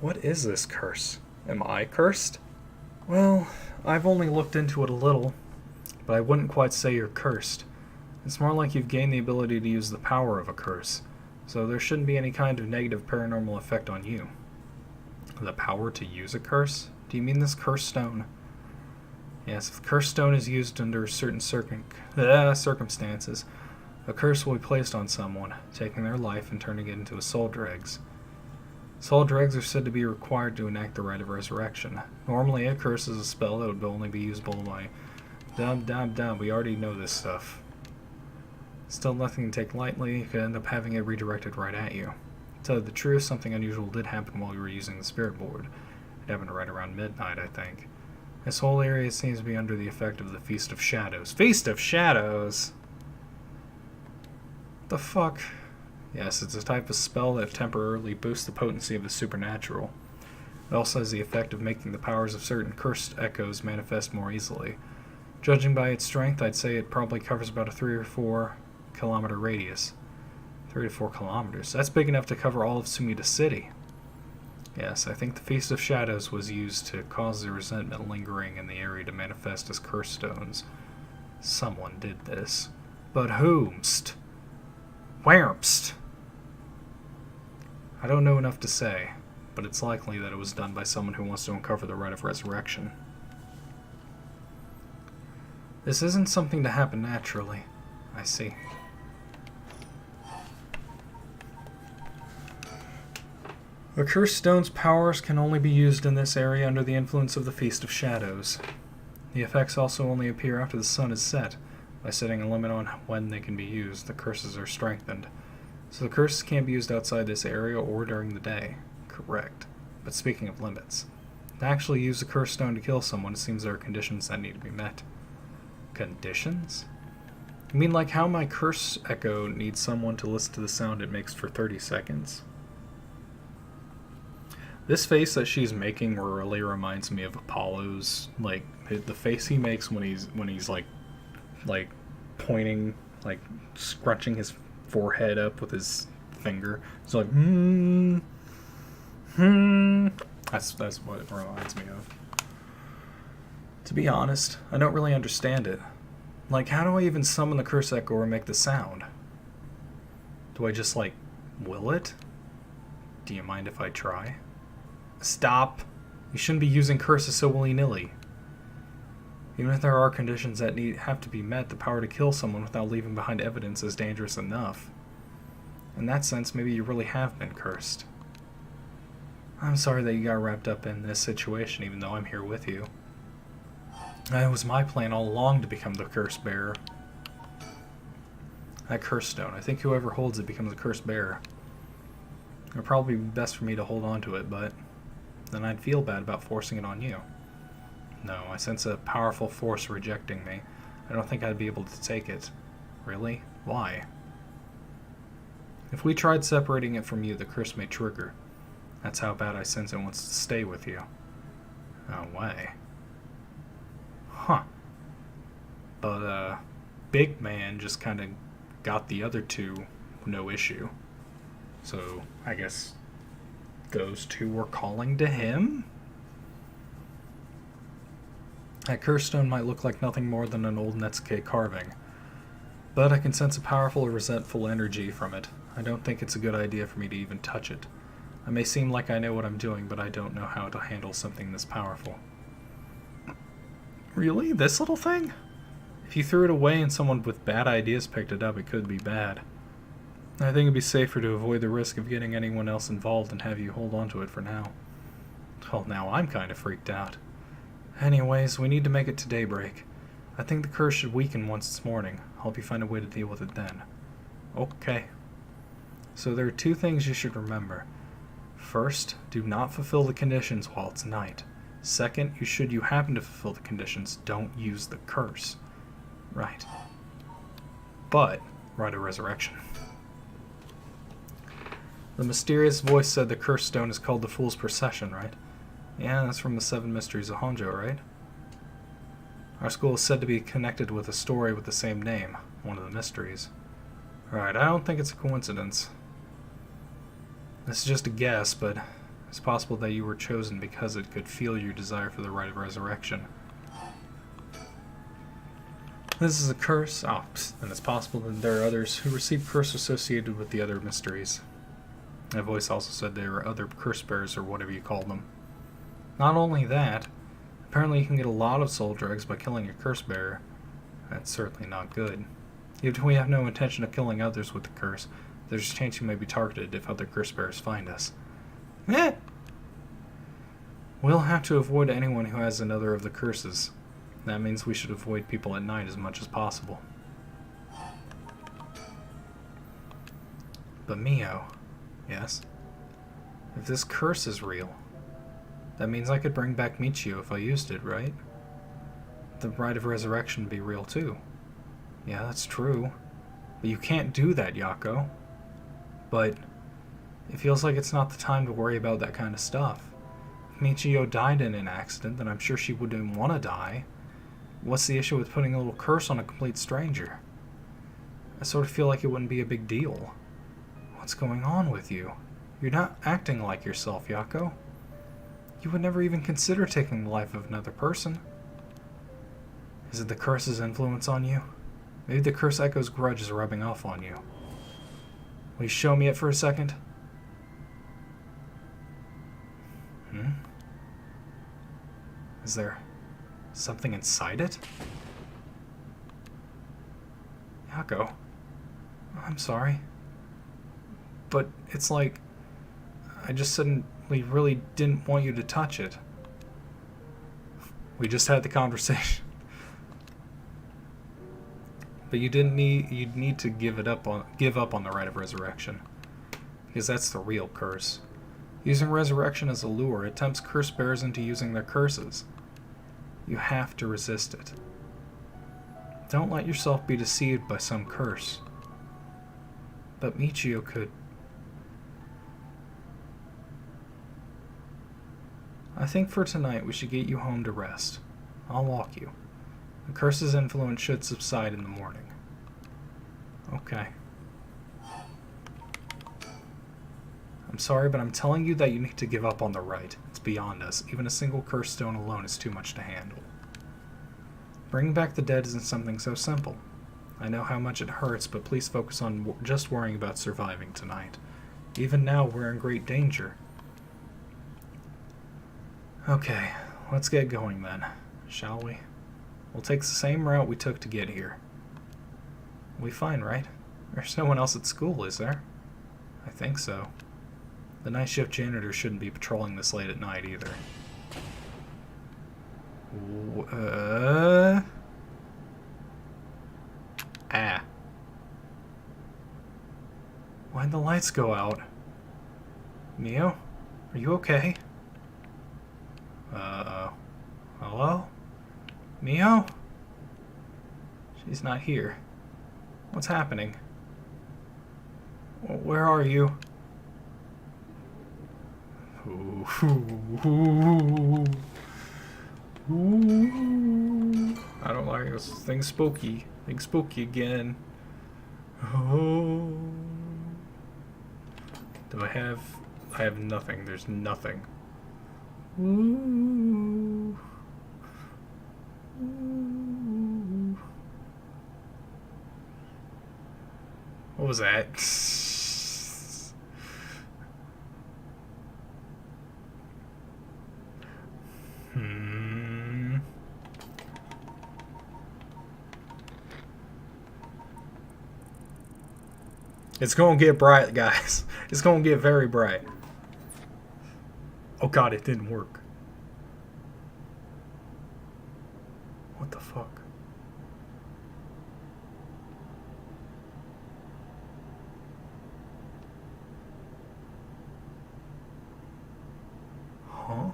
What is this curse? Am I cursed? Well, I've only looked into it a little, but I wouldn't quite say you're cursed. It's more like you've gained the ability to use the power of a curse, so there shouldn't be any kind of negative paranormal effect on you. The power to use a curse? Do you mean this curse stone? Yes, if the curse stone is used under certain circumstances, a curse will be placed on someone, taking their life and turning it into a soul dregs. Soul dregs are said to be required to enact the rite of resurrection. Normally, a curse is a spell that would only be usable by... we already know this stuff. Still nothing to take lightly, you could end up having it redirected right at you. To tell you the truth, something unusual did happen while you were using the spirit board. It happened right around midnight, I think. This whole area seems to be under the effect of the Feast of Shadows. Feast of Shadows?! What the fuck? Yes, it's a type of spell that temporarily boosts the potency of the supernatural. It also has the effect of making the powers of certain cursed echoes manifest more easily. Judging by its strength, I'd say it probably covers about a 3 or 4 kilometer radius. 3 to 4 kilometers. That's big enough to cover all of Sumida City. Yes, I think the Feast of Shadows was used to cause the resentment lingering in the area to manifest as curse stones. Someone did this. But whomst? Wheremst? I don't know enough to say, but it's likely that it was done by someone who wants to uncover the rite of resurrection. This isn't something to happen naturally. I see. The cursed stone's powers can only be used in this area under the influence of the Feast of Shadows. The effects also only appear after the sun is set. By setting a limit on when they can be used, the curses are strengthened. So the curses can't be used outside this area or during the day. Correct. But speaking of limits, to actually use a cursed stone to kill someone, it seems there are conditions that need to be met. Conditions? You mean like how my curse echo needs someone to listen to the sound it makes for 30 seconds? This face that she's making really reminds me of Apollo's, like the face he makes when he's like pointing, like scrunching his forehead up with his finger. It's like That's what it reminds me of. To be honest, I don't really understand it. Like, how do I even summon the curse echo or make the sound? Do I just like will it? Do you mind if I try? Stop! You shouldn't be using curses so willy-nilly. Even if there are conditions that have to be met, the power to kill someone without leaving behind evidence is dangerous enough. In that sense, maybe you really have been cursed. I'm sorry that you got wrapped up in this situation, even though I'm here with you. It was my plan all along to become the curse bearer. That curse stone, I think whoever holds it becomes a curse bearer. It would probably be best for me to hold on to it, but then I'd feel bad about forcing it on you. No, I sense a powerful force rejecting me. I don't think I'd be able to take it. Really? Why? If we tried separating it from you, the curse may trigger. That's how bad I sense it wants to stay with you. No way. Huh. But, Big Man just kind of got the other two no issue. So, I guess those two were calling to him? That curse stone might look like nothing more than an old Netsuke carving, but I can sense a powerful, resentful energy from it. I don't think it's a good idea for me to even touch it. I may seem like I know what I'm doing, but I don't know how to handle something this powerful. Really? This little thing? If you threw it away and someone with bad ideas picked it up, it could be bad. I think it'd be safer to avoid the risk of getting anyone else involved and have you hold on to it for now. Well, now I'm kind of freaked out. Anyways, we need to make it to daybreak. I think the curse should weaken once it's morning. I'll help you find a way to deal with it then. Okay. So there are two things you should remember. First, do not fulfill the conditions while it's night. Second, should you happen to fulfill the conditions, don't use the curse. Right. But, rite of resurrection. The mysterious voice said the cursed stone is called the Fool's Procession, right? Yeah, that's from the Seven Mysteries of Honjo, right? Our school is said to be connected with a story with the same name, one of the mysteries. Right, I don't think it's a coincidence. This is just a guess, but It's possible that you were chosen because it could feel your desire for the right of resurrection. This is a curse. Oh, and it's possible that there are others who receive curse associated with the other mysteries. That voice also said there are other curse bearers, or whatever you call them. Not only that, apparently you can get a lot of soul drugs by killing a curse bearer. That's certainly not good. Even if we have no intention of killing others with the curse, there's a chance you may be targeted if other curse bearers find us. We'll have to avoid anyone who has another of the curses. That means we should avoid people at night as much as possible. But Mio, yes? If this curse is real, that means I could bring back Michio if I used it, right? The rite of resurrection would be real too. Yeah, that's true. But you can't do that, Yako. But it feels like it's not the time to worry about that kind of stuff. If Michio died in an accident, then I'm sure she wouldn't want to die. What's the issue with putting a little curse on a complete stranger? I sort of feel like it wouldn't be a big deal. What's going on with you? You're not acting like yourself, Yako. You would never even consider taking the life of another person. Is it the curse's influence on you? Maybe the curse echo's grudge is rubbing off on you. Will you show me it for a second? Is there something inside it? Yako, I'm sorry. But it's like, I just suddenly really didn't want you to touch it. We just had the conversation. But you'd need to give up on the rite of resurrection. Because that's the real curse. Using resurrection as a lure, it tempts curse bearers into using their curses. You have to resist it. Don't let yourself be deceived by some curse. But Michio could. I think for tonight we should get you home to rest. I'll walk you. The curse's influence should subside in the morning. Okay. I'm sorry, but I'm telling you that you need to give up on the rite. It's beyond us. Even a single curse stone alone is too much to handle. Bringing back the dead isn't something so simple. I know how much it hurts, but please focus on just worrying about surviving tonight. Even now, we're in great danger. Okay, let's get going then, shall we? We'll take the same route we took to get here. We'll be fine, right? There's no one else at school, is there? I think so. The night shift janitor shouldn't be patrolling this late at night either. Why'd the lights go out? Mio? Are you okay? Hello? Mio? She's not here. What's happening? Where are you? I don't like this. Thing's spooky. Thing's spooky again. Oh. Do I have nothing. There's nothing. Ooh. Ooh. What was that? It's gonna get bright, guys. It's gonna get very bright. Oh god, it didn't work. What the fuck? Huh?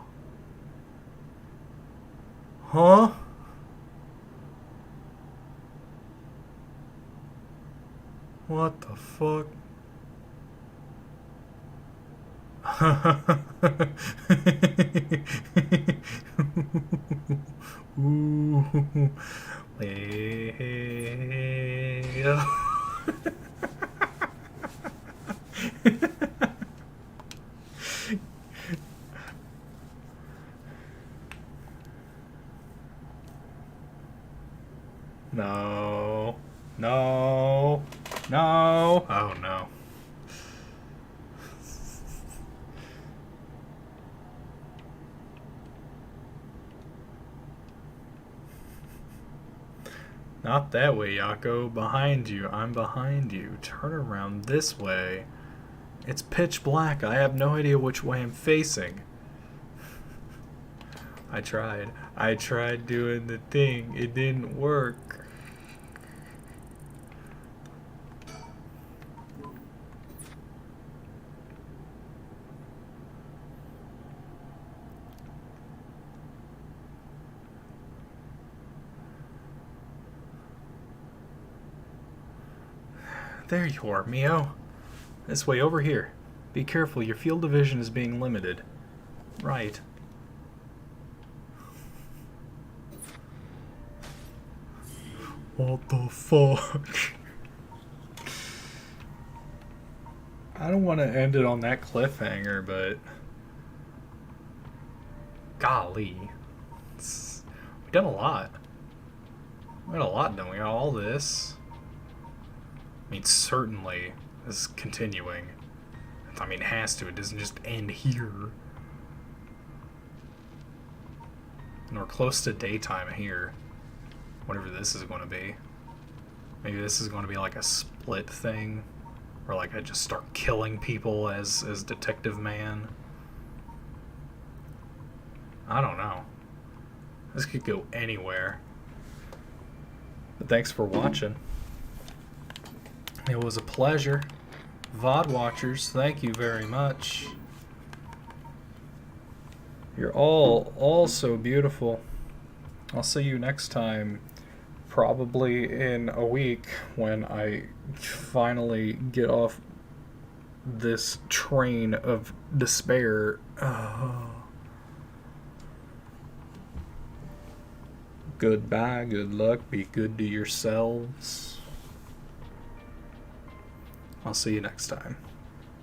Huh? What the fuck? Ooh. Not that way, Yako. Behind you. I'm behind you. Turn around this way. It's pitch black. I have no idea which way I'm facing. I tried. I tried doing the thing. It didn't work. There you are, Mio. This way, over here. Be careful, your field of vision is being limited. Right. What the fuck? I don't want to end it on that cliffhanger, but... golly. We've done a lot. We got a lot done. We got all this. I mean, certainly this is continuing. I mean, it has to. It doesn't just end here. And we're close to daytime here. Whatever this is going to be. Maybe this is going to be like a split thing. Or like I just start killing people as Detective Man. I don't know. This could go anywhere. But thanks for watching. It was a pleasure. VOD watchers, thank you very much. You're all so beautiful. I'll see you next time, probably in a week, when I finally get off this train of despair. Goodbye, good luck, be good to yourselves. I'll see you next time.